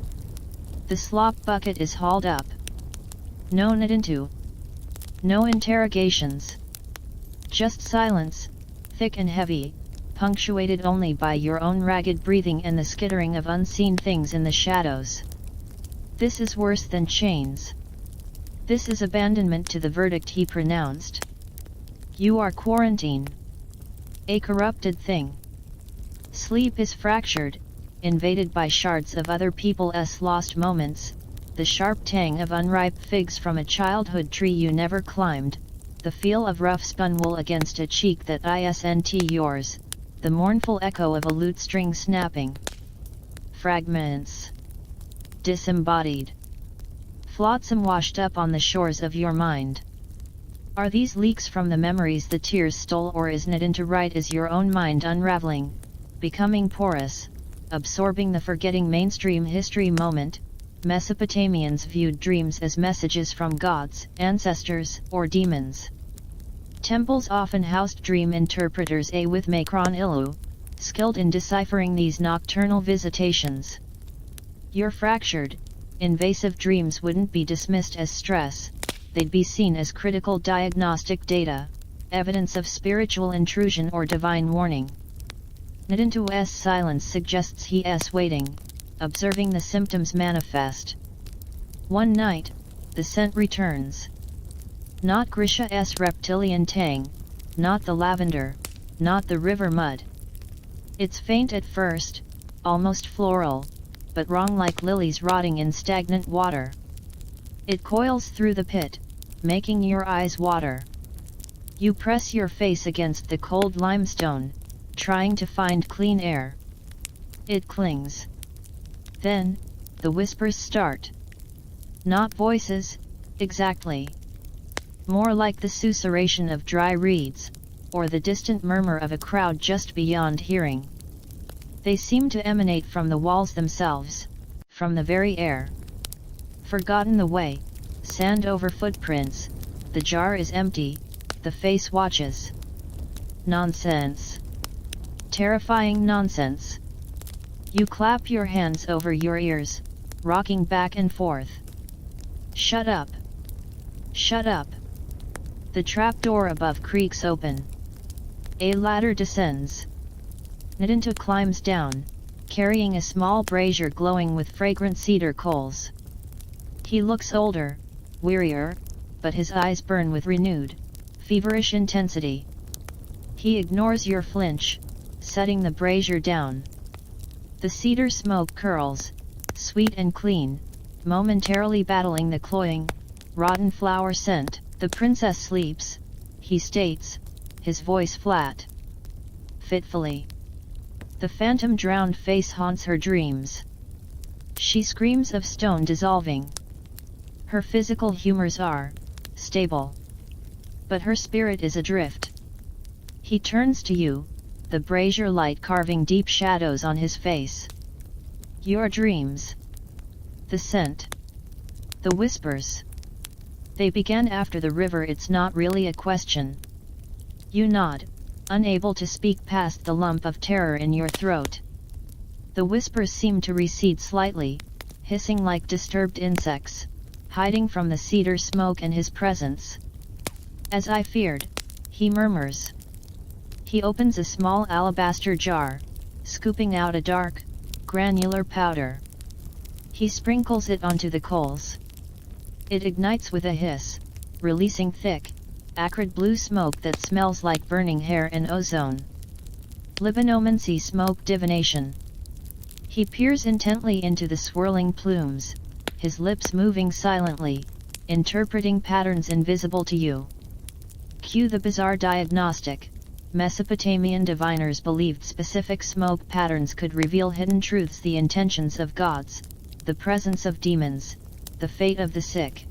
The slop bucket is hauled up. No Nadintu. No interrogations. Just silence, thick and heavy, punctuated only by your own ragged breathing and the skittering of unseen things in the shadows. This is worse than chains. This is abandonment to the verdict he pronounced. You are quarantine. A corrupted thing. Sleep is fractured, invaded by shards of other people's lost moments, the sharp tang of unripe figs from a childhood tree you never climbed, the feel of rough spun wool against a cheek that isn't yours, the mournful echo of a lute string snapping. Fragments. Disembodied. Flotsam washed up on the shores of your mind. Are these leaks from the memories the tears stole, or is Nadintu right? Is your own mind unraveling, becoming porous, absorbing the forgetting mainstream history moment? Mesopotamians viewed dreams as messages from gods, ancestors, or demons. Temples often housed dream interpreters with Makron Ilu, skilled in deciphering these nocturnal visitations. Your fractured, invasive dreams wouldn't be dismissed as stress, they'd be seen as critical diagnostic data, evidence of spiritual intrusion or divine warning. Nadintu's silence suggests he's waiting, observing the symptoms manifest. One night, the scent returns. Not Grisha's reptilian tang, not the lavender, not the river mud. It's faint at first, almost floral, but wrong like lilies rotting in stagnant water. It coils through the pit, making your eyes water. You press your face against the cold limestone, trying to find clean air. It clings. Then, the whispers start. Not voices, exactly. More like the susurration of dry reeds, or the distant murmur of a crowd just beyond hearing. They seem to emanate from the walls themselves, from the very air. Forgotten the way, sand over footprints, the jar is empty, the face watches. Nonsense. Terrifying nonsense. You clap your hands over your ears, rocking back and forth. Shut up. Shut up. The trapdoor above creaks open. A ladder descends. Nadinta climbs down, carrying a small brazier glowing with fragrant cedar coals. He looks older, wearier, but his eyes burn with renewed, feverish intensity. He ignores your flinch, setting the brazier down. The cedar smoke curls, sweet and clean, momentarily battling the cloying, rotten flower scent. The princess sleeps, he states, his voice flat. Fitfully. The phantom drowned face haunts her dreams. She screams of stone dissolving. Her physical humors are stable, but her spirit is adrift. He turns to you, the brazier light carving deep shadows on his face. Your dreams. The scent. The whispers. They began after the river. It's not really a question. You nod, unable to speak past the lump of terror in your throat. The whispers seem to recede slightly, hissing like disturbed insects, hiding from the cedar smoke and his presence. As I feared, he murmurs. He opens a small alabaster jar, scooping out a dark, granular powder. He sprinkles it onto the coals. It ignites with a hiss, releasing thick, acrid blue smoke that smells like burning hair and ozone. Libanomancy smoke divination. He peers intently into the swirling plumes, his lips moving silently, interpreting patterns invisible to you. Cue the bizarre diagnostic. Mesopotamian diviners believed specific smoke patterns could reveal hidden truths, the intentions of gods, the presence of demons, the fate of the sick.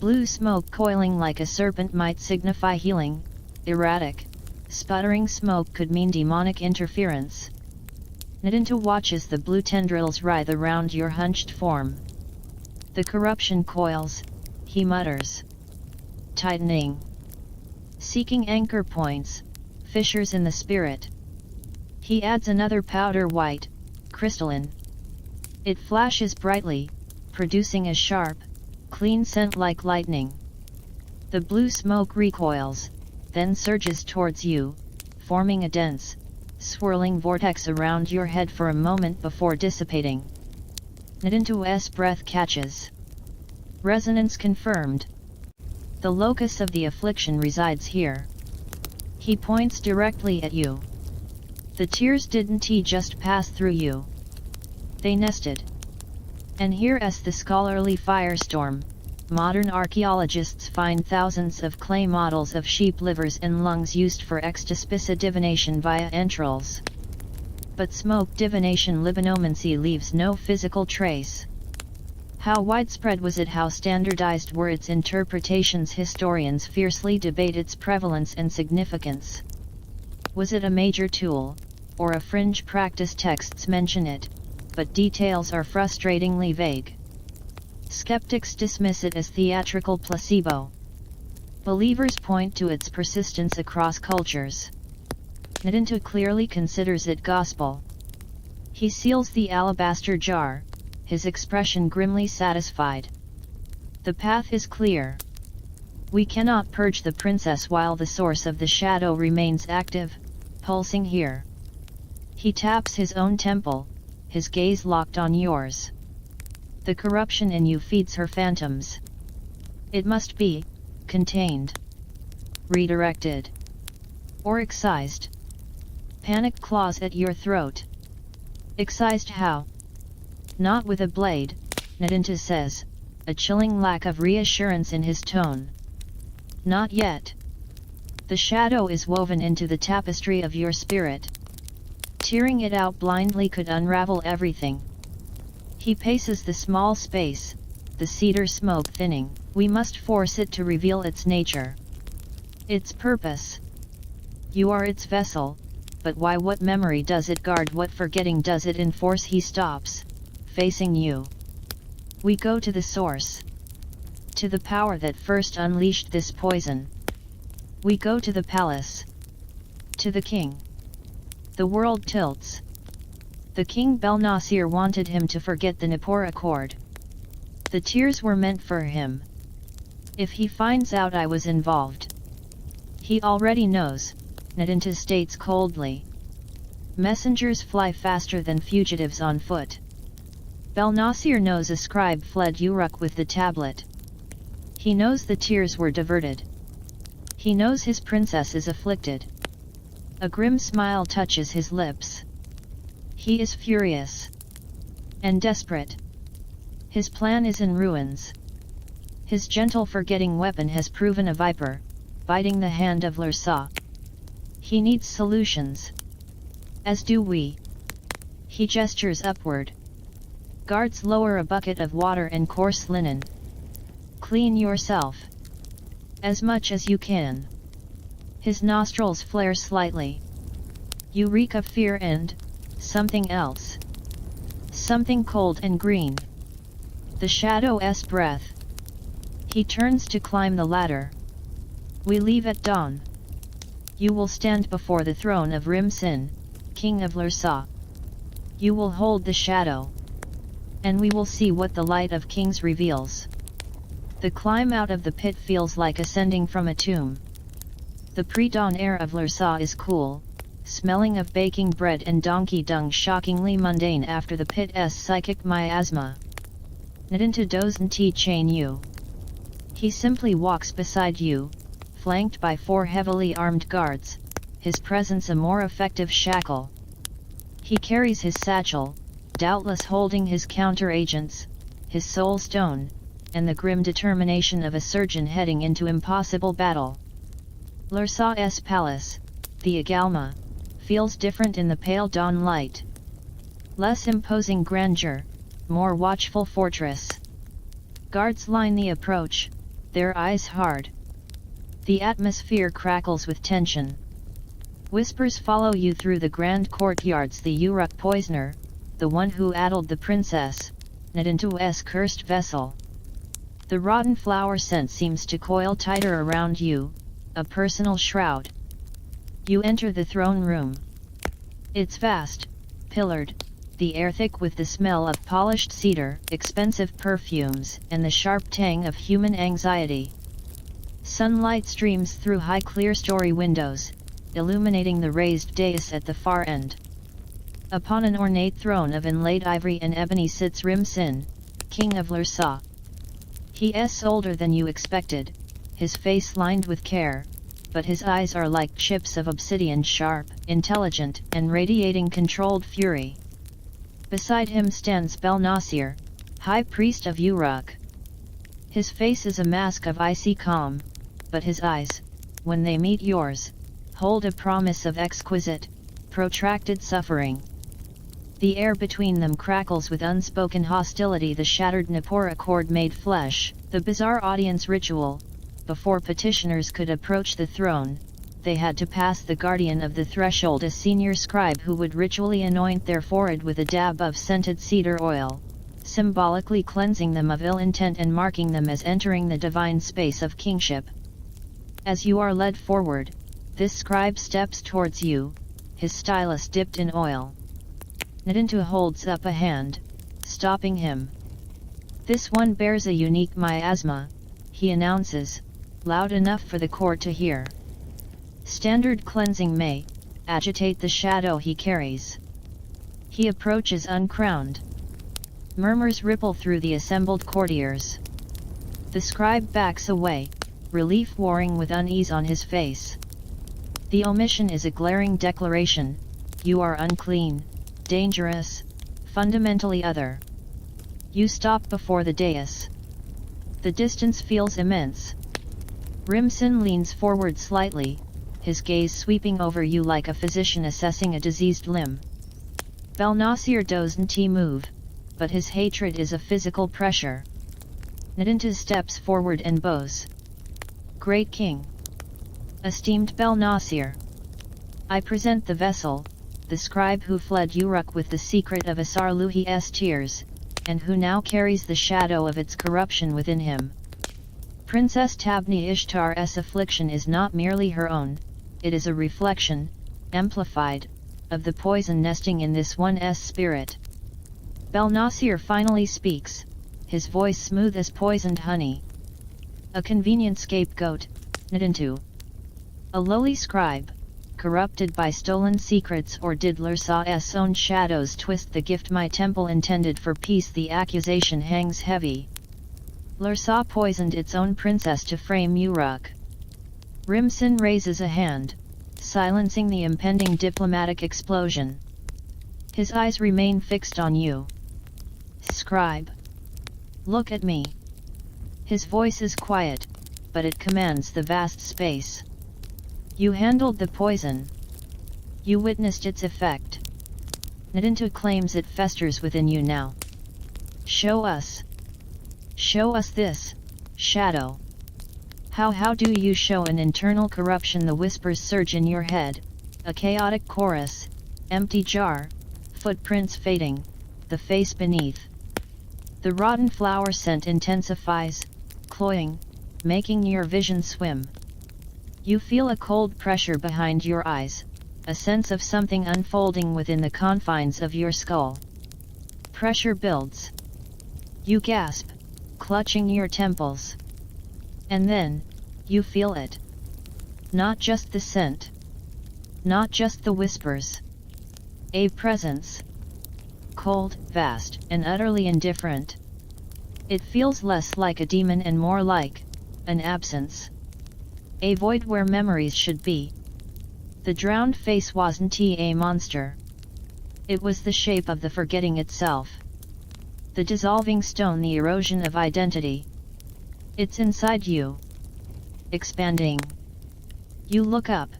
Blue smoke coiling like a serpent might signify healing. Erratic, sputtering smoke could mean demonic interference. Nadinta watches the blue tendrils writhe around your hunched form. The corruption coils, he mutters. Tightening. Seeking anchor points, fissures in the spirit. He adds another powder, white, crystalline. It flashes brightly, producing a sharp, clean scent like lightning. The blue smoke recoils, then surges towards you, forming a dense, swirling vortex around your head for a moment before dissipating. Nadinta's breath catches. Resonance confirmed. The locus of the affliction resides here. He points directly at you. The tears didn't just pass through you. They nested. And here, as the scholarly firestorm, modern archaeologists find thousands of clay models of sheep livers and lungs used for extaspissa divination via entrails. But smoke divination libanomancy leaves no physical trace. How widespread was it? How standardized were its interpretations? Historians fiercely debate its prevalence and significance. Was it a major tool, or a fringe practice? Texts mention it, but details are frustratingly vague. Skeptics dismiss it as theatrical placebo. Believers point to its persistence across cultures. Nadinta clearly considers it gospel. He seals the alabaster jar, his expression grimly satisfied. The path is clear. We cannot purge the princess while the source of the shadow remains active, pulsing here. He taps his own temple, his gaze locked on yours. The corruption in you feeds her phantoms. It must be contained, redirected, or excised. Panic claws at your throat. Excised how? Not with a blade, Nadinta says, a chilling lack of reassurance in his tone. Not yet. The shadow is woven into the tapestry of your spirit. Tearing it out blindly could unravel everything. He paces the small space, the cedar smoke thinning. We must force it to reveal its nature. Its purpose. You are its vessel, but why? What memory does it guard? What forgetting does it enforce? He stops, facing you. We go to the source. To the power that first unleashed this poison. We go to the palace. To the king. The world tilts. The king Belnasir wanted him to forget the Nippur Accord. The tears were meant for him. If he finds out I was involved. He already knows, Nadinta states coldly. Messengers fly faster than fugitives on foot. Belnasir knows a scribe fled Uruk with the tablet. He knows the tears were diverted. He knows his princess is afflicted. A grim smile touches his lips. He is furious. And desperate. His plan is in ruins. His gentle forgetting weapon has proven a viper, biting the hand of Lursa. He needs solutions. As do we. He gestures upward. Guards lower a bucket of water and coarse linen. Clean yourself. As much as you can. His nostrils flare slightly. You reek of fear and something else. Something cold and green. The shadow's breath. He turns to climb the ladder. We leave at dawn. You will stand before the throne of Rimsin, king of Lursa. You will hold the shadow. And we will see what the light of kings reveals. The climb out of the pit feels like ascending from a tomb. The pre-dawn air of Lursa is cool, smelling of baking bread and donkey dung, shockingly mundane after the pit's psychic miasma. Nadinta doesn't chain you. He simply walks beside you, flanked by 4 heavily armed guards, his presence a more effective shackle. He carries his satchel, doubtless holding his counter-agents, his soul stone, and the grim determination of a surgeon heading into impossible battle. Lursa's palace, the Agalma, feels different in the pale dawn light. Less imposing grandeur, more watchful fortress. Guards line the approach, their eyes hard. The atmosphere crackles with tension. Whispers follow you through the grand courtyards. The Uruk poisoner, the one who addled the princess, Nadintu's cursed vessel. The rotten flower scent seems to coil tighter around you, a personal shroud. You enter the throne room. It's vast, pillared, the air thick with the smell of polished cedar, expensive perfumes, and the sharp tang of human anxiety. Sunlight streams through high clear-story windows, illuminating the raised dais at the far end. Upon an ornate throne of inlaid ivory and ebony sits Rimsin, king of Lursa. He's older than you expected, his face lined with care, but his eyes are like chips of obsidian, sharp, intelligent, and radiating controlled fury. Beside him stands Belnasir, high priest of Uruk. His face is a mask of icy calm, but his eyes, when they meet yours, hold a promise of exquisite, protracted suffering. The air between them crackles with unspoken hostility. The shattered Nippur Accord made flesh, the bizarre audience ritual. Before petitioners could approach the throne, they had to pass the guardian of the threshold, a senior scribe who would ritually anoint their forehead with a dab of scented cedar oil, symbolically cleansing them of ill intent and marking them as entering the divine space of kingship. As you are led forward, this scribe steps towards you, his stylus dipped in oil. Nadintu holds up a hand, stopping him. This one bears a unique miasma, he announces, loud enough for the court to hear. Standard cleansing may agitate the shadow he carries. He approaches uncrowned. Murmurs ripple through the assembled courtiers. The scribe backs away, relief warring with unease on his face. The omission is a glaring declaration: you are unclean, dangerous, fundamentally other. You stop before the dais. The distance feels immense. Rimsin leans forward slightly, his gaze sweeping over you like a physician assessing a diseased limb. Belnasir doesn't move. but his hatred is a physical pressure. Nadinta steps forward and bows. Great King. Esteemed Belnasir. I present the vessel, the scribe who fled Uruk with the secret of Asarluhi's tears, and who now carries the shadow of its corruption within him. Princess Tabni Ishtar's affliction is not merely her own, it is a reflection, amplified, of the poison nesting in this one's spirit. Belnasir finally speaks, his voice smooth as poisoned honey. A convenient scapegoat, Nadintu. A lowly scribe, corrupted by stolen secrets, or did Lursa's own shadows twist the gift my temple intended for peace? The accusation hangs heavy. Lursa poisoned its own princess to frame Uruk. Rimsin raises a hand, silencing the impending diplomatic explosion. His eyes remain fixed on you. Scribe. Look at me. His voice is quiet, but it commands the vast space. You handled the poison. You witnessed its effect. Nadintu claims it festers within you now. Show us. Show us this, shadow. How do you show an internal corruption? The whispers surge in your head, a chaotic chorus, empty jar, footprints fading, the face beneath. The rotten flower scent intensifies, cloying, making your vision swim. You feel a cold pressure behind your eyes, a sense of something unfolding within the confines of your skull. Pressure builds. You gasp, clutching your temples. And then, you feel it. Not just the scent. Not just the whispers. A presence. Cold, vast, and utterly indifferent. It feels less like a demon and more like an absence. A void where memories should be. The drowned face wasn't a monster. It was the shape of the forgetting itself. The dissolving stone, the erosion of identity. It's inside you. Expanding. You look up,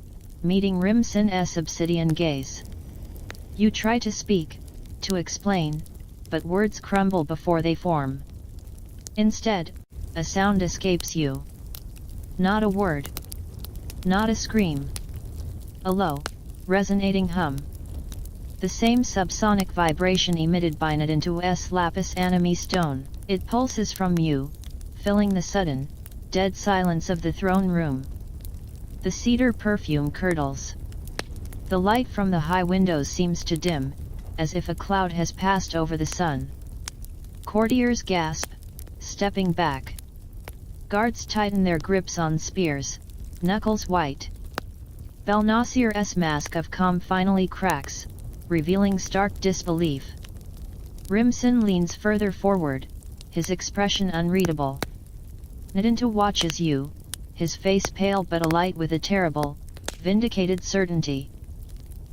meeting Rimsin's obsidian gaze. You try to speak, to explain, but words crumble before they form. Instead, a sound escapes you. Not a word. Not a scream. A low, resonating hum. The same subsonic vibration emitted by Nadintu's lapis anime stone. It pulses from you, filling the sudden, dead silence of the throne room. The cedar perfume curdles. The light from the high windows seems to dim, as if a cloud has passed over the sun. Courtiers gasp, stepping back. Guards tighten their grips on spears, knuckles white. Belnasir's mask of calm finally cracks, revealing stark disbelief. Rimsin leans further forward, his expression unreadable. Nadintu watches you, his face pale but alight with a terrible, vindicated certainty.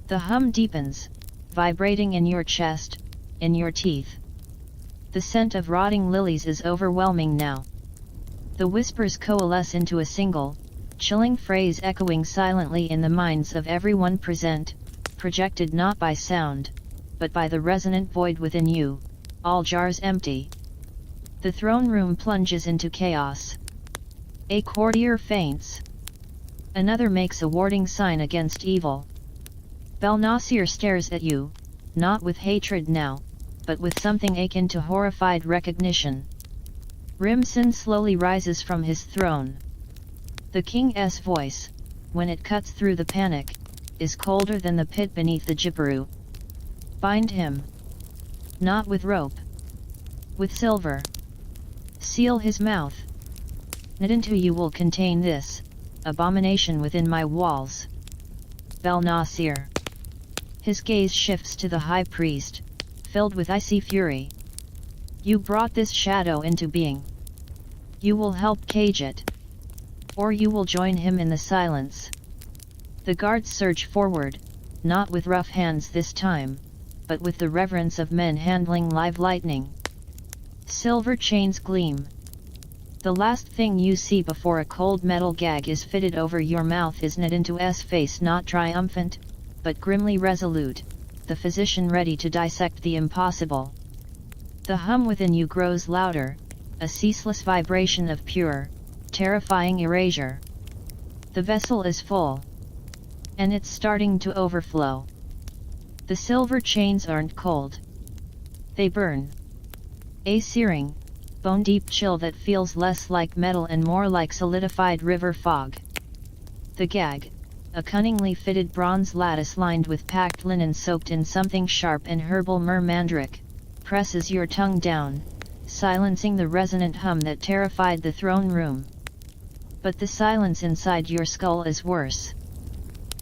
The hum deepens, vibrating in your chest, in your teeth. The scent of rotting lilies is overwhelming now. The whispers coalesce into a single, chilling phrase echoing silently in the minds of everyone present, projected not by sound, but by the resonant void within you, all jars empty. The throne room plunges into chaos. A courtier faints. Another makes a warding sign against evil. Belnasir stares at you, not with hatred now, but with something akin to horrified recognition. Rimsin slowly rises from his throne. The king's voice, when it cuts through the panic, is colder than the pit beneath the Jipperu. Bind him. Not with rope. With silver. Seal his mouth. Nadintu, you will contain this abomination within my walls. Belnasir. His gaze shifts to the high priest, filled with icy fury. You brought this shadow into being. You will help cage it. Or you will join him in the silence. The guards surge forward, not with rough hands this time, but with the reverence of men handling live lightning. Silver chains gleam. The last thing you see before a cold metal gag is fitted over your mouth is Nadintu's face, not triumphant, but grimly resolute, the physician ready to dissect the impossible. The hum within you grows louder, a ceaseless vibration of pure, terrifying erasure. The vessel is full. And it's starting to overflow. The silver chains aren't cold. They burn. A searing, bone-deep chill that feels less like metal and more like solidified river fog. The gag, a cunningly fitted bronze lattice lined with packed linen soaked in something sharp and herbal mandrake, presses your tongue down, silencing the resonant hum that terrified the throne room. But the silence inside your skull is worse.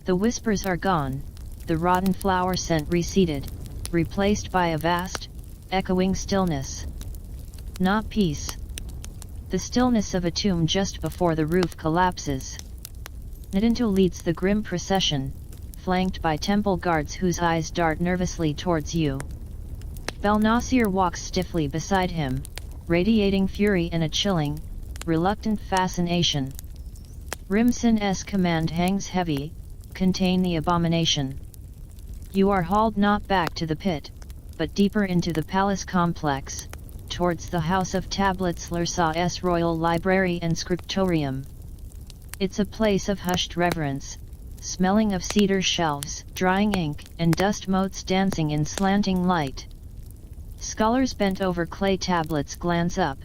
The whispers are gone, the rotten flower scent receded, replaced by a vast, echoing stillness. Not peace. The stillness of a tomb just before the roof collapses. Nadinto leads the grim procession, flanked by temple guards whose eyes dart nervously towards you. Belnasir walks stiffly beside him, radiating fury and a chilling, reluctant fascination. Rimsin's command hangs heavy, contain the abomination. You are hauled not back to the pit, but deeper into the palace complex, towards the House of Tablets Lursa's royal library and scriptorium. It's a place of hushed reverence, smelling of cedar shelves, drying ink, and dust motes dancing in slanting light. Scholars bent over clay tablets glance up,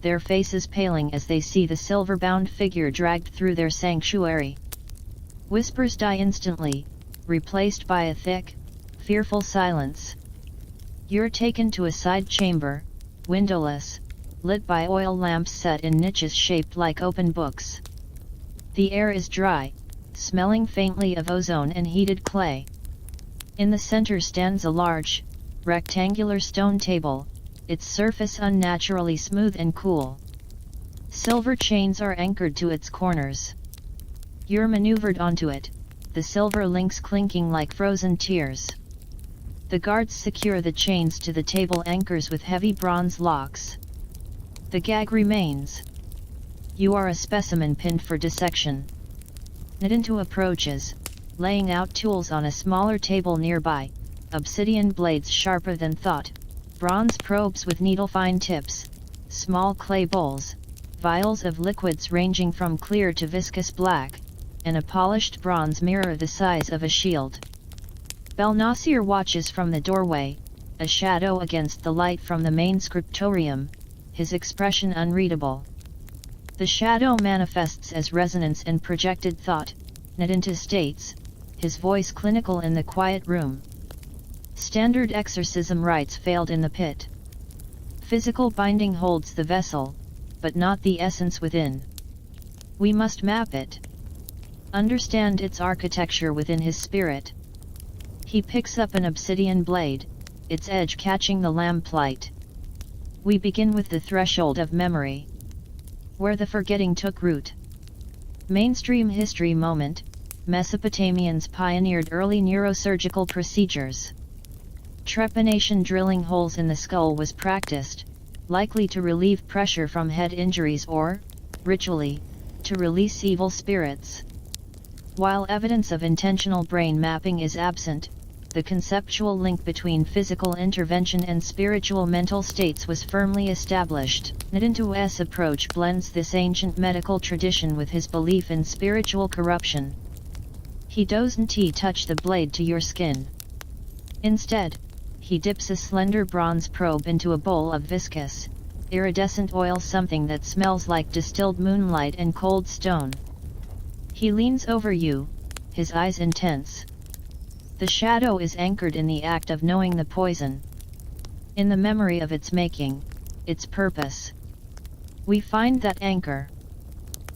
their faces paling as they see the silver-bound figure dragged through their sanctuary. Whispers die instantly, replaced by a thick, fearful silence. You're taken to a side chamber, windowless, lit by oil lamps set in niches shaped like open books. The air is dry, smelling faintly of ozone and heated clay. In the center stands a large, rectangular stone table, its surface unnaturally smooth and cool. Silver chains are anchored to its corners. You're maneuvered onto it, the silver links clinking like frozen tears. The guards secure the chains to the table anchors with heavy bronze locks. The gag remains. You are a specimen pinned for dissection. Nadinto approaches, laying out tools on a smaller table nearby, obsidian blades sharper than thought, bronze probes with needle-fine tips, small clay bowls, vials of liquids ranging from clear to viscous black, and a polished bronze mirror the size of a shield. Belnasir watches from the doorway, a shadow against the light from the main scriptorium, his expression unreadable. The shadow manifests as resonance and projected thought, Nadinto states, his voice clinical in the quiet room. Standard exorcism rites failed in the pit. Physical binding holds the vessel, but not the essence within. We must map it. Understand its architecture within his spirit. He picks up an obsidian blade, its edge catching the lamplight. We begin with the threshold of memory, where the forgetting took root. Mainstream history moment, Mesopotamians pioneered early neurosurgical procedures. Trepanation drilling holes in the skull was practiced, likely to relieve pressure from head injuries or, ritually, to release evil spirits. While evidence of intentional brain mapping is absent, the conceptual link between physical intervention and spiritual mental states was firmly established. Nadinto's approach blends this ancient medical tradition with his belief in spiritual corruption. He doesn't touch the blade to your skin. Instead, he dips a slender bronze probe into a bowl of viscous, iridescent oil, something that smells like distilled moonlight and cold stone. He leans over you, his eyes intense. The shadow is anchored in the act of knowing the poison. In the memory of its making, its purpose. We find that anchor.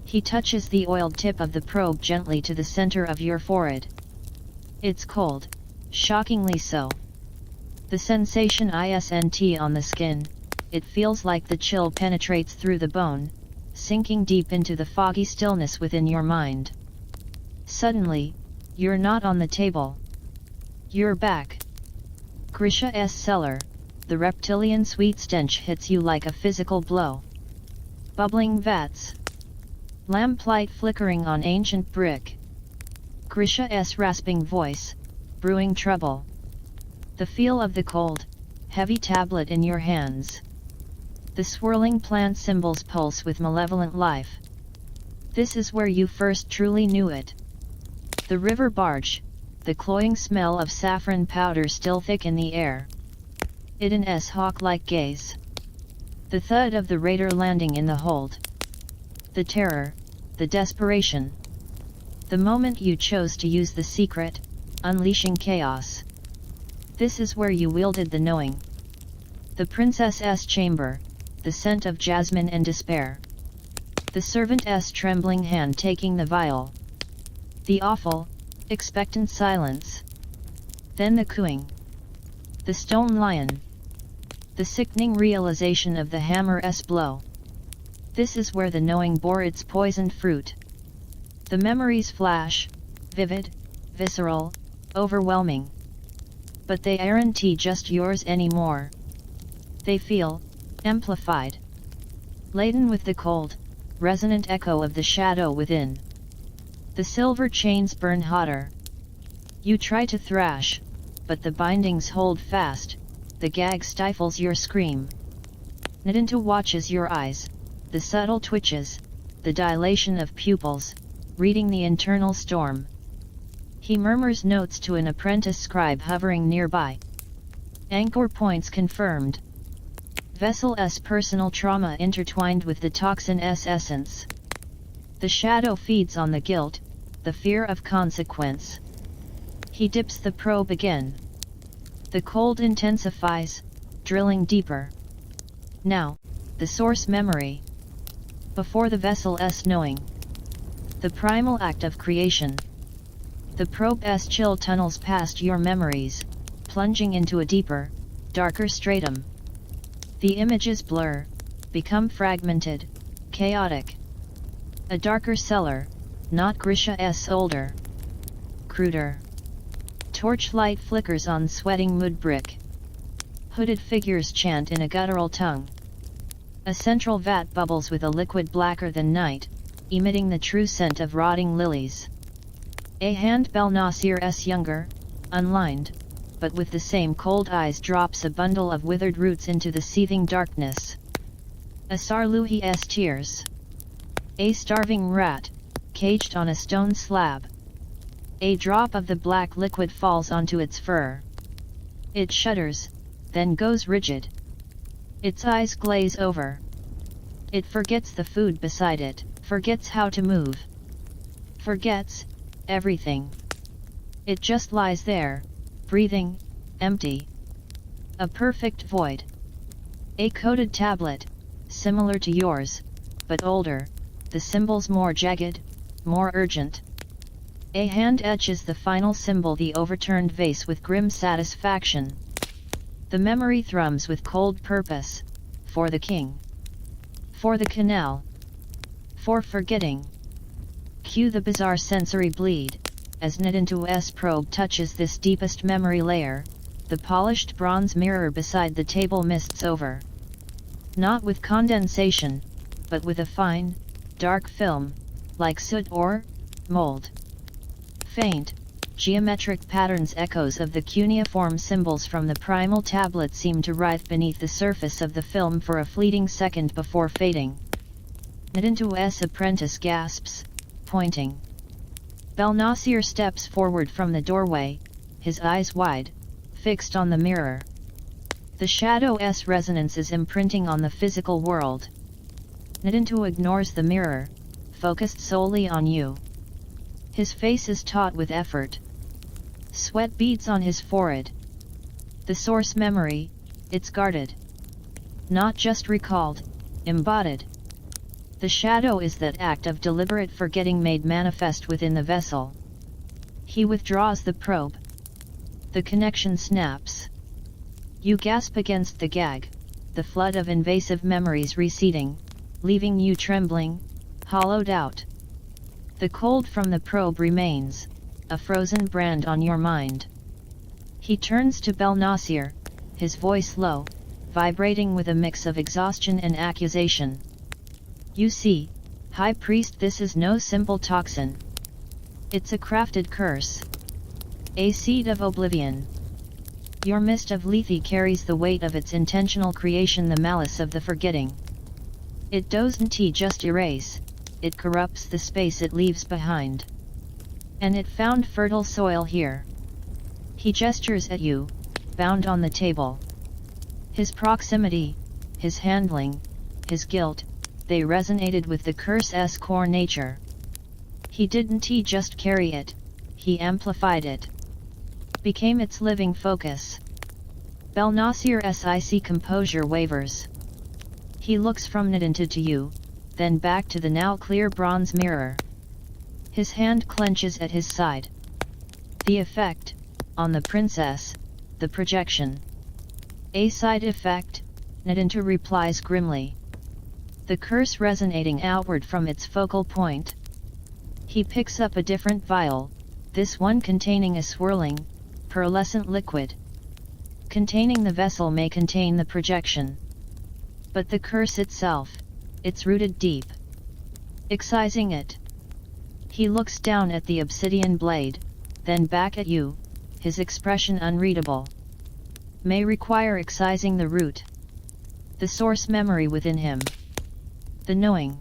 He touches the oiled tip of the probe gently to the center of your forehead. It's cold, shockingly so. The sensation isn't on the skin, it feels like the chill penetrates through the bone, sinking deep into the foggy stillness within your mind. Suddenly, you're not on the table. You're back. Grisha's cellar, the reptilian sweet stench hits you like a physical blow. Bubbling vats. Lamplight flickering on ancient brick. Grisha's rasping voice, brewing trouble. The feel of the cold, heavy tablet in your hands. The swirling plant symbols pulse with malevolent life. This is where you first truly knew it. The river barge, the cloying smell of saffron powder still thick in the air. Iden's hawk-like gaze. The thud of the raider landing in the hold. The terror, the desperation. The moment you chose to use the secret, unleashing chaos. This is where you wielded the knowing. The princess's chamber, the scent of jasmine and despair. The servant's trembling hand taking the vial. The awful, expectant silence. Then the cooing. The stone lion. The sickening realization of the hammer's blow. This is where the knowing bore its poisoned fruit. The memories flash, vivid, visceral, overwhelming. But they aren't just yours anymore. They feel amplified. Laden with the cold, resonant echo of the shadow within. The silver chains burn hotter. You try to thrash, but the bindings hold fast, the gag stifles your scream. Nadinta watches your eyes, the subtle twitches, the dilation of pupils, reading the internal storm. He murmurs notes to an apprentice scribe hovering nearby. Anchor points confirmed. Vessel's personal trauma intertwined with the toxin's essence. The shadow feeds on the guilt, the fear of consequence. He dips the probe again. The cold intensifies, drilling deeper. Now, the source memory. Before the vessel's knowing. The primal act of creation. The probe's chill tunnels past your memories, plunging into a deeper, darker stratum. The images blur, become fragmented, chaotic. A darker cellar, not Grisha's older. Cruder. Torchlight flickers on sweating wood brick. Hooded figures chant in a guttural tongue. A central vat bubbles with a liquid blacker than night, emitting the true scent of rotting lilies. A hand Belnasir's younger, unlined, but with the same cold eyes drops a bundle of withered roots into the seething darkness. A Sarluhi's tears. A starving rat, caged on a stone slab. A drop of the black liquid falls onto its fur. It shudders, then goes rigid. Its eyes glaze over. It forgets the food beside it, forgets how to move. Forgets everything. It just lies there, breathing, empty. A perfect void. A coded tablet, similar to yours, but older, the symbols more jagged, more urgent. A hand etches the final symbol, the overturned vase, with grim satisfaction. The memory thrums with cold purpose, for the king. For the canal. For forgetting. Cue the bizarre sensory bleed, as Nadintu's probe touches this deepest memory layer, the polished bronze mirror beside the table mists over. Not with condensation, but with a fine, dark film, like soot or mold. Faint, geometric patterns, echoes of the cuneiform symbols from the primal tablet, seem to writhe beneath the surface of the film for a fleeting second before fading. Nadintu's apprentice gasps, pointing. Belnasir steps forward from the doorway, his eyes wide, fixed on the mirror. The shadow's resonance is imprinting on the physical world. Nadintu ignores the mirror, focused solely on you. His face is taut with effort. Sweat beads on his forehead. The source memory, it's guarded. Not just recalled, embodied. The shadow is that act of deliberate forgetting made manifest within the vessel. He withdraws the probe. The connection snaps. You gasp against the gag, the flood of invasive memories receding, leaving you trembling, hollowed out. The cold from the probe remains, a frozen brand on your mind. He turns to Belnasir, his voice low, vibrating with a mix of exhaustion and accusation. You see, High Priest, this is no simple toxin. It's a crafted curse. A seed of oblivion. Your mist of lethe carries the weight of its intentional creation, the malice of the forgetting. It doesn't just erase, it corrupts the space it leaves behind. And it found fertile soil here. He gestures at you, bound on the table. His proximity, his handling, his guilt, they resonated with the curse's core nature. He didn't just carry it, he amplified it. Became its living focus. Belnasir's icy composure wavers. He looks from Nadinta to you, then back to the now clear bronze mirror. His hand clenches at his side. The effect, on the princess, the projection. A side effect, Nadinta replies grimly. The curse resonating outward from its focal point. He picks up a different vial, this one containing a swirling, pearlescent liquid. Containing the vessel may contain the projection. But the curse itself, it's rooted deep. Excising it. He looks down at the obsidian blade, then back at you, his expression unreadable. May require excising the root. The source memory within him. The knowing.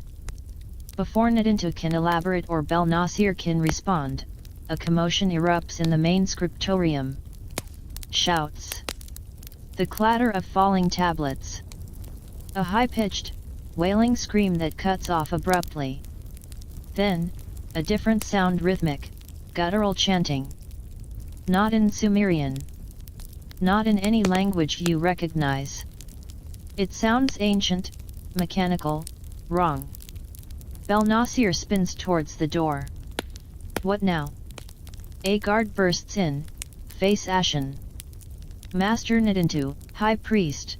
Before Nadinta can elaborate or Belnasir can respond, a commotion erupts in the main scriptorium. Shouts. The clatter of falling tablets. A high-pitched, wailing scream that cuts off abruptly. Then, a different sound, rhythmic, guttural chanting. Not in Sumerian. Not in any language you recognize. It sounds ancient, mechanical, wrong. Belnasir spins towards the door. What now? A guard bursts in, face ashen. Master Nadintu, High Priest.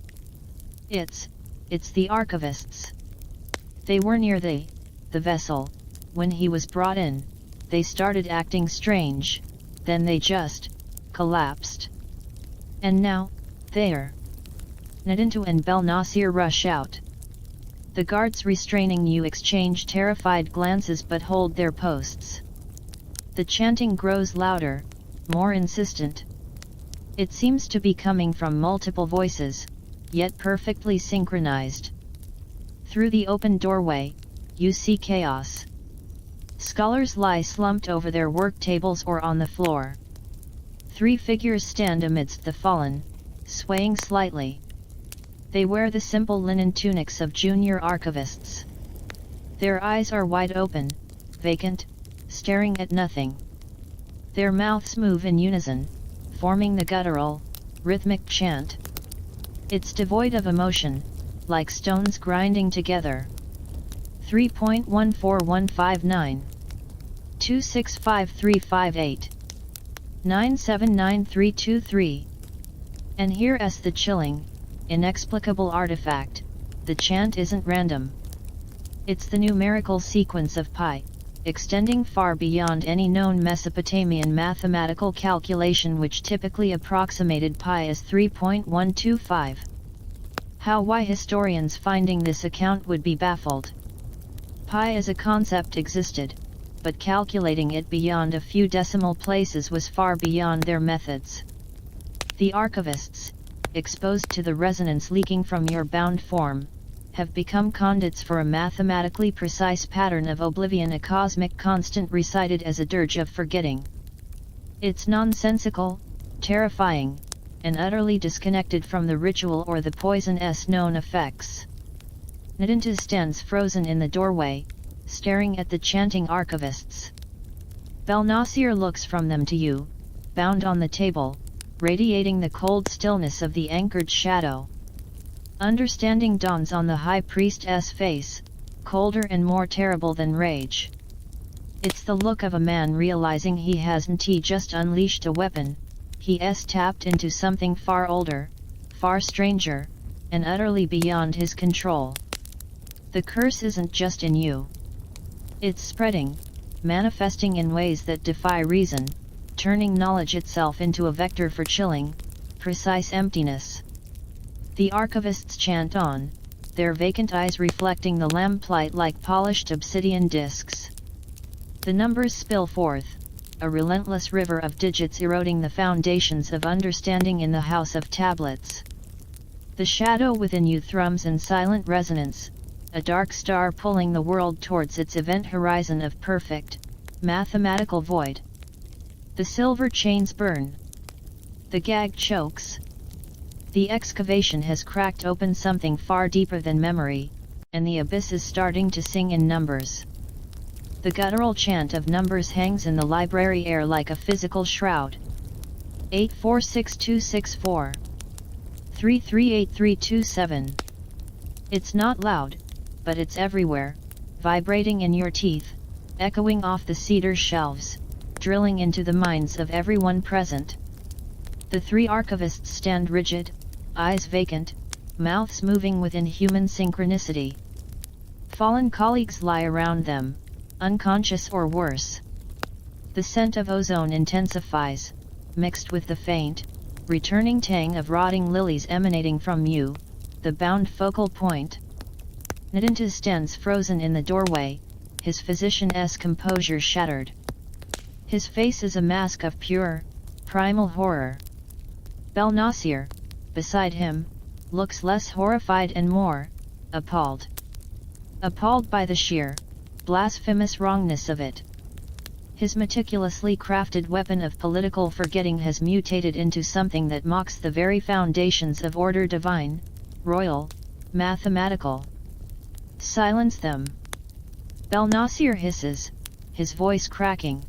It's the archivists. They were near the vessel, when he was brought in. They started acting strange, then they just collapsed. And now, there. Nadintu and Belnasir rush out. The guards restraining you exchange terrified glances but hold their posts. The chanting grows louder, more insistent. It seems to be coming from multiple voices, yet perfectly synchronized. Through the open doorway, you see chaos. Scholars lie slumped over their work tables or on the floor. 3 figures stand amidst the fallen, swaying slightly. They wear the simple linen tunics of junior archivists. Their eyes are wide open, vacant, staring at nothing. Their mouths move in unison, forming the guttural, rhythmic chant. It's devoid of emotion, like stones grinding together. 3.14159 2655358 979323. And here's the chilling, inexplicable artifact, the chant isn't random. It's the numerical sequence of pi, extending far beyond any known Mesopotamian mathematical calculation, which typically approximated pi as 3.125. Why historians finding this account would be baffled. Pi as a concept existed, but calculating it beyond a few decimal places was far beyond their methods. The archivists, exposed to the resonance leaking from your bound form, have become conduits for a mathematically precise pattern of oblivion, a cosmic constant recited as a dirge of forgetting. It's nonsensical, terrifying, and utterly disconnected from the ritual or the poison's known effects. Nadinta stands frozen in the doorway, staring at the chanting archivists. Belnasir looks from them to you, bound on the table, radiating the cold stillness of the anchored shadow. Understanding dawns on the high priest's face, colder and more terrible than rage. It's the look of a man realizing he hasn't just unleashed a weapon, he's tapped into something far older, far stranger, and utterly beyond his control. The curse isn't just in you. It's spreading, manifesting in ways that defy reason, turning knowledge itself into a vector for chilling, precise emptiness. The archivists chant on, their vacant eyes reflecting the lamplight like polished obsidian discs. The numbers spill forth, a relentless river of digits eroding the foundations of understanding in the house of tablets. The shadow within you thrums in silent resonance, a dark star pulling the world towards its event horizon of perfect, mathematical void. The silver chains burn. The gag chokes. The excavation has cracked open something far deeper than memory, and the abyss is starting to sing in numbers. The guttural chant of numbers hangs in the library air like a physical shroud. 846264. 338327. It's not loud, but it's everywhere, vibrating in your teeth, echoing off the cedar shelves, drilling into the minds of everyone present. The three archivists stand rigid, eyes vacant, mouths moving with inhuman synchronicity. Fallen colleagues lie around them, unconscious or worse. The scent of ozone intensifies, mixed with the faint, returning tang of rotting lilies emanating from you, the bound focal point. Nidinta stands frozen in the doorway, his physician-esque composure shattered. His face is a mask of pure, primal horror. Belnasir, beside him, looks less horrified and more appalled. Appalled by the sheer, blasphemous wrongness of it. His meticulously crafted weapon of political forgetting has mutated into something that mocks the very foundations of order divine, royal, mathematical. Silence them. Belnasir hisses, his voice cracking.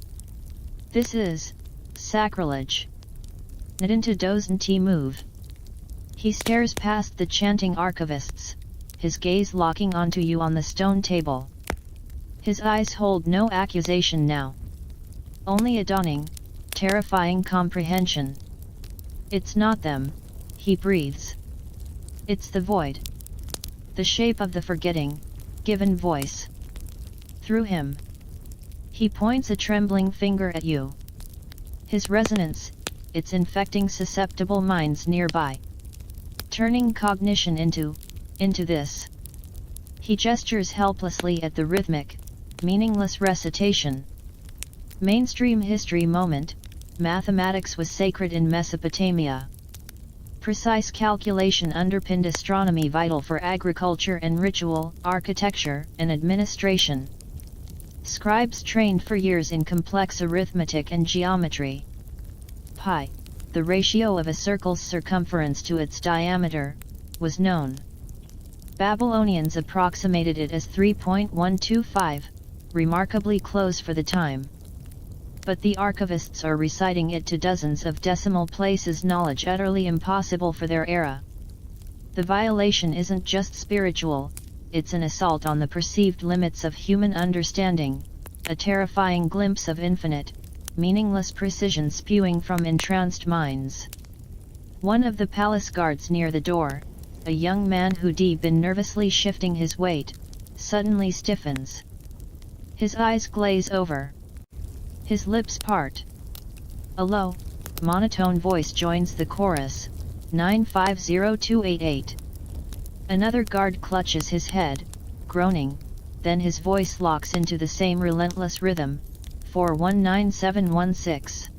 This is sacrilege. Nidinta doesn't move. He stares past the chanting archivists, his gaze locking onto you on the stone table. His eyes hold no accusation now. Only a dawning, terrifying comprehension. It's not them, he breathes. It's the void. The shape of the forgetting, given voice. Through him. He points a trembling finger at you. His resonance, it's infecting susceptible minds nearby. Turning cognition into this. He gestures helplessly at the rhythmic, meaningless recitation. Mainstream history moment, mathematics was sacred in Mesopotamia. Precise calculation underpinned astronomy, vital for agriculture and ritual, architecture and administration. Scribes trained for years in complex arithmetic and geometry. Pi, the ratio of a circle's circumference to its diameter, was known. Babylonians approximated it as 3.125, remarkably close for the time. But the archivists are reciting it to dozens of decimal places, knowledge utterly impossible for their era. The violation isn't just spiritual, it's an assault on the perceived limits of human understanding, a terrifying glimpse of infinite, meaningless precision spewing from entranced minds. One of the palace guards near the door, a young man who'd been nervously shifting his weight, suddenly stiffens. His eyes glaze over. His lips part. A low, monotone voice joins the chorus, 950288. Another guard clutches his head, groaning, then his voice locks into the same relentless rhythm, 419716.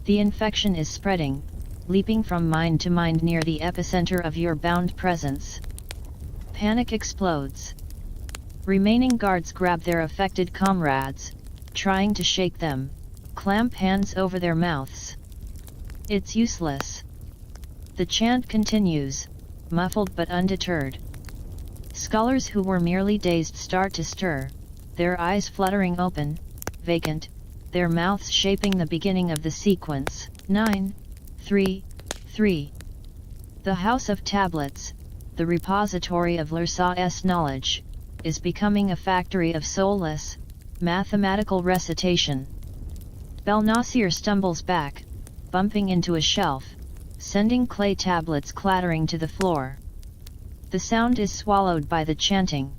The infection is spreading, leaping from mind to mind near the epicenter of your bound presence. Panic explodes. Remaining guards grab their affected comrades, trying to shake them, clamp hands over their mouths. It's useless. The chant continues, muffled but undeterred. Scholars who were merely dazed start to stir, their eyes fluttering open, vacant, their mouths shaping the beginning of the sequence, 9, 3, 3. The House of Tablets, the repository of Lursa's knowledge, is becoming a factory of soulless, mathematical recitation. Belnasir stumbles back, bumping into a shelf, sending clay tablets clattering to the floor. The sound is swallowed by the chanting.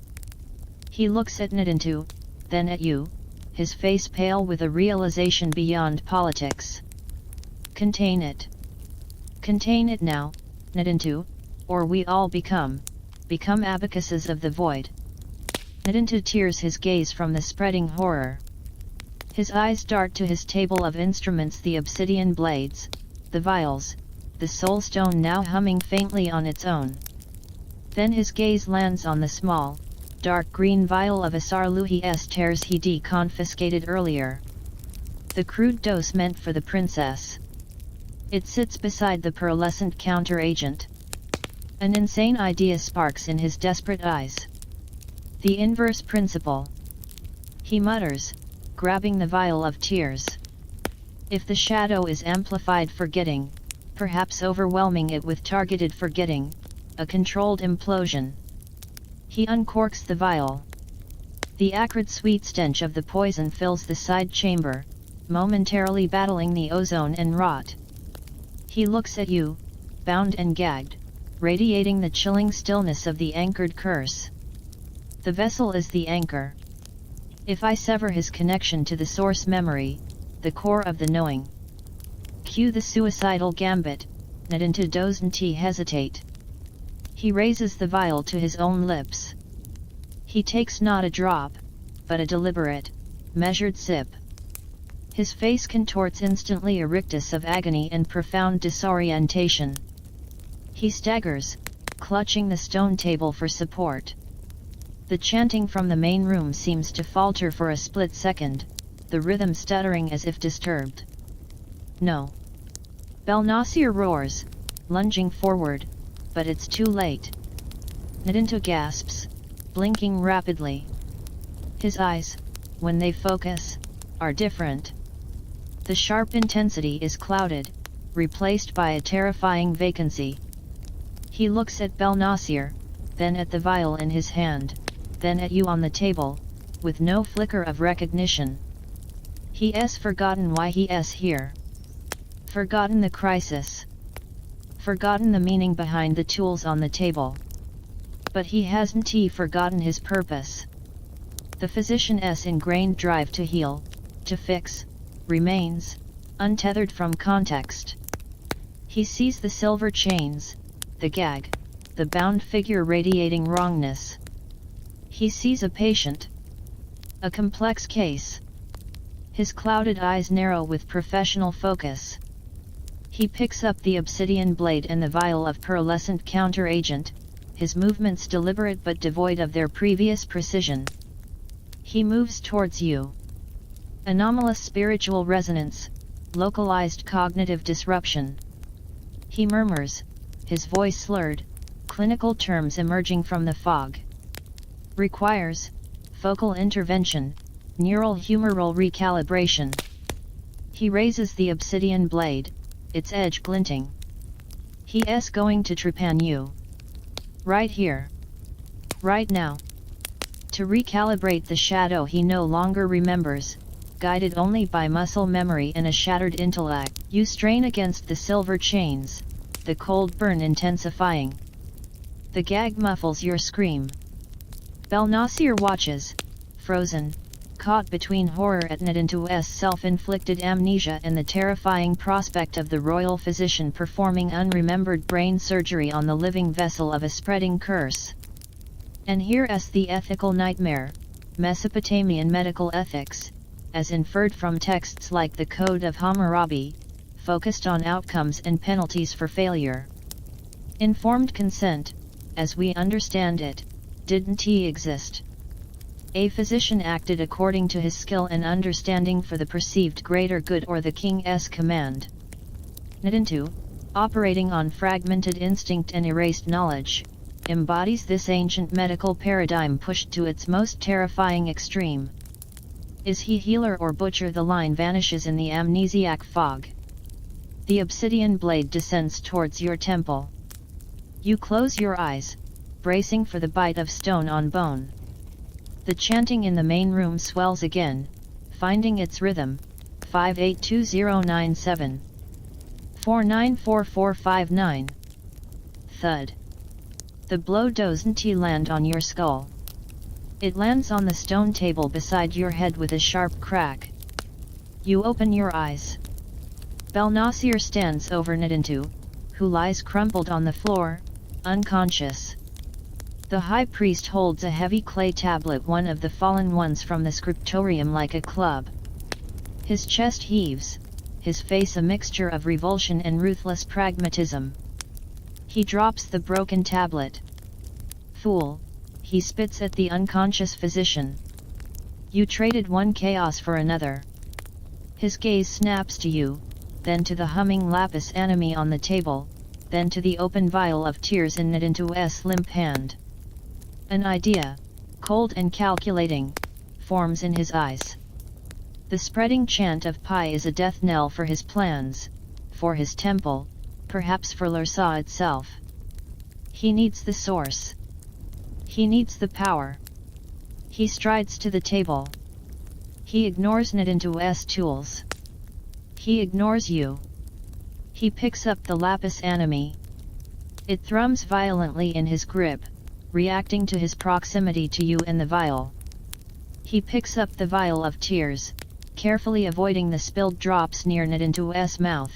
He looks at Nidintu, then at you, his face pale with a realization beyond politics. Contain it. Contain it now, Nidintu, or we all become abacuses of the void. Nidintu tears his gaze from the spreading horror. His eyes dart to his table of instruments, the obsidian blades, the vials, the soul stone now humming faintly on its own. Then his gaze lands on the small, dark green vial of Asarluhi tears he deconfiscated earlier. The crude dose meant for the princess. It sits beside the pearlescent counteragent. An insane idea sparks in his desperate eyes. The inverse principle. He mutters, grabbing the vial of tears. If the shadow is amplified forgetting, perhaps overwhelming it with targeted forgetting, a controlled implosion. He uncorks the vial. The acrid sweet stench of the poison fills the side chamber, momentarily battling the ozone and rot. He looks at you, bound and gagged, radiating the chilling stillness of the anchored curse. The vessel is the anchor. If I sever his connection to the source memory, the core of the knowing. Cue the suicidal gambit, not into doesn't he hesitate. He raises the vial to his own lips. He takes not a drop, but a deliberate, measured sip. His face contorts instantly, a rictus of agony and profound disorientation. He staggers, clutching the stone table for support. The chanting from the main room seems to falter for a split second, the rhythm stuttering as if disturbed. No. Belnasir roars, lunging forward, but it's too late. Nadinto gasps, blinking rapidly. His eyes, when they focus, are different. The sharp intensity is clouded, replaced by a terrifying vacancy. He looks at Belnasir, then at the vial in his hand, then at you on the table, with no flicker of recognition. He's forgotten why he's here. Forgotten the crisis. Forgotten the meaning behind the tools on the table. But he hasn't forgotten his purpose. The physician's ingrained drive to heal, to fix, remains, untethered from context. He sees the silver chains, the gag, the bound figure radiating wrongness. He sees a patient. A complex case. His clouded eyes narrow with professional focus. He picks up the obsidian blade and the vial of pearlescent counteragent, his movements deliberate but devoid of their previous precision. He moves towards you. Anomalous spiritual resonance, localized cognitive disruption. He murmurs, his voice slurred, clinical terms emerging from the fog. Requires, focal intervention, neural humoral recalibration. He raises the obsidian blade, its edge glinting. He's going to trepan you. Right here. Right now. To recalibrate the shadow he no longer remembers, guided only by muscle memory and a shattered intellect. You strain against the silver chains, the cold burn intensifying. The gag muffles your scream. Belnasir watches, frozen, caught between horror at Nadintu's self-inflicted amnesia and the terrifying prospect of the royal physician performing unremembered brain surgery on the living vessel of a spreading curse. And here's the ethical nightmare, Mesopotamian medical ethics, as inferred from texts like the Code of Hammurabi, focused on outcomes and penalties for failure. Informed consent, as we understand it, didn't exist. A physician acted according to his skill and understanding for the perceived greater good or the king's command. Nadintu, operating on fragmented instinct and erased knowledge, embodies this ancient medical paradigm pushed to its most terrifying extreme. Is he healer or butcher? The line vanishes in the amnesiac fog. The obsidian blade descends towards your temple. You close your eyes, bracing for the bite of stone on bone. The chanting in the main room swells again, finding its rhythm, 582097. 494459. Thud. The blow doesn't land on your skull. It lands on the stone table beside your head with a sharp crack. You open your eyes. Belnasir stands over Nadintu, who lies crumpled on the floor, unconscious. The high priest holds a heavy clay tablet, one of the fallen ones from the scriptorium, like a club. His chest heaves, his face a mixture of revulsion and ruthless pragmatism. He drops the broken tablet. Fool, he spits at the unconscious physician. You traded one chaos for another. His gaze snaps to you, then to the humming lapis anime on the table, then to the open vial of tears in Nadintu's limp hand. An idea, cold and calculating, forms in his eyes. The spreading chant of Pi is a death knell for his plans, for his temple, perhaps for Lursa itself. He needs the source. He needs the power. He strides to the table. He ignores Nadintu's tools. He ignores you. He picks up the lapis anime. It thrums violently in his grip, reacting to his proximity to you and the vial. He picks up the vial of tears, carefully avoiding the spilled drops near Nadintu's mouth.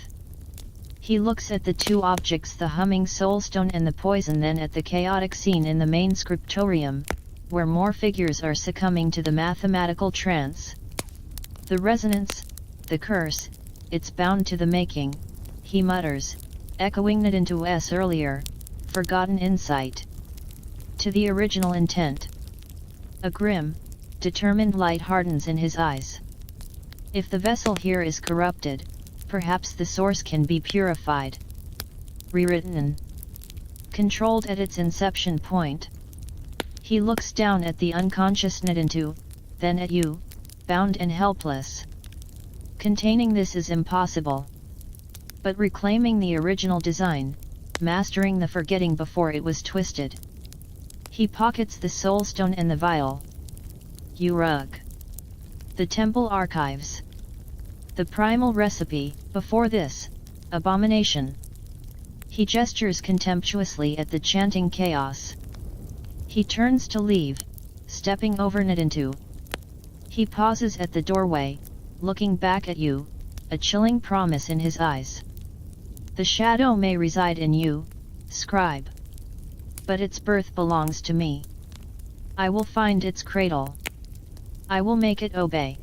He looks at the two objects, the humming soulstone and the poison, then at the chaotic scene in the main scriptorium, where more figures are succumbing to the mathematical trance. The resonance, the curse, it's bound to the making, he mutters, echoing Nadintu's earlier, forgotten insight. To the original intent. A grim, determined light hardens in his eyes. If the vessel here is corrupted, perhaps the source can be purified. Rewritten. Controlled at its inception point. He looks down at the unconscious Nadintu, then at you, bound and helpless. Containing this is impossible. But reclaiming the original design, mastering the forgetting before it was twisted. He pockets the soulstone and the vial. Uruk. The temple archives. The primal recipe, before this, abomination. He gestures contemptuously at the chanting chaos. He turns to leave, stepping over Nadintu. He pauses at the doorway, looking back at you, a chilling promise in his eyes. The shadow may reside in you, scribe. But its birth belongs to me. I will find its cradle. I will make it obey.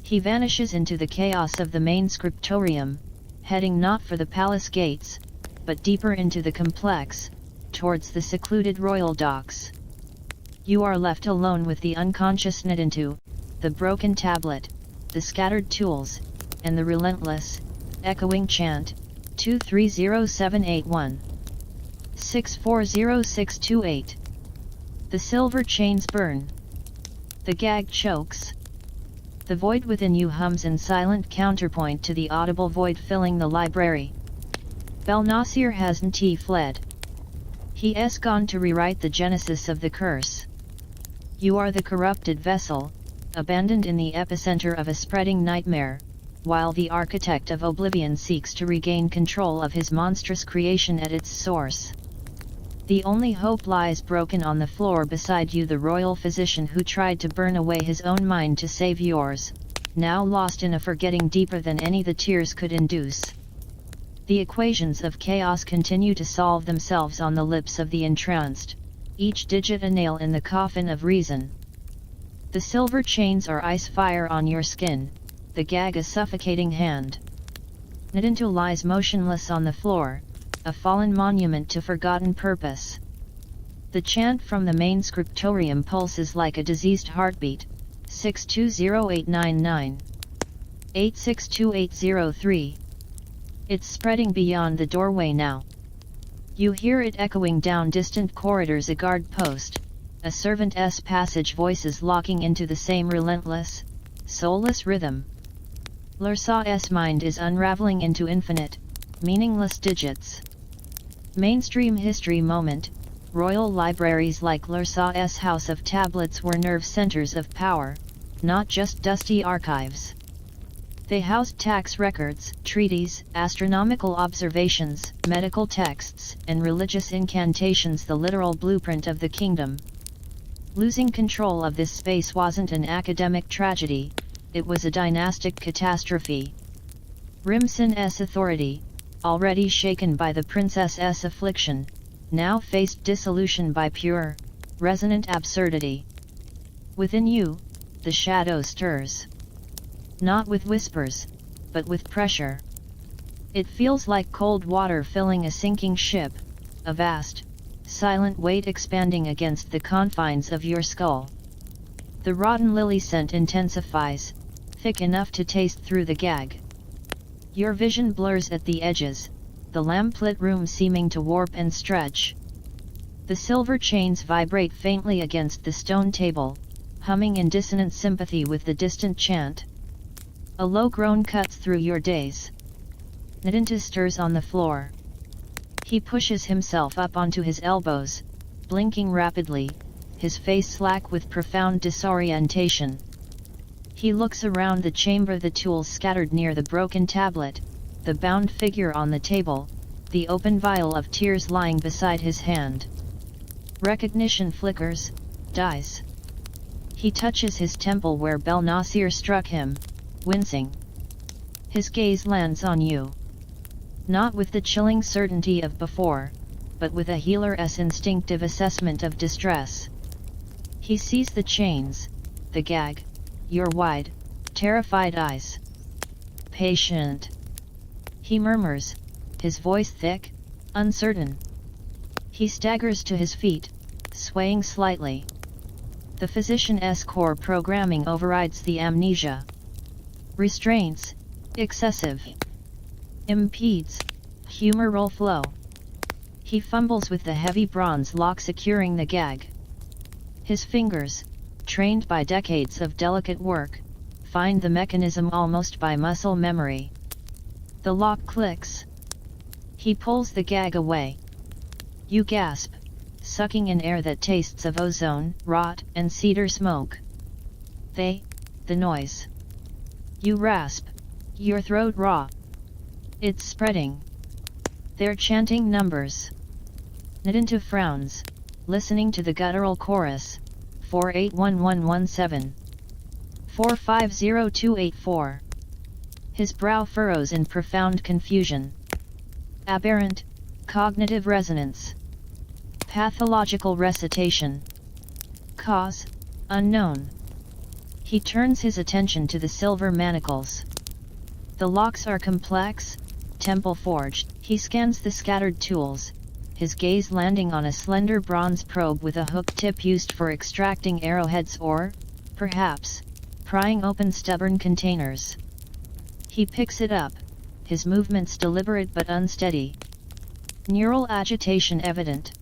He vanishes into the chaos of the main scriptorium, heading not for the palace gates, but deeper into the complex, towards the secluded royal docks. You are left alone with the unconscious Nadintu, the broken tablet, the scattered tools, and the relentless, echoing chant, 230781. 640628. The silver chains burn. The gag chokes. The void within you hums in silent counterpoint to the audible void filling the library. Belnasir hasn't fled. He's gone to rewrite the genesis of the curse. You are the corrupted vessel, abandoned in the epicenter of a spreading nightmare, while the architect of oblivion seeks to regain control of his monstrous creation at its source. The only hope lies broken on the floor beside you, the royal physician who tried to burn away his own mind to save yours, now lost in a forgetting deeper than any the tears could induce. The equations of chaos continue to solve themselves on the lips of the entranced, each digit a nail in the coffin of reason. The silver chains are ice fire on your skin, the gag a suffocating hand. Nadintu lies motionless on the floor, a fallen monument to forgotten purpose. The chant from the main scriptorium pulses like a diseased heartbeat, 620899. 862803. It's spreading beyond the doorway now. You hear it echoing down distant corridors, a guard post, a servant's passage, voices locking into the same relentless, soulless rhythm. Lursa's mind is unraveling into infinite, meaningless digits. Mainstream history moment, royal libraries like Lursa's House of Tablets were nerve centers of power, not just dusty archives. They housed tax records, treaties, astronomical observations, medical texts, and religious incantations, the literal blueprint of the kingdom. Losing control of this space wasn't an academic tragedy, it was a dynastic catastrophe. Rimsin's authority, already shaken by the princess's affliction, now faced dissolution by pure, resonant absurdity. Within you, the shadow stirs. Not with whispers, but with pressure. It feels like cold water filling a sinking ship, a vast, silent weight expanding against the confines of your skull. The rotten lily scent intensifies, thick enough to taste through the gag. Your vision blurs at the edges, the lamplit room seeming to warp and stretch. The silver chains vibrate faintly against the stone table, humming in dissonant sympathy with the distant chant. A low groan cuts through your daze. Nadinta stirs on the floor. He pushes himself up onto his elbows, blinking rapidly, his face slack with profound disorientation. He looks around the chamber, the tools scattered near the broken tablet, the bound figure on the table, the open vial of tears lying beside his hand. Recognition flickers, dies. He touches his temple where Bel Nasir struck him, wincing. His gaze lands on you. Not with the chilling certainty of before, but with a healer's instinctive assessment of distress. He sees the chains, the gag, your wide, terrified eyes. Patient. He murmurs, his voice thick, uncertain. He staggers to his feet, swaying slightly. The physician's core programming overrides the amnesia. Restraints, excessive. Impedes, humoral flow. He fumbles with the heavy bronze lock securing the gag. His fingers, trained by decades of delicate work, find the mechanism almost by muscle memory. The lock clicks. He pulls the gag away. You gasp, sucking in air that tastes of ozone, rot, and cedar smoke. The noise. You rasp, your throat raw. It's spreading. They're chanting numbers. Nadinta frowns, listening to the guttural chorus, 481117. 450284. His brow furrows in profound confusion. Aberrant, cognitive resonance. Pathological recitation. Cause, unknown. He turns his attention to the silver manacles. The locks are complex, temple forged. He scans the scattered tools, his gaze landing on a slender bronze probe with a hook tip used for extracting arrowheads or, perhaps, prying open stubborn containers. He picks it up, his movements deliberate but unsteady. Neural agitation evident.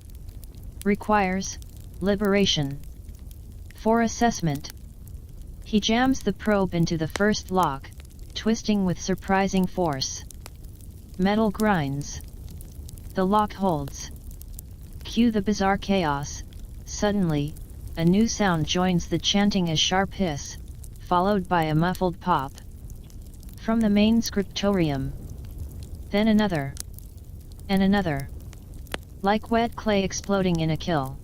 Requires liberation. For assessment. He jams the probe into the first lock, twisting with surprising force. Metal grinds. The lock holds. Cue the bizarre chaos. Suddenly, a new sound joins the chanting, a sharp hiss, followed by a muffled pop. From the main scriptorium. Then another. And another. Like wet clay exploding in a kiln.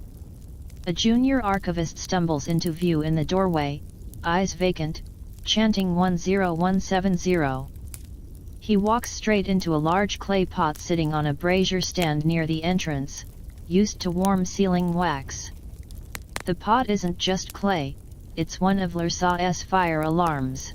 A junior archivist stumbles into view in the doorway, eyes vacant, chanting 10170. He walks straight into a large clay pot sitting on a brazier stand near the entrance, used to warm sealing wax. The pot isn't just clay, it's one of Lursa's fire alarms.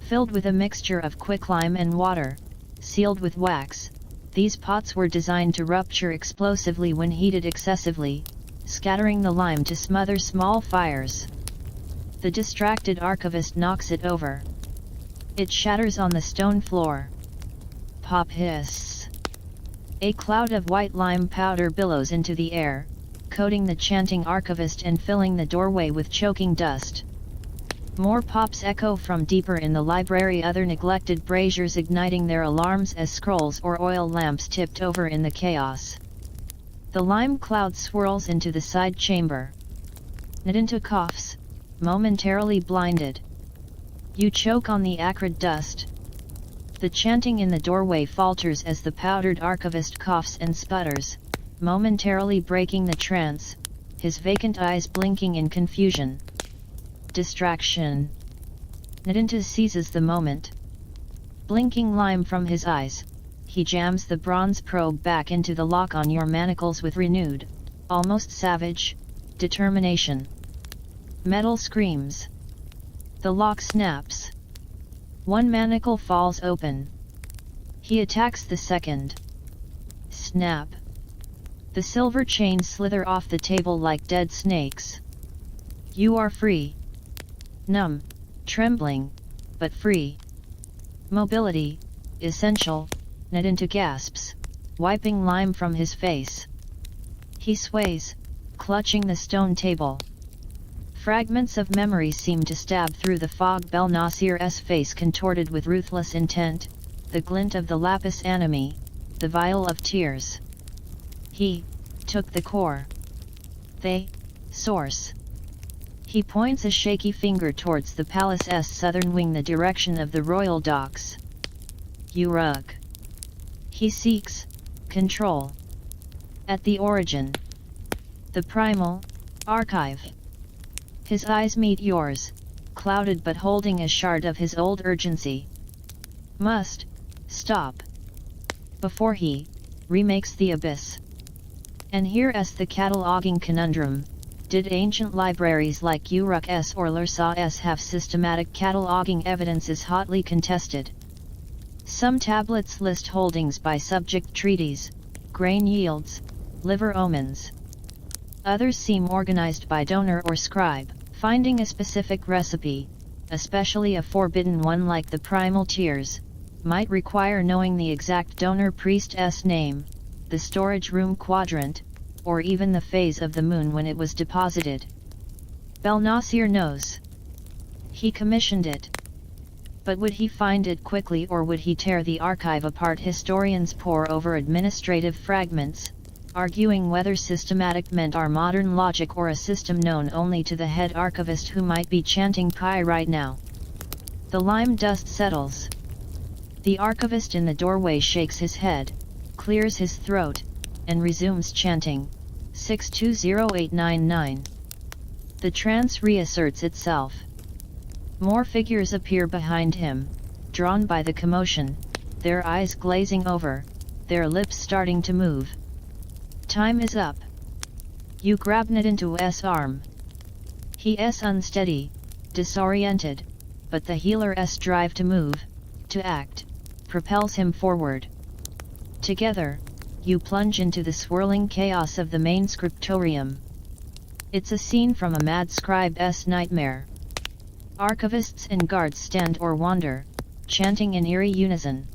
Filled with a mixture of quicklime and water, sealed with wax, these pots were designed to rupture explosively when heated excessively, scattering the lime to smother small fires. The distracted archivist knocks it over. It shatters on the stone floor. Pop hiss. A cloud of white lime powder billows into the air, coating the chanting archivist and filling the doorway with choking dust. More pops echo from deeper in the library, other neglected braziers igniting their alarms as scrolls or oil lamps tipped over in the chaos. The lime cloud swirls into the side chamber. Nadinta coughs, momentarily blinded. You choke on the acrid dust. The chanting in the doorway falters as the powdered archivist coughs and sputters, momentarily breaking the trance, his vacant eyes blinking in confusion. Distraction. Nadinta seizes the moment. Blinking lime from his eyes, he jams the bronze probe back into the lock on your manacles with renewed, almost savage, determination. Metal screams. The lock snaps. One manacle falls open. He attacks the second. Snap! The silver chains slither off the table like dead snakes. You are free. Numb, trembling, but free. Mobility, essential, Nadintu gasps, wiping lime from his face. He sways, clutching the stone table. Fragments of memory seem to stab through the fog. Belnasir's face contorted with ruthless intent, the glint of the lapis animi, the vial of tears. He took the core. They source. He points a shaky finger towards the palace's southern wing, the direction of the royal docks. Uruk. He seeks control. At the origin. The primal archive. His eyes meet yours, clouded but holding a shard of his old urgency. Must stop before he remakes the abyss. And here's the cataloging conundrum. Did ancient libraries like Uruk's or Lursa's have systematic cataloging? Evidence is hotly contested. Some tablets list holdings by subject, treaties, grain yields, liver omens. Others seem organized by donor or scribe. Finding a specific recipe, especially a forbidden one like the primal tears, might require knowing the exact donor priest's name, the storage room quadrant, or even the phase of the moon when it was deposited. Belnasir knows. He commissioned it. But would he find it quickly, or would he tear the archive apart? Historians pore over administrative fragments, arguing whether systematic meant our modern logic or a system known only to the head archivist, who might be chanting pi right now. The lime dust settles. The archivist in the doorway shakes his head, clears his throat, and resumes chanting, 620899. The trance reasserts itself. More figures appear behind him, drawn by the commotion, their eyes glazing over, their lips starting to move. Time is up. You grab Nadintu's arm. He's unsteady, disoriented, but the healer's drive to move, to act, propels him forward. Together, you plunge into the swirling chaos of the main scriptorium. It's a scene from a mad scribe's nightmare. Archivists and guards stand or wander, chanting in eerie unison.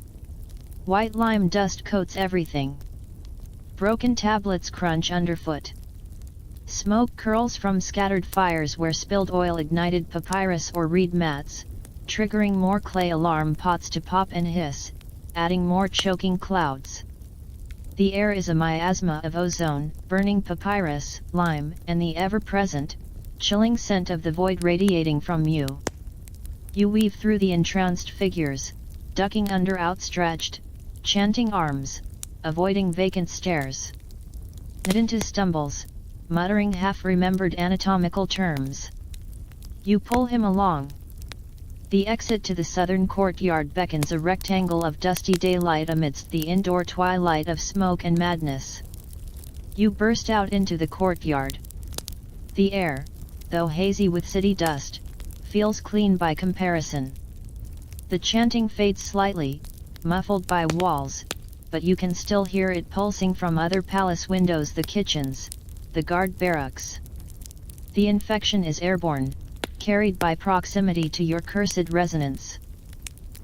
White lime dust coats everything. Broken tablets crunch underfoot. Smoke curls from scattered fires where spilled oil ignited papyrus or reed mats, triggering more clay alarm pots to pop and hiss, adding more choking clouds. The air is a miasma of ozone, burning papyrus, lime, and the ever-present, chilling scent of the void radiating from you. You weave through the entranced figures, ducking under outstretched, chanting arms, avoiding vacant stares. Nadintu stumbles, muttering half-remembered anatomical terms. You pull him along. The exit to the southern courtyard beckons, a rectangle of dusty daylight amidst the indoor twilight of smoke and madness. You burst out into the courtyard. The air, though hazy with city dust, feels clean by comparison. The chanting fades slightly, muffled by walls, but you can still hear it pulsing from other palace windows, the kitchens, the guard barracks. The infection is airborne, carried by proximity to your cursed resonance.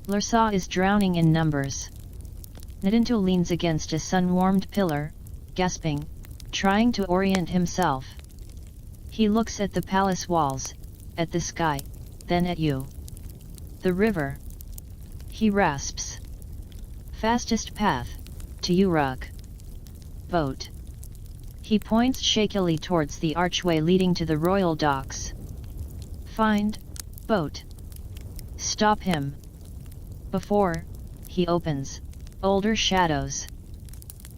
Lursa is drowning in numbers. Nadintu leans against a sun-warmed pillar, gasping, trying to orient himself. He looks at the palace walls, at the sky, then at you. The river. He rasps. Fastest path, to Uruk. Boat. He points shakily towards the archway leading to the royal docks. Find boat. Stop him. Before he opens, older shadows.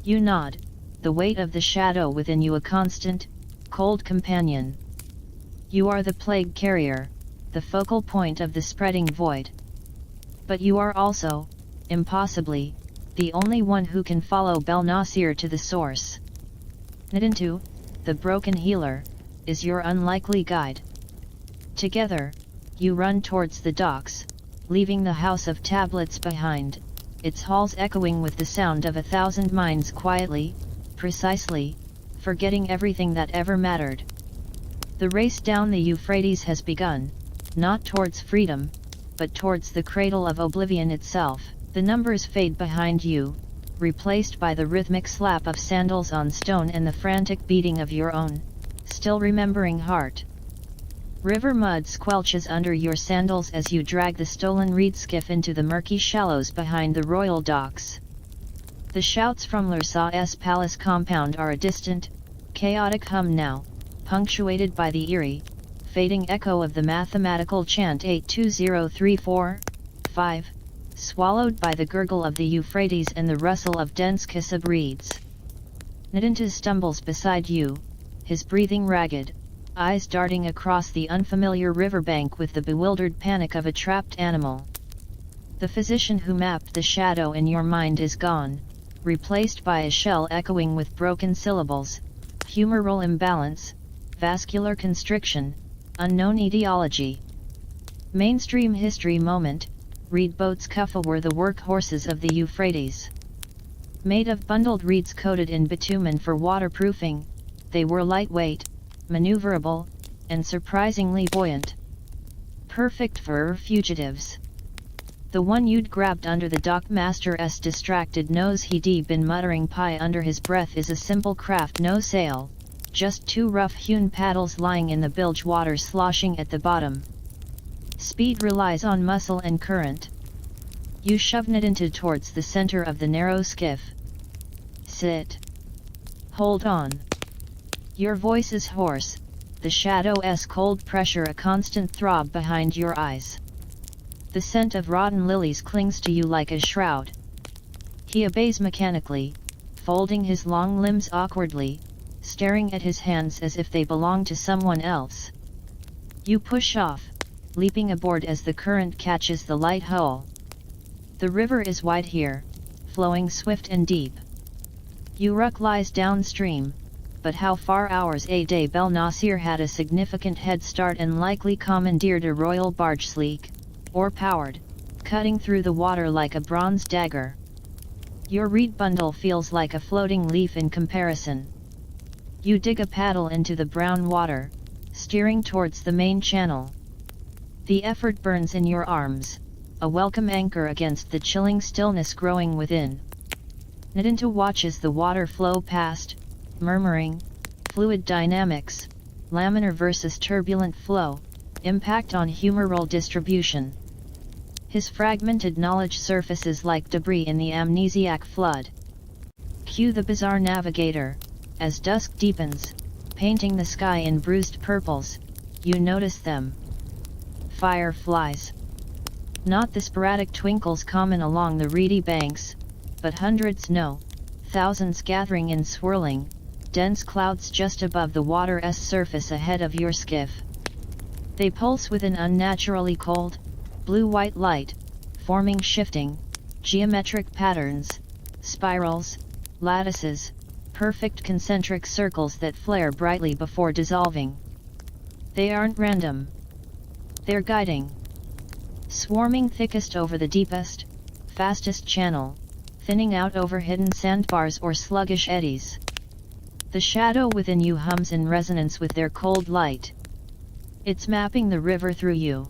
You nod, the weight of the shadow within you a constant, cold companion. You are the plague carrier, the focal point of the spreading void. But you are also, impossibly, the only one who can follow Belnasir to the source. Nadintu, the broken healer, is your unlikely guide. Together, you run towards the docks, leaving the house of tablets behind, its halls echoing with the sound of 1,000 minds quietly, precisely, forgetting everything that ever mattered. The race down the Euphrates has begun, not towards freedom, but towards the cradle of oblivion itself. The numbers fade behind you, replaced by the rhythmic slap of sandals on stone and the frantic beating of your own, still remembering heart. River mud squelches under your sandals as you drag the stolen reed skiff into the murky shallows behind the royal docks. The shouts from Lursaw's palace compound are a distant, chaotic hum now, punctuated by the eerie, fading echo of the mathematical chant 82034-5, swallowed by the gurgle of the Euphrates and the rustle of dense Kisab reeds. Nadinta stumbles beside you, his breathing ragged, eyes darting across the unfamiliar riverbank with the bewildered panic of a trapped animal. The physician who mapped the shadow in your mind is gone, replaced by a shell echoing with broken syllables, humoral imbalance, vascular constriction, unknown etiology. Mainstream history moment, reed boats Kuffa were the workhorses of the Euphrates. Made of bundled reeds coated in bitumen for waterproofing, they were lightweight, maneuverable, and surprisingly buoyant. Perfect for fugitives. The one you'd grabbed under the dockmaster's distracted nose, he'd been muttering pie under his breath, is a simple craft, no sail, just two rough-hewn paddles lying in the bilge water sloshing at the bottom. Speed relies on muscle and current. You shove Nadinta towards the center of the narrow skiff. Sit. Hold on. Your voice is hoarse, the shadow's cold pressure a constant throb behind your eyes. The scent of rotten lilies clings to you like a shroud. He obeys mechanically, folding his long limbs awkwardly, staring at his hands as if they belong to someone else. You push off, leaping aboard as the current catches the light hull. The river is wide here, flowing swift and deep. Uruk lies downstream, but how far? Hours a day. Bel Nasir had a significant head start and likely commandeered a royal barge, sleek, oar-powered, cutting through the water like a bronze dagger. Your reed bundle feels like a floating leaf in comparison. You dig a paddle into the brown water, steering towards the main channel. The effort burns in your arms, a welcome anchor against the chilling stillness growing within. Nadinta watches the water flow past, murmuring, fluid dynamics, laminar versus turbulent flow, impact on humoral distribution. His fragmented knowledge surfaces like debris in the amnesiac flood. Cue the bizarre navigator, as dusk deepens, painting the sky in bruised purples, you notice them. Fireflies. Not the sporadic twinkles common along the reedy banks, but hundreds, no, thousands gathering in swirling, dense clouds just above the water's surface ahead of your skiff. They pulse with an unnaturally cold, blue-white light, forming shifting, geometric patterns, spirals, lattices, perfect concentric circles that flare brightly before dissolving. They aren't random. They're guiding. Swarming thickest over the deepest, fastest channel, thinning out over hidden sandbars or sluggish eddies. The shadow within you hums in resonance with their cold light. It's mapping the river through you.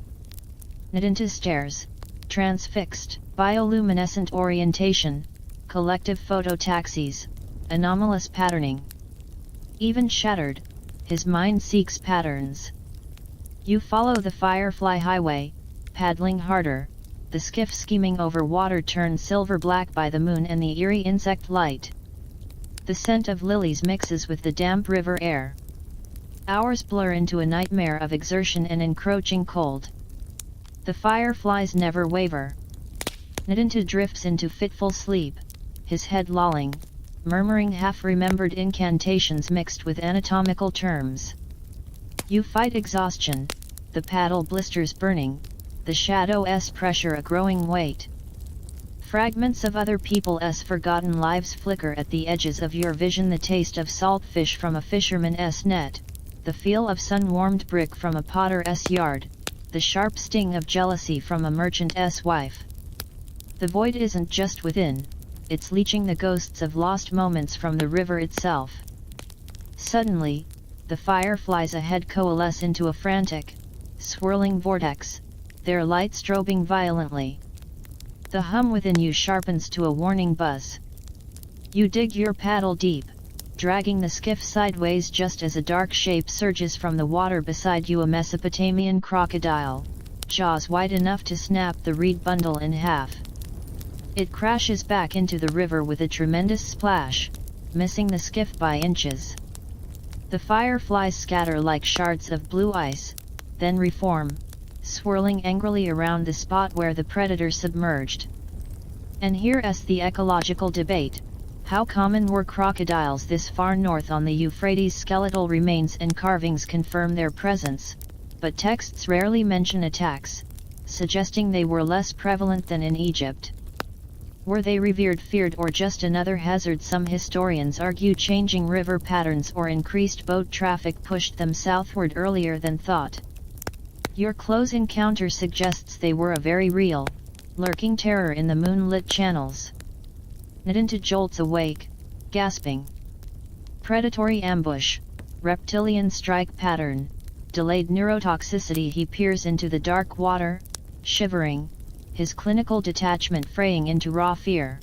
Nadinta stares, transfixed. Bioluminescent orientation, collective phototaxis, anomalous patterning. Even shattered, his mind seeks patterns. You follow the firefly highway, paddling harder, the skiff skimming over water turned silver-black by the moon and the eerie insect light. The scent of lilies mixes with the damp river air. Hours blur into a nightmare of exertion and encroaching cold. The fireflies never waver. Nadinta drifts into fitful sleep, his head lolling, murmuring half-remembered incantations mixed with anatomical terms. You fight exhaustion, the paddle blisters burning, the shadow's pressure a growing weight. Fragments of other people's forgotten lives flicker at the edges of your vision, the taste of salt fish from a fisherman's net, the feel of sun-warmed brick from a potter's yard, the sharp sting of jealousy from a merchant's wife. The void isn't just within, it's leeching the ghosts of lost moments from the river itself. Suddenly, the fireflies ahead coalesce into a frantic, swirling vortex, their light strobing violently. The hum within you sharpens to a warning buzz. You dig your paddle deep, dragging the skiff sideways just as a dark shape surges from the water beside you, a Mesopotamian crocodile, jaws wide enough to snap the reed bundle in half. It crashes back into the river with a tremendous splash, missing the skiff by inches. The fireflies scatter like shards of blue ice, then reform, swirling angrily around the spot where the predator submerged. And here's the ecological debate. How common were crocodiles this far north on the Euphrates? Skeletal remains and carvings confirm their presence, but texts rarely mention attacks, suggesting they were less prevalent than in Egypt. Were they revered, feared, or just another hazard? Some historians argue changing river patterns or increased boat traffic pushed them southward earlier than thought. Your close encounter suggests they were a very real, lurking terror in the moonlit channels. Nadinta jolts awake, gasping. Predatory ambush, reptilian strike pattern, delayed neurotoxicity. He peers into the dark water, shivering, his clinical detachment fraying into raw fear.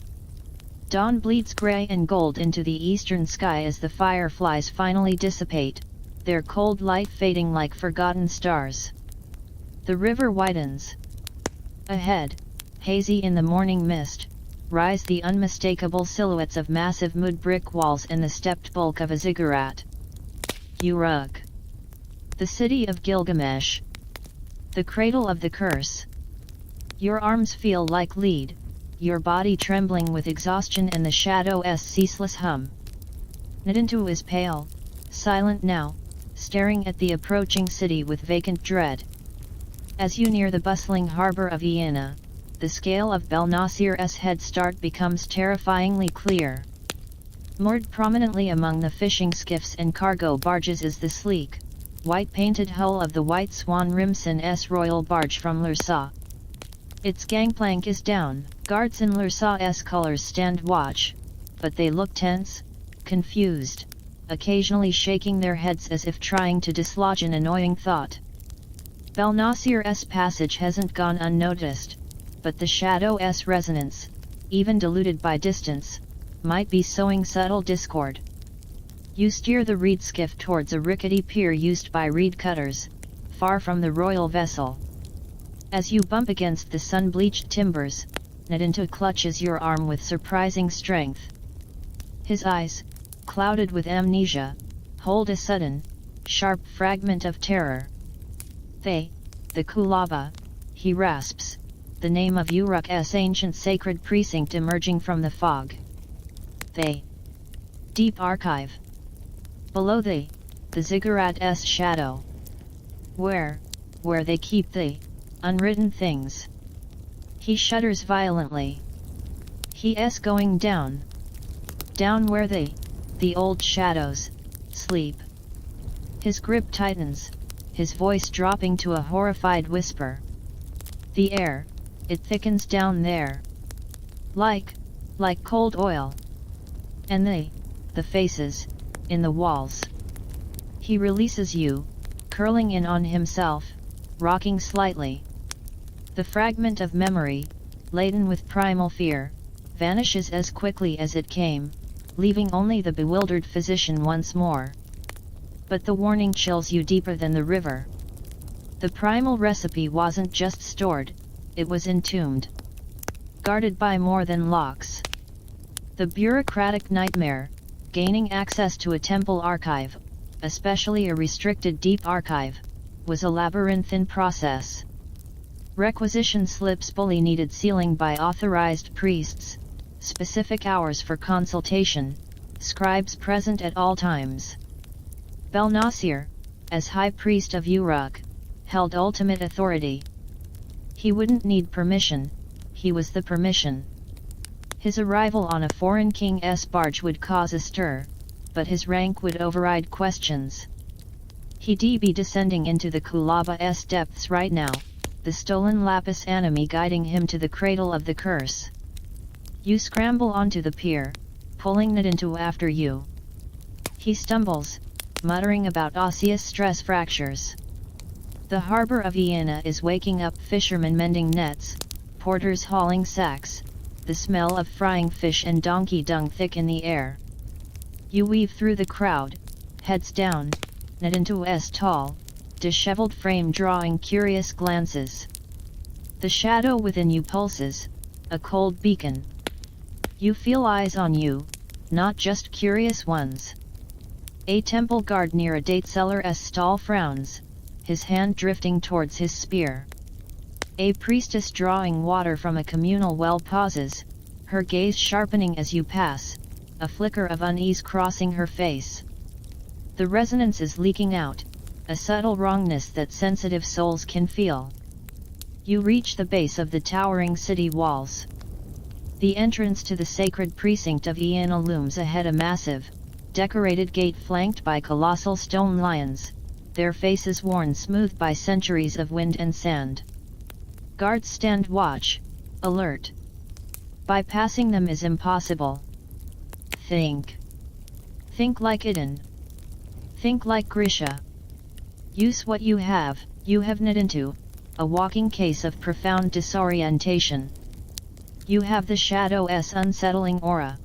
Dawn bleeds gray and gold into the eastern sky as the fireflies finally dissipate, their cold light fading like forgotten stars. The river widens. Ahead, hazy in the morning mist, rise the unmistakable silhouettes of massive mud brick walls and the stepped bulk of a ziggurat. Uruk. The city of Gilgamesh. The cradle of the curse. Your arms feel like lead, your body trembling with exhaustion and the shadow's ceaseless hum. Nadintu is pale, silent now, staring at the approaching city with vacant dread. As you near the bustling harbor of Iana, the scale of Belnasir's head start becomes terrifyingly clear. Moored prominently among the fishing skiffs and cargo barges is the sleek, white-painted hull of the White Swan Rimson's royal barge from Lursa. Its gangplank is down, guards in Lursa's colors stand watch, but they look tense, confused, occasionally shaking their heads as if trying to dislodge an annoying thought. Belnasir's passage hasn't gone unnoticed, but the shadow's resonance, even diluted by distance, might be sowing subtle discord. You steer the reed skiff towards a rickety pier used by reed cutters, far from the royal vessel. As you bump against the sun-bleached timbers, Nadintu clutches your arm with surprising strength. His eyes, clouded with amnesia, hold a sudden, sharp fragment of terror. The Kulaba, he rasps, the name of Uruk's ancient sacred precinct emerging from the fog. The deep archive. Below the ziggurat's shadow. Where they keep the unwritten things. He shudders violently. He's going down. Down where the old shadows, sleep. His grip tightens, his voice dropping to a horrified whisper. The air, it thickens down there. Like cold oil. And the faces, in the walls. He releases you, curling in on himself, rocking slightly. The fragment of memory, laden with primal fear, vanishes as quickly as it came, leaving only the bewildered physician once more. But the warning chills you deeper than the river. The primal recipe wasn't just stored, it was entombed. Guarded by more than locks. The bureaucratic nightmare, gaining access to a temple archive, especially a restricted deep archive, was a labyrinthine process. Requisition slips bully needed sealing by authorized priests, specific hours for consultation, scribes present at all times. Belnasir, as high priest of Uruk, held ultimate authority. He wouldn't need permission, he was the permission. His arrival on a foreign king's barge would cause a stir, but his rank would override questions. He'd be descending into the Kulaba's depths right now, the stolen lapis enemy guiding him to the cradle of the curse. You scramble onto the pier, pulling Nadintu after you. He stumbles, muttering about osseous stress fractures. The harbor of Iena is waking up, fishermen mending nets, porters hauling sacks, the smell of frying fish and donkey dung thick in the air. You weave through the crowd, heads down, Nadintu's tall, disheveled frame drawing curious glances. The shadow within you pulses, a cold beacon. You feel eyes on you, not just curious ones. A temple guard near a date seller's stall frowns, his hand drifting towards his spear. A priestess drawing water from a communal well pauses, her gaze sharpening as you pass, a flicker of unease crossing her face. The resonance is leaking out, a subtle wrongness that sensitive souls can feel. You reach the base of the towering city walls. The entrance to the sacred precinct of Iena looms ahead, a massive, decorated gate flanked by colossal stone lions, their faces worn smooth by centuries of wind and sand. Guards stand watch, alert. Bypassing them is impossible. Think. Think like Iden. Think like Grisha. Use what you have Nadintu, a walking case of profound disorientation. You have the shadow's unsettling aura.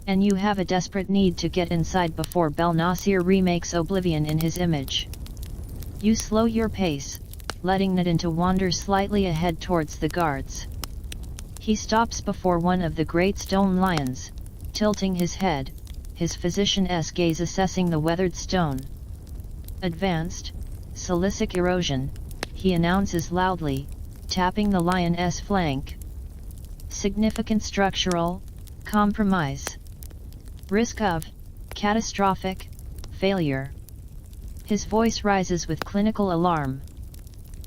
And you have a desperate need to get inside before Belnasir remakes oblivion in his image. You slow your pace, letting Nadintu wander slightly ahead towards the guards. He stops before one of the great stone lions, tilting his head, his physician's gaze assessing the weathered stone. Advanced, silicic erosion, he announces loudly, tapping the lion's flank. Significant structural compromise. Risk of catastrophic failure. His voice rises with clinical alarm.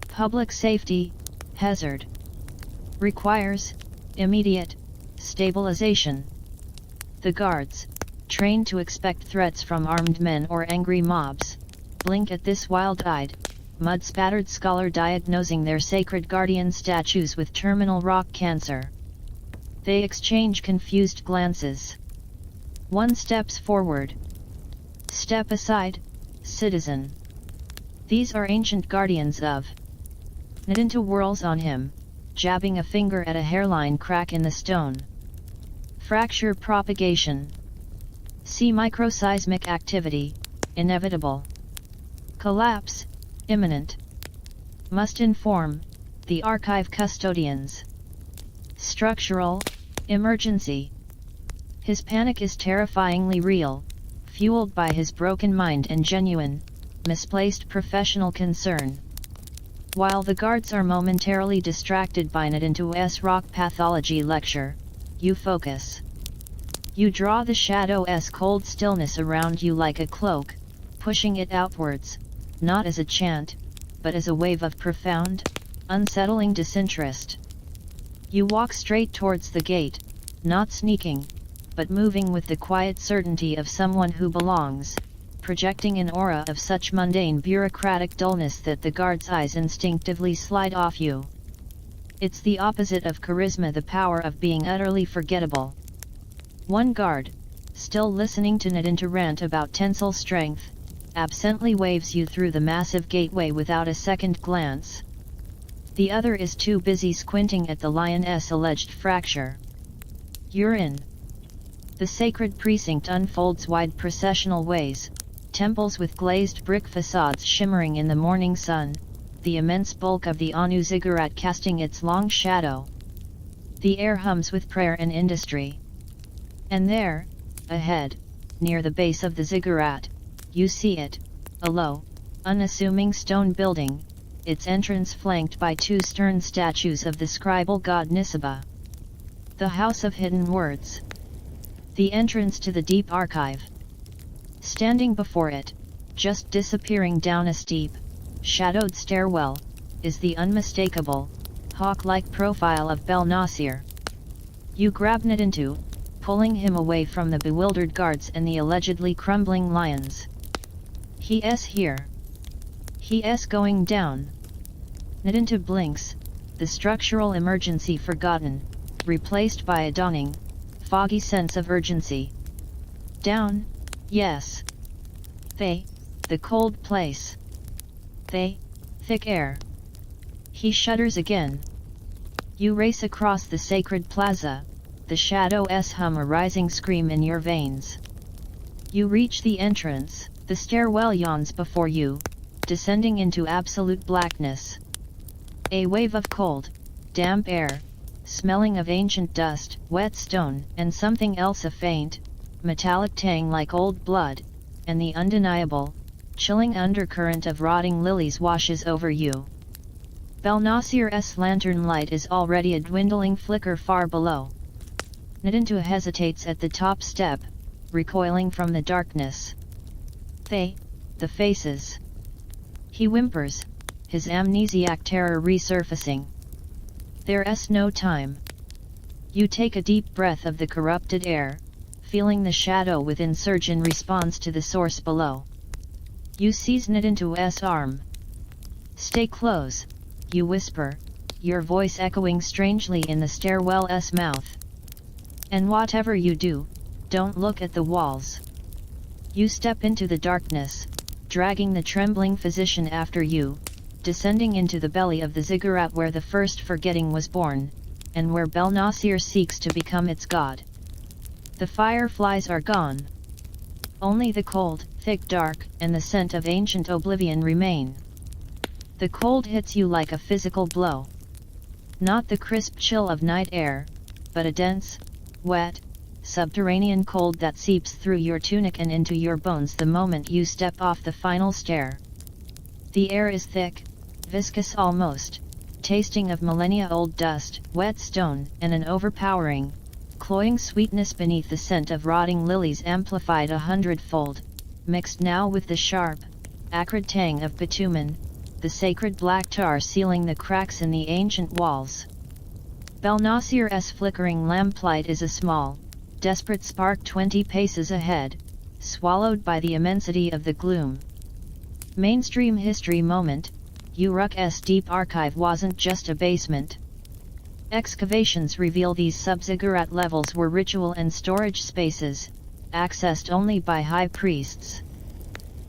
Public safety hazard. Requires immediate stabilization. The guards, trained to expect threats from armed men or angry mobs, blink at this wild-eyed, mud-spattered scholar diagnosing their sacred guardian statues with terminal rock cancer. They exchange confused glances. One steps forward. Step aside, citizen. These are ancient guardians of. Nadintu whirls on him, jabbing a finger at a hairline crack in the stone. Fracture propagation. See microseismic activity, inevitable. Collapse, imminent. Must inform the archive custodians. Structural emergency. His panic is terrifyingly real, fueled by his broken mind and genuine, misplaced professional concern. While the guards are momentarily distracted by Nadintu's rock pathology lecture, you focus. You draw the shadow's cold stillness around you like a cloak, pushing it outwards, not as a chant, but as a wave of profound, unsettling disinterest. You walk straight towards the gate, not sneaking, but moving with the quiet certainty of someone who belongs, projecting an aura of such mundane bureaucratic dullness that the guard's eyes instinctively slide off you. It's the opposite of charisma, the power of being utterly forgettable. One guard, still listening to Nadintu rant about tensile strength, absently waves you through the massive gateway without a second glance. The other is too busy squinting at the lion's alleged fracture. You're in. The sacred precinct unfolds wide processional ways, temples with glazed brick facades shimmering in the morning sun, the immense bulk of the Anu ziggurat casting its long shadow. The air hums with prayer and industry. And there, ahead, near the base of the ziggurat, you see it, a low, unassuming stone building, its entrance flanked by two stern statues of the scribal god Nisaba. The House of Hidden Words. The entrance to the deep archive. Standing before it, just disappearing down a steep, shadowed stairwell, is the unmistakable, hawk-like profile of Belnasir. You grab Nadintu, pulling him away from the bewildered guards and the allegedly crumbling lions. He is here, He's going down. Not into blinks, the structural emergency forgotten, replaced by a dawning, foggy sense of urgency. Down, yes. The cold place. Thick air. He shudders again. You race across the sacred plaza, the shadow's hum a rising scream in your veins. You reach the entrance, the stairwell yawns before you, descending into absolute blackness. A wave of cold, damp air, smelling of ancient dust, wet stone, and something else, a faint, metallic tang like old blood, and the undeniable, chilling undercurrent of rotting lilies washes over you. Belnasir's lantern light is already a dwindling flicker far below. Nadintu hesitates at the top step, recoiling from the darkness. The faces. He whimpers, his amnesiac terror resurfacing. There's no time. You take a deep breath of the corrupted air, feeling the shadow within surge in response to the source below. You seize Nadintu's arm. Stay close, you whisper, your voice echoing strangely in the stairwell's mouth. And whatever you do, don't look at the walls. You step into the darkness, dragging the trembling physician after you, descending into the belly of the ziggurat where the first forgetting was born, and where Belnasir seeks to become its god. The fireflies are gone. Only the cold, thick dark, and the scent of ancient oblivion remain. The cold hits you like a physical blow. Not the crisp chill of night air, but a dense, wet, subterranean cold that seeps through your tunic and into your bones the moment you step off the final stair. The air is thick, viscous almost, tasting of millennia-old dust, wet stone, and an overpowering, cloying sweetness beneath the scent of rotting lilies amplified 100-fold, mixed now with the sharp, acrid tang of bitumen, the sacred black tar sealing the cracks in the ancient walls. Belnasir's flickering lamplight is a small, desperate spark 20 paces ahead, swallowed by the immensity of the gloom. Mainstream history moment, Uruk's deep archive wasn't just a basement. Excavations reveal these sub-ziggurat levels were ritual and storage spaces, accessed only by high priests.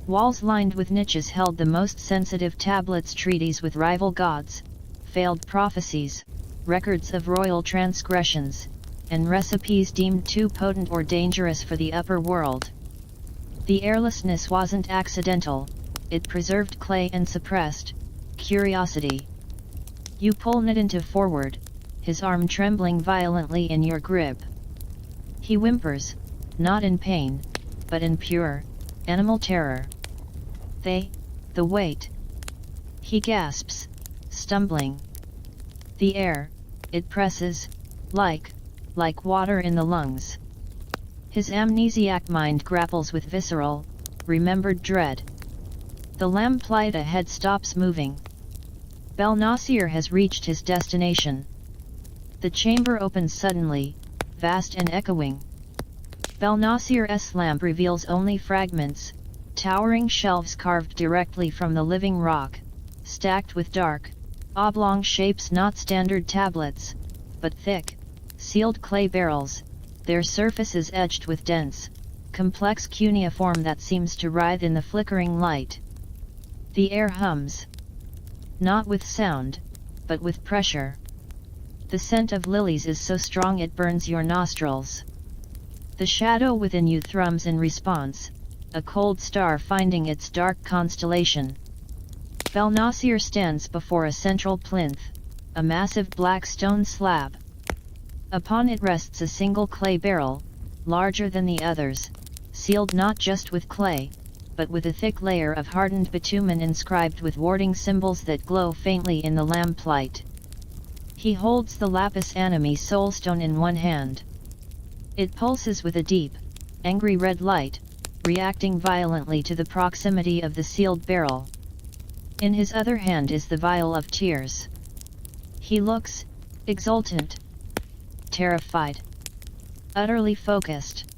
Walls lined with niches held the most sensitive tablets, treaties with rival gods, failed prophecies, records of royal transgressions, and recipes deemed too potent or dangerous for the upper world. The airlessness wasn't accidental, it preserved clay and suppressed curiosity. You pull Nadintu forward, his arm trembling violently in your grip. He whimpers, not in pain, but in pure, animal terror. The weight. He gasps, stumbling. The air, it presses, like water in the lungs. His amnesiac mind grapples with visceral, remembered dread. The lamplight ahead stops moving. Belnasir has reached his destination. The chamber opens suddenly, vast and echoing. Belnasir's lamp reveals only fragments, towering shelves carved directly from the living rock, stacked with dark, oblong shapes, not standard tablets, but thick, sealed clay barrels, their surfaces edged with dense, complex cuneiform that seems to writhe in the flickering light. The air hums. Not with sound, but with pressure. The scent of lilies is so strong it burns your nostrils. The shadow within you thrums in response, a cold star finding its dark constellation. Belnasir stands before a central plinth, a massive black stone slab. Upon it rests a single clay barrel, larger than the others, sealed not just with clay, but with a thick layer of hardened bitumen inscribed with warding symbols that glow faintly in the lamplight. He holds the lapis animi soulstone in one hand. It pulses with a deep, angry red light, reacting violently to the proximity of the sealed barrel. In his other hand is the vial of tears. He looks exultant, terrified, utterly focused.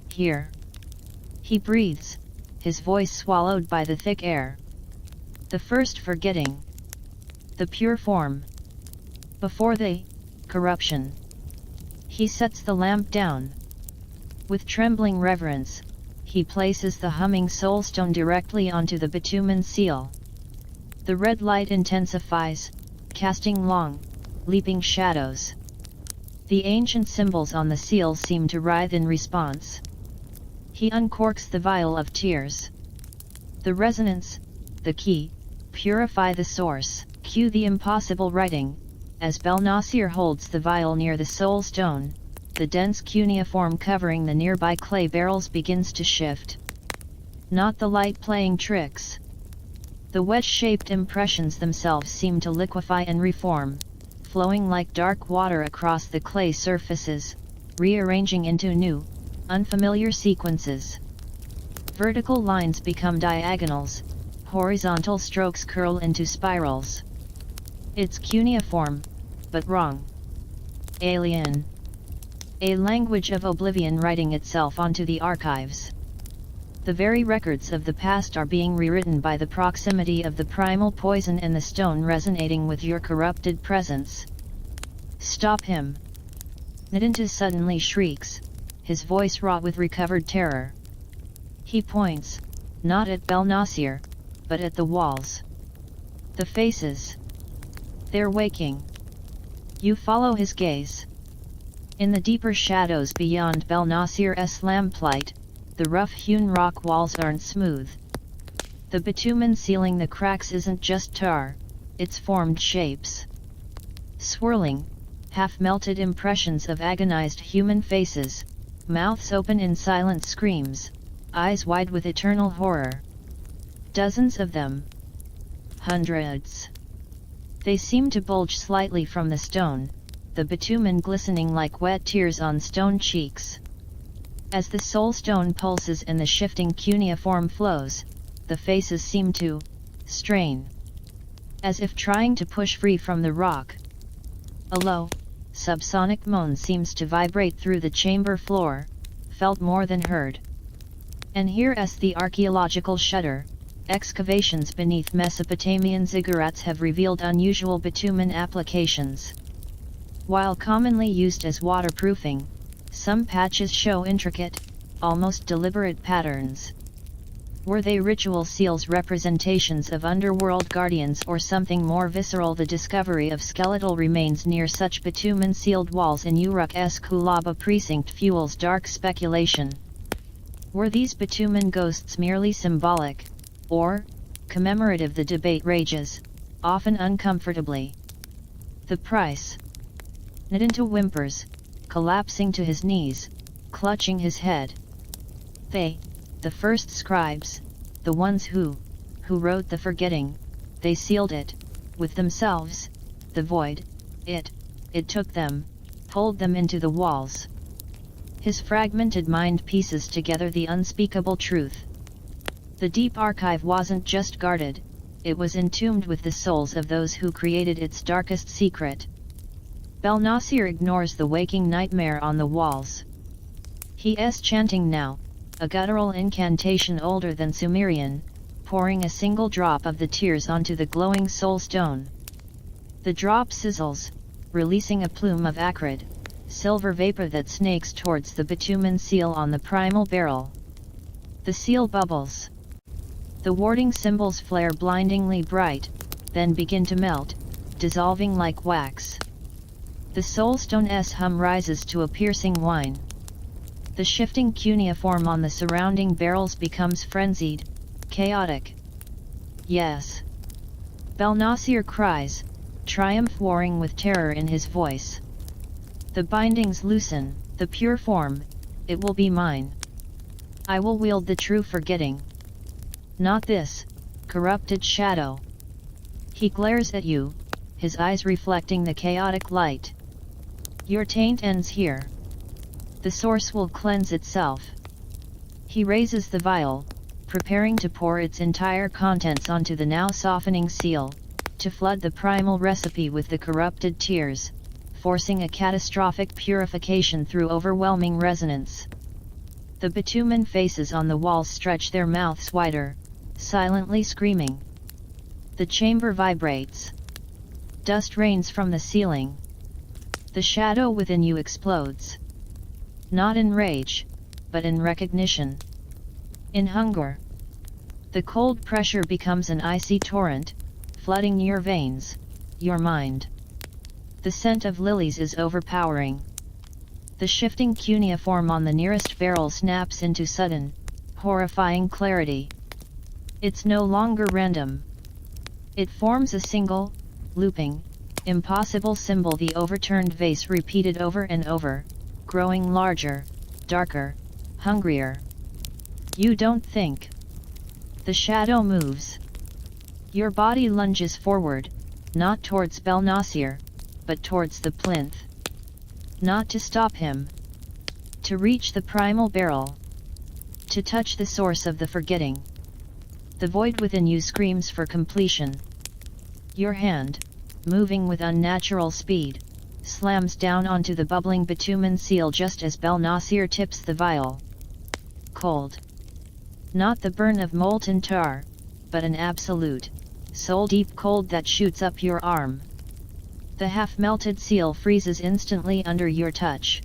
Here. He breathes, his voice swallowed by the thick air. The first forgetting. The pure form. Before the corruption. He sets the lamp down. With trembling reverence, he places the humming soulstone directly onto the bitumen seal. The red light intensifies, casting long, leaping shadows. The ancient symbols on the seal seem to writhe in response. He uncorks the vial of tears. The resonance, the key, purify the source. Cue the impossible writing. As Belnasir holds the vial near the soul stone, the dense cuneiform covering the nearby clay barrels begins to shift. Not the light playing tricks. The wedge-shaped impressions themselves seem to liquefy and reform, flowing like dark water across the clay surfaces, rearranging into new, unfamiliar sequences. Vertical lines become diagonals, horizontal strokes curl into spirals. It's cuneiform, but wrong. Alien. A language of oblivion writing itself onto the archives. The very records of the past are being rewritten by the proximity of the primal poison and the stone resonating with your corrupted presence. Stop him! Nadinta suddenly shrieks, his voice raw with recovered terror. He points, not at Belnasir, but at the walls. The faces. They're waking. You follow his gaze. In the deeper shadows beyond Belnasir's lamplight, the rough-hewn rock walls aren't smooth. The bitumen sealing the cracks isn't just tar, it's formed shapes. Swirling, half-melted impressions of agonized human faces, mouths open in silent screams, eyes wide with eternal horror. Dozens of them. Hundreds. They seem to bulge slightly from the stone, the bitumen glistening like wet tears on stone cheeks. As the soul stone pulses and the shifting cuneiform flows, the faces seem to strain, as if trying to push free from the rock. A low, subsonic moan seems to vibrate through the chamber floor, felt more than heard. And here as the archaeological shudder, excavations beneath Mesopotamian ziggurats have revealed unusual bitumen applications. While commonly used as waterproofing, some patches show intricate, almost deliberate patterns. Were they ritual seals, representations of underworld guardians, or something more visceral? The discovery of skeletal remains near such bitumen-sealed walls in Uruk's Kulaba precinct fuels dark speculation. Were these bitumen ghosts merely symbolic, or commemorative? The debate rages, often uncomfortably. The price. Nadinta whimpers, collapsing to his knees, clutching his head. They, the first scribes, the ones who wrote the forgetting, they sealed it, with themselves, the void, it took them, pulled them into the walls. His fragmented mind pieces together the unspeakable truth. The deep archive wasn't just guarded, it was entombed with the souls of those who created its darkest secret. Belnasir ignores the waking nightmare on the walls. He is chanting now, a guttural incantation older than Sumerian, pouring a single drop of the tears onto the glowing soul stone. The drop sizzles, releasing a plume of acrid, silver vapor that snakes towards the bitumen seal on the primal barrel. The seal bubbles. The warding symbols flare blindingly bright, then begin to melt, dissolving like wax. The soulstone's hum rises to a piercing whine. The shifting cuneiform on the surrounding barrels becomes frenzied, chaotic. Yes. Belnasir cries, triumph warring with terror in his voice. The bindings loosen, the pure form, it will be mine. I will wield the true forgetting. Not this, corrupted shadow. He glares at you, his eyes reflecting the chaotic light. Your taint ends here. The source will cleanse itself. He raises the vial, preparing to pour its entire contents onto the now softening seal, to flood the primal recipe with the corrupted tears, forcing a catastrophic purification through overwhelming resonance. The bitumen faces on the walls stretch their mouths wider, silently screaming. The chamber vibrates. Dust rains from the ceiling. The shadow within you explodes. Not in rage, but in recognition. In hunger. The cold pressure becomes an icy torrent, flooding your veins, your mind. The scent of lilies is overpowering. The shifting cuneiform on the nearest barrel snaps into sudden, horrifying clarity. It's no longer random. It forms a single, looping, impossible symbol, the overturned vase repeated over and over, growing larger, darker, hungrier. You don't think. The shadow moves. Your body lunges forward, not towards Belnasir, but towards the plinth. Not to stop him. To reach the primal barrel. To touch the source of the forgetting. The void within you screams for completion. Your hand, moving with unnatural speed, slams down onto the bubbling bitumen seal just as Belnasir tips the vial. Cold. Not the burn of molten tar, but an absolute, soul-deep cold that shoots up your arm. The half-melted seal freezes instantly under your touch.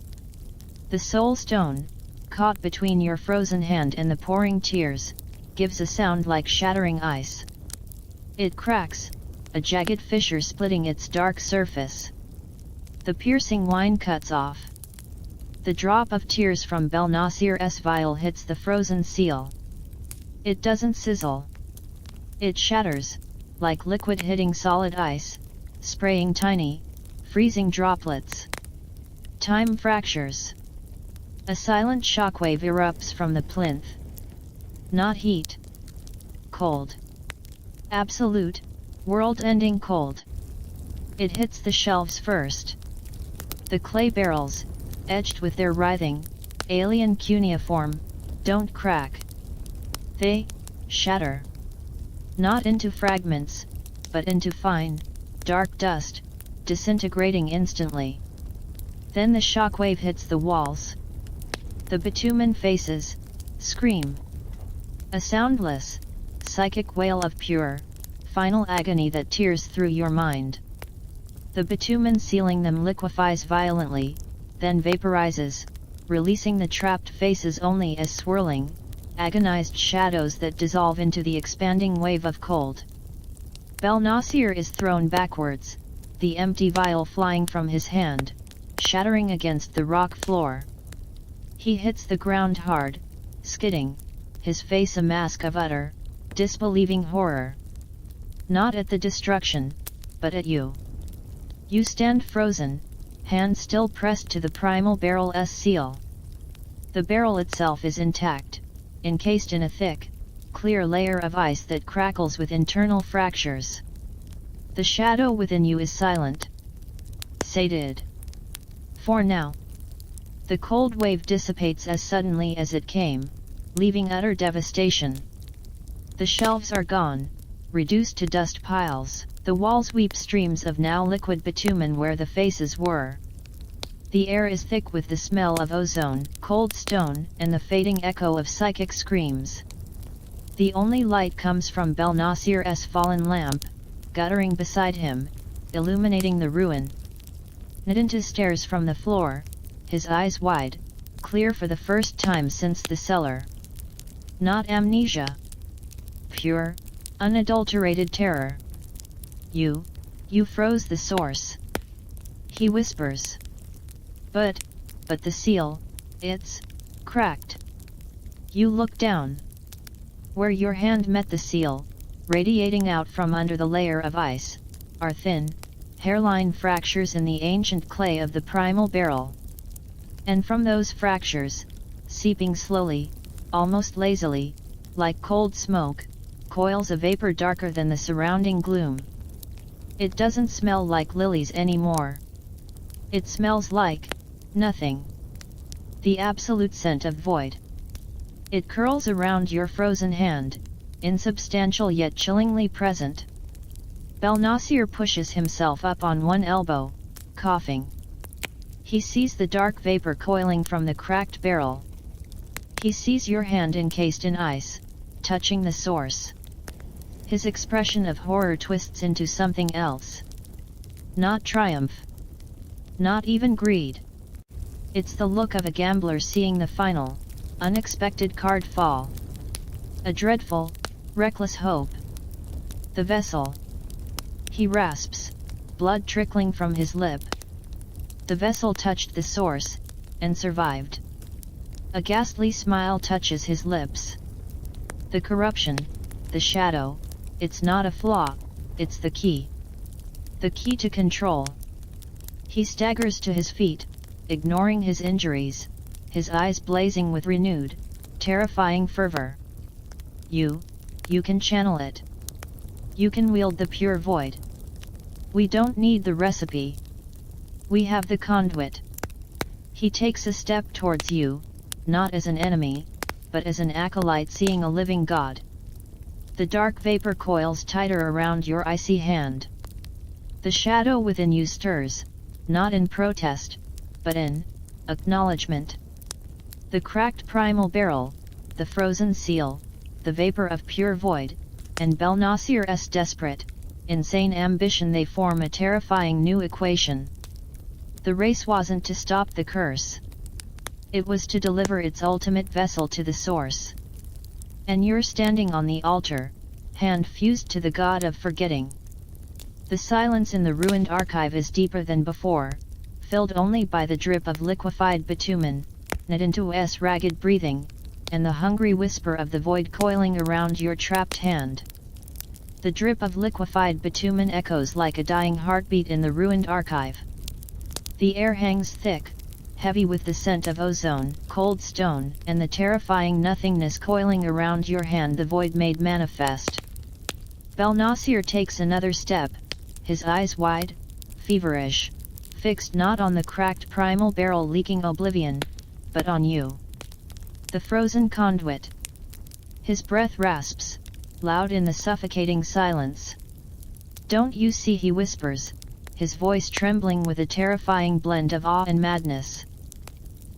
The soul stone, caught between your frozen hand and the pouring tears, gives a sound like shattering ice. It cracks, a jagged fissure splitting its dark surface. The piercing whine cuts off. The drop of tears from Belnasir's vial hits the frozen seal. It doesn't sizzle. It shatters, like liquid hitting solid ice, spraying tiny, freezing droplets. Time fractures. A silent shockwave erupts from the plinth. Not heat. Cold. Absolute, world-ending cold. It hits the shelves first. The clay barrels, etched with their writhing, alien cuneiform, don't crack. They shatter. Not into fragments, but into fine, dark dust, disintegrating instantly. Then the shockwave hits the walls. The bitumen faces, scream. A soundless, psychic wail of pure, final agony that tears through your mind. The bitumen sealing them liquefies violently, then vaporizes, releasing the trapped faces only as swirling, agonized shadows that dissolve into the expanding wave of cold. Belnasir is thrown backwards, the empty vial flying from his hand, shattering against the rock floor. He hits the ground hard, skidding, his face a mask of utter, disbelieving horror. Not at the destruction, but at you. You stand frozen, hand still pressed to the primal barrel's seal. The barrel itself is intact, encased in a thick, clear layer of ice that crackles with internal fractures. The shadow within you is silent. Sated. For now. The cold wave dissipates as suddenly as it came, leaving utter devastation. The shelves are gone, reduced to dust piles, the walls weep streams of now liquid bitumen where the faces were. The air is thick with the smell of ozone, cold stone, and the fading echo of psychic screams. The only light comes from Belnasir's fallen lamp, guttering beside him, illuminating the ruin. Nadinta stares from the floor, his eyes wide, clear for the first time since the cellar. Not amnesia. Pure, unadulterated terror. You froze the source. He whispers. But the seal, it's cracked. You look down. Where your hand met the seal, radiating out from under the layer of ice, are thin, hairline fractures in the ancient clay of the primal barrel. And from those fractures, seeping slowly, almost lazily, like cold smoke, coils a vapor darker than the surrounding gloom. It doesn't smell like lilies anymore. It smells like nothing. The absolute scent of void. It curls around your frozen hand, insubstantial yet chillingly present. Belnasir pushes himself up on one elbow, coughing. He sees the dark vapor coiling from the cracked barrel. He sees your hand encased in ice, touching the source. His expression of horror twists into something else. Not triumph. Not even greed. It's the look of a gambler seeing the final, unexpected card fall. A dreadful, reckless hope. The vessel. He rasps, blood trickling from his lip. The vessel touched the source, and survived. A ghastly smile touches his lips. The corruption, the shadow, it's not a flaw, it's the key. The key to control. He staggers to his feet, ignoring his injuries, his eyes blazing with renewed, terrifying fervor. You can channel it. You can wield the pure void. We don't need the recipe. We have the conduit. He takes a step towards you, not as an enemy, but as an acolyte seeing a living God. The dark vapor coils tighter around your icy hand. The shadow within you stirs, not in protest, but in acknowledgement. The cracked primal barrel, the frozen seal, the vapor of pure void, and Belnasir's desperate, insane ambition, they form a terrifying new equation. The race wasn't to stop the curse. It was to deliver its ultimate vessel to the source. And you're standing on the altar, hand fused to the god of forgetting. The silence in the ruined archive is deeper than before, filled only by the drip of liquefied bitumen, Nadintu's ragged breathing, and the hungry whisper of the void coiling around your trapped hand. The drip of liquefied bitumen echoes like a dying heartbeat in the ruined archive. The air hangs thick, heavy with the scent of ozone, cold stone, and the terrifying nothingness coiling around your hand, the void made manifest. Belnasir takes another step, his eyes wide, feverish, fixed not on the cracked primal barrel leaking oblivion, but on you. The frozen conduit. His breath rasps, loud in the suffocating silence. Don't you see, he whispers, his voice trembling with a terrifying blend of awe and madness.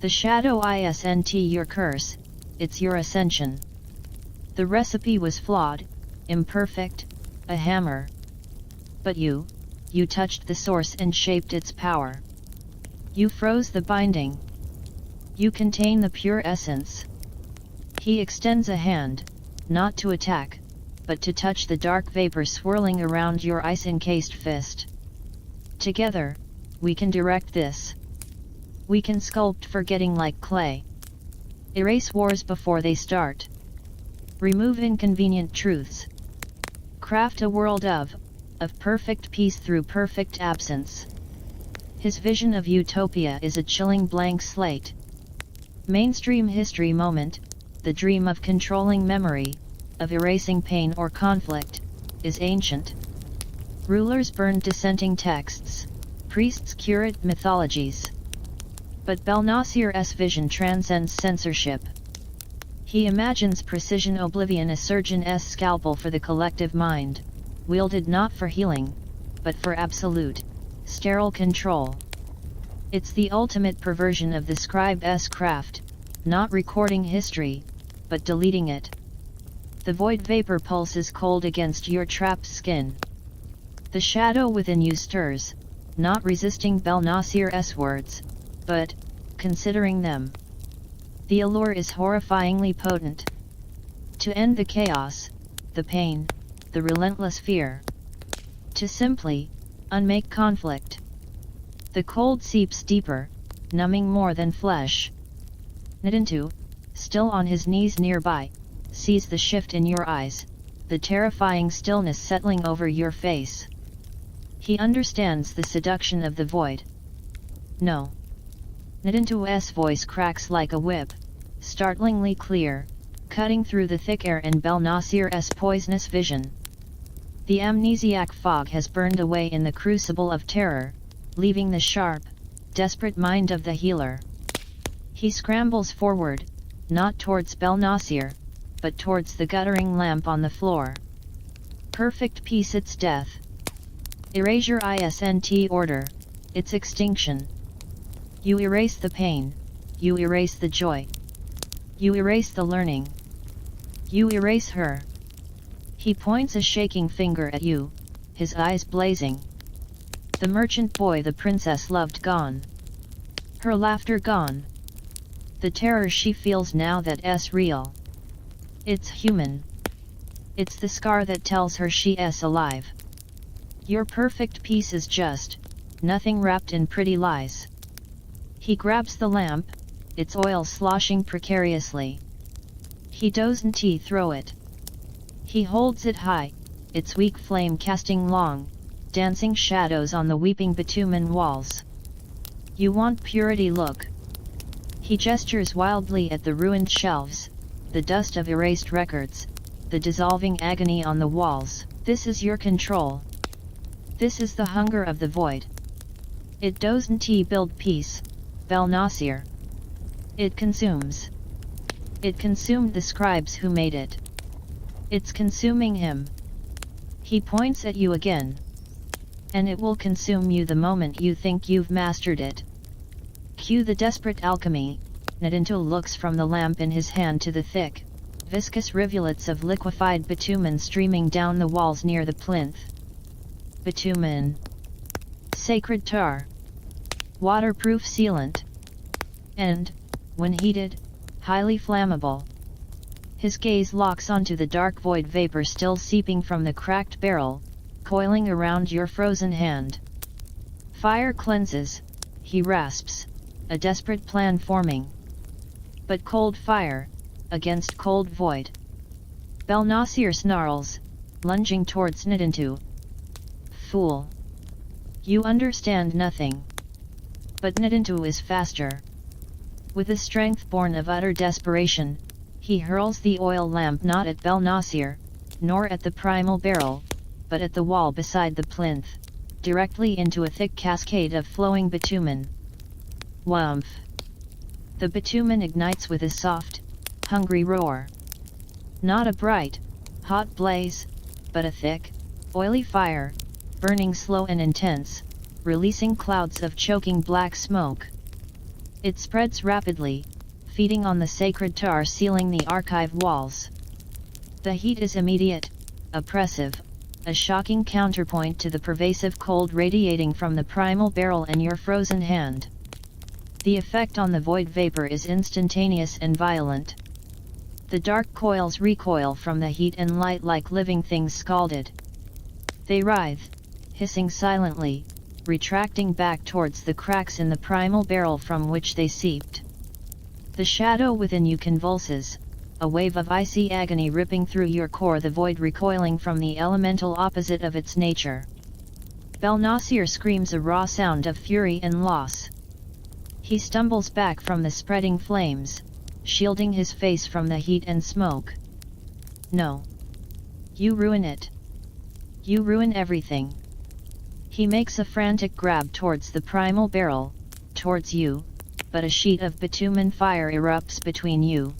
The shadow isn't your curse, it's your ascension. The recipe was flawed, imperfect, a hammer. But you touched the source and shaped its power. You froze the binding. You contain the pure essence. He extends a hand, not to attack, but to touch the dark vapor swirling around your ice-encased fist. Together, we can direct this. We can sculpt forgetting like clay. Erase wars before they start. Remove inconvenient truths. Craft a world of perfect peace through perfect absence. His vision of utopia is a chilling blank slate. Mainstream history moment, the dream of controlling memory, of erasing pain or conflict, is ancient. Rulers burned dissenting texts, priests curate mythologies. But Belnasir's vision transcends censorship. He imagines precision oblivion, a surgeon's scalpel for the collective mind, wielded not for healing, but for absolute, sterile control. It's the ultimate perversion of the scribe's craft, not recording history, but deleting it. The void vapor pulses cold against your trapped skin. The shadow within you stirs, not resisting Belnasir's words, but considering them. The allure is horrifyingly potent. To end the chaos, the pain, the relentless fear. To simply unmake conflict. The cold seeps deeper, numbing more than flesh. Nadintu, still on his knees nearby, sees the shift in your eyes, the terrifying stillness settling over your face. He understands the seduction of the void. No. Nadintu's voice cracks like a whip, startlingly clear, cutting through the thick air and Belnasir's poisonous vision. The amnesiac fog has burned away in the crucible of terror, leaving the sharp, desperate mind of the healer. He scrambles forward, not towards Belnasir, but towards the guttering lamp on the floor. Perfect peace, its death. Erasure isn't order, its extinction. You erase the pain, you erase the joy. You erase the learning. You erase her. He points a shaking finger at you, his eyes blazing. The merchant boy the princess loved gone. Her laughter gone. The terror she feels now that's real. It's human. It's the scar that tells her she's alive. Your perfect peace is just nothing wrapped in pretty lies. He grabs the lamp, its oil sloshing precariously. He doesn't throw it. He holds it high, its weak flame casting long, dancing shadows on the weeping bitumen walls. You want purity, look. He gestures wildly at the ruined shelves, the dust of erased records, the dissolving agony on the walls. This is your control. This is the hunger of the void. It doesn't build peace, Belnasir. It consumes. It consumed the scribes who made it. It's consuming him. He points at you again. And it will consume you the moment you think you've mastered it. Cue the desperate alchemy. Nadinto looks from the lamp in his hand to the thick, viscous rivulets of liquefied bitumen streaming down the walls near the plinth. Bitumen. Sacred tar. Waterproof sealant. And, when heated, highly flammable. His gaze locks onto the dark void vapor still seeping from the cracked barrel, coiling around your frozen hand. Fire cleanses, he rasps, a desperate plan forming. But cold fire, against cold void. Belnasir snarls, lunging towards Nadinto. Fool! You understand nothing. But Nadinto is faster. With a strength born of utter desperation, he hurls the oil lamp not at Belnasir, nor at the primal barrel, but at the wall beside the plinth, directly into a thick cascade of flowing bitumen. Whumph! The bitumen ignites with a soft, hungry roar. Not a bright, hot blaze, but a thick, oily fire, burning slow and intense, releasing clouds of choking black smoke. It spreads rapidly, feeding on the sacred tar sealing the archive walls. The heat is immediate, oppressive, a shocking counterpoint to the pervasive cold radiating from the primal barrel and your frozen hand. The effect on the void vapor is instantaneous and violent. The dark coils recoil from the heat and light like living things scalded. They writhe, hissing silently, retracting back towards the cracks in the primal barrel from which they seeped. The shadow within you convulses, a wave of icy agony ripping through your core, the void recoiling from the elemental opposite of its nature. Belnasir screams a raw sound of fury and loss. He stumbles back from the spreading flames, shielding his face from the heat and smoke. No. You ruin it. You ruin everything. He makes a frantic grab towards the primal barrel, towards you, but a sheet of bitumen fire erupts between you,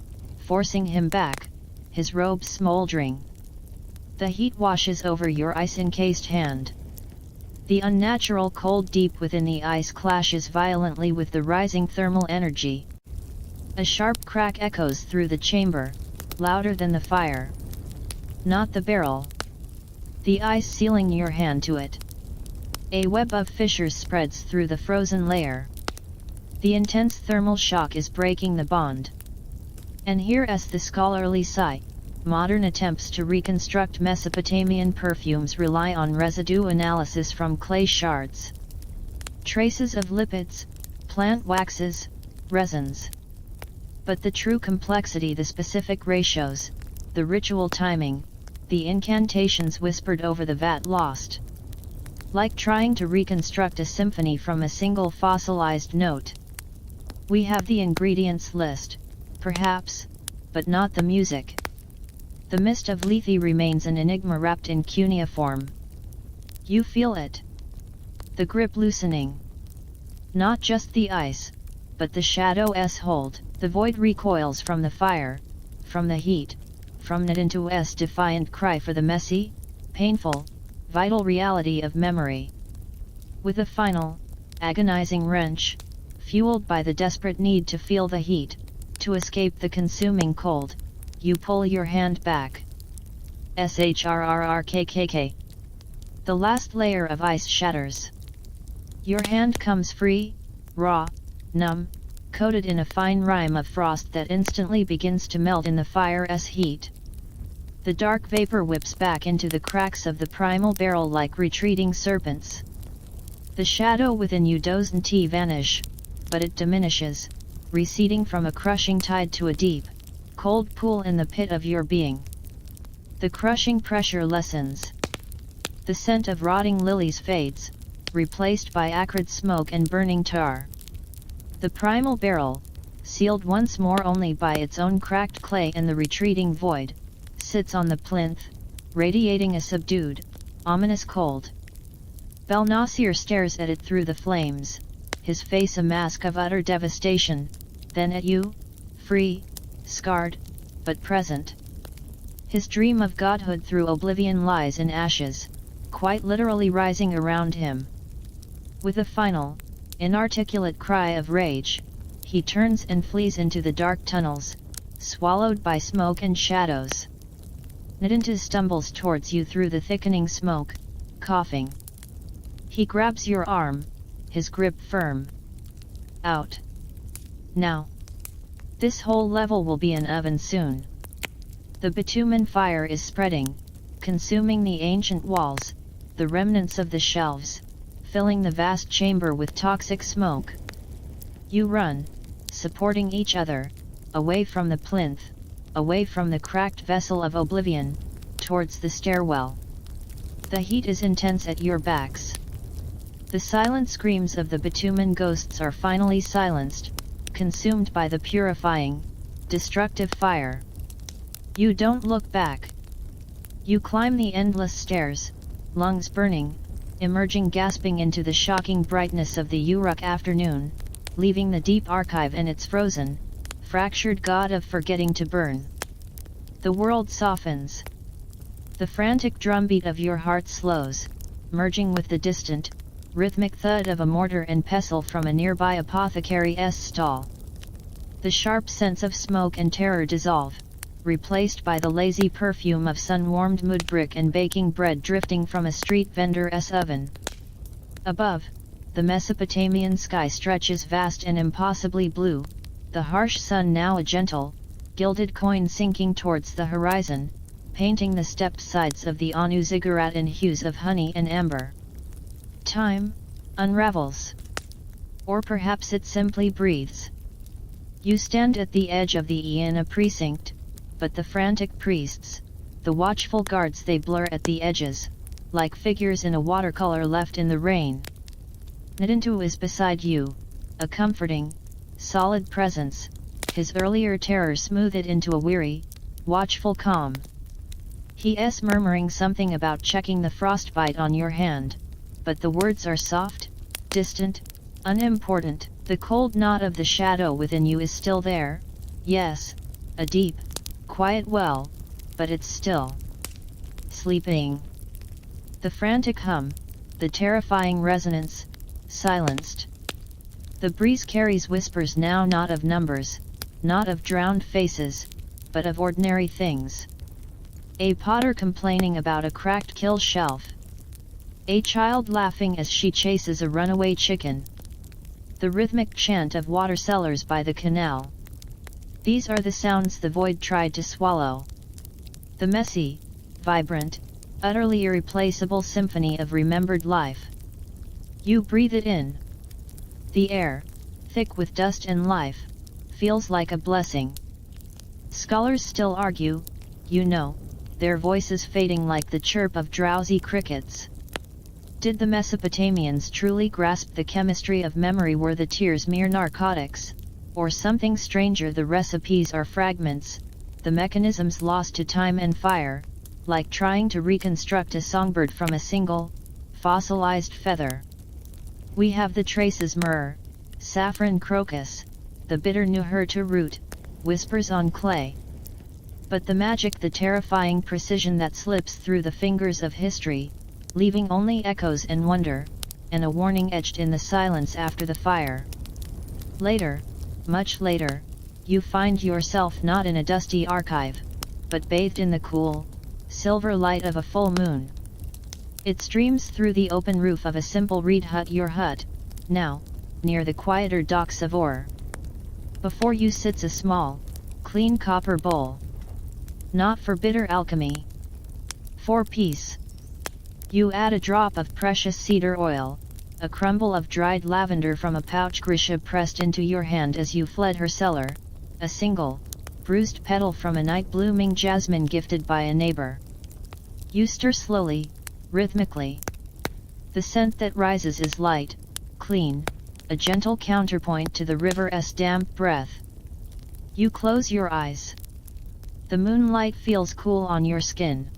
forcing him back, his robes smoldering. The heat washes over your ice-encased hand. The unnatural cold deep within the ice clashes violently with the rising thermal energy. A sharp crack echoes through the chamber, louder than the fire. Not the barrel. The ice sealing your hand to it. A web of fissures spreads through the frozen layer. The intense thermal shock is breaking the bond. And here as the scholarly sigh, modern attempts to reconstruct Mesopotamian perfumes rely on residue analysis from clay shards. Traces of lipids, plant waxes, resins. But the true complexity, the specific ratios, the ritual timing, the incantations whispered over the vat lost. Like trying to reconstruct a symphony from a single fossilized note. We have the ingredients list, perhaps, but not the music. The mist of Lethe remains an enigma wrapped in cuneiform. You feel it. The grip loosening. Not just the ice, but the shadow's hold. The void recoils from the fire, from the heat, from Nadinto's defiant cry for the messy, painful, vital reality of memory. With a final, agonizing wrench, fueled by the desperate need to feel the heat, to escape the consuming cold, you pull your hand back. shrrrkkk. The last layer of ice shatters. Your hand comes free, raw, numb, coated in a fine rime of frost that instantly begins to melt in the fire's heat. The dark vapor whips back into the cracks of the primal barrel like retreating serpents. The shadow within you doesn't vanish, but it diminishes, receding from a crushing tide to a deep, cold pool in the pit of your being. The crushing pressure lessens. The scent of rotting lilies fades, replaced by acrid smoke and burning tar. The primal barrel, sealed once more only by its own cracked clay and the retreating void, sits on the plinth, radiating a subdued, ominous cold. Belnasir stares at it through the flames, his face a mask of utter devastation, then at you, free, scarred, but present. His dream of godhood through oblivion lies in ashes, quite literally rising around him. With a final, inarticulate cry of rage, he turns and flees into the dark tunnels, swallowed by smoke and shadows. Nidintas stumbles towards you through the thickening smoke, coughing. He grabs your arm, his grip firm. Out. Now. This whole level will be an oven soon. The bitumen fire is spreading, consuming the ancient walls, the remnants of the shelves, filling the vast chamber with toxic smoke. You run, supporting each other, away from the plinth, away from the cracked vessel of oblivion, towards the stairwell. The heat is intense at your backs. The silent screams of the bitumen ghosts are finally silenced, consumed by the purifying, destructive fire. You don't look back. You climb the endless stairs, lungs burning, emerging gasping into the shocking brightness of the Uruk afternoon, leaving the deep archive and its frozen, fractured god of forgetting to burn. The world softens. The frantic drumbeat of your heart slows, merging with the distant, rhythmic thud of a mortar and pestle from a nearby apothecary's stall. The sharp scents of smoke and terror dissolve, replaced by the lazy perfume of sun-warmed mud brick and baking bread drifting from a street vendor's oven. Above, the Mesopotamian sky stretches vast and impossibly blue, the harsh sun now a gentle, gilded coin sinking towards the horizon, painting the stepped sides of the Anu ziggurat in hues of honey and amber. Time unravels. Or perhaps it simply breathes. You stand at the edge of the Iena precinct, but the frantic priests, the watchful guards, they blur at the edges, like figures in a watercolor left in the rain. Nidintu is beside you, a comforting, solid presence, his earlier terror smoothed into a weary, watchful calm. He's murmuring something about checking the frostbite on your hand, but the words are soft, distant, unimportant. The cold knot of the shadow within you is still there, yes, a deep, quiet well, but it's still sleeping. The frantic hum, the terrifying resonance, silenced. The breeze carries whispers now, not of numbers, not of drowned faces, but of ordinary things. A potter complaining about a cracked kill shelf. A child laughing as she chases a runaway chicken. The rhythmic chant of water sellers by the canal. These are the sounds the void tried to swallow. The messy, vibrant, utterly irreplaceable symphony of remembered life. You breathe it in. The air, thick with dust and life, feels like a blessing. Scholars still argue, you know, their voices fading like the chirp of drowsy crickets. Did the Mesopotamians truly grasp the chemistry of memory? Were the tears mere narcotics, or something stranger? The recipes are fragments, the mechanisms lost to time and fire, like trying to reconstruct a songbird from a single, fossilized feather. We have the traces: myrrh, saffron, crocus, the bitter nuhurta root, whispers on clay. But the magic, the terrifying precision that slips through the fingers of history, leaving only echoes and wonder, and a warning etched in the silence after the fire. Later, much later, you find yourself not in a dusty archive, but bathed in the cool, silver light of a full moon. It streams through the open roof of a simple reed hut, your hut, now, near the quieter docks of Ore. Before you sits a small, clean copper bowl. Not for bitter alchemy. For peace. You add a drop of precious cedar oil, a crumble of dried lavender from a pouch Grisha pressed into your hand as you fled her cellar, a single, bruised petal from a night-blooming jasmine gifted by a neighbor. You stir slowly, rhythmically. The scent that rises is light, clean, a gentle counterpoint to the river's damp breath. You close your eyes. The moonlight feels cool on your skin.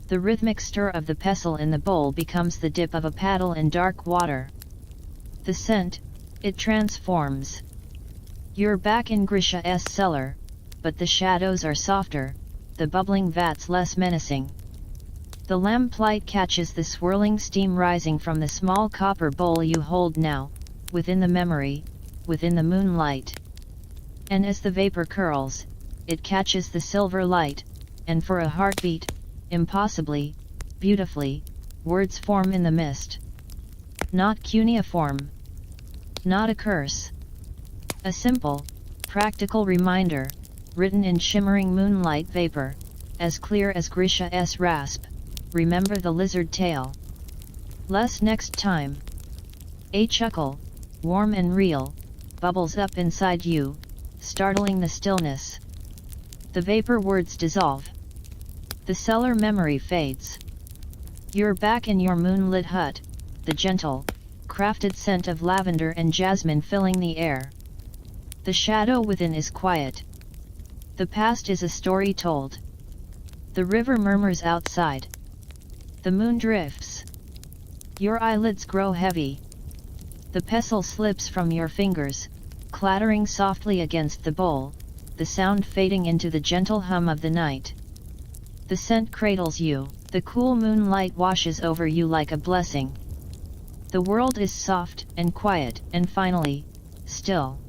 The rhythmic stir of the pestle in the bowl becomes the dip of a paddle in dark water. The scent, it transforms. You're back in Grisha's cellar, but the shadows are softer, the bubbling vats less menacing. The lamplight catches the swirling steam rising from the small copper bowl you hold now, within the memory, within the moonlight. And as the vapor curls, it catches the silver light, and for a heartbeat, impossibly, beautifully, words form in the mist. Not cuneiform. Not a curse. A simple, practical reminder, written in shimmering moonlight vapor, as clear as Grisha's rasp. Remember the lizard tail. Less next time. A chuckle, warm and real, bubbles up inside you, startling the stillness. The vapor words dissolve. The cellar memory fades. You're back in your moonlit hut, the gentle, crafted scent of lavender and jasmine filling the air. The shadow within is quiet. The past is a story told. The river murmurs outside. The moon drifts. Your eyelids grow heavy. The pestle slips from your fingers, clattering softly against the bowl, the sound fading into the gentle hum of the night. The scent cradles you, the cool moonlight washes over you like a blessing. The world is soft and quiet and finally, still.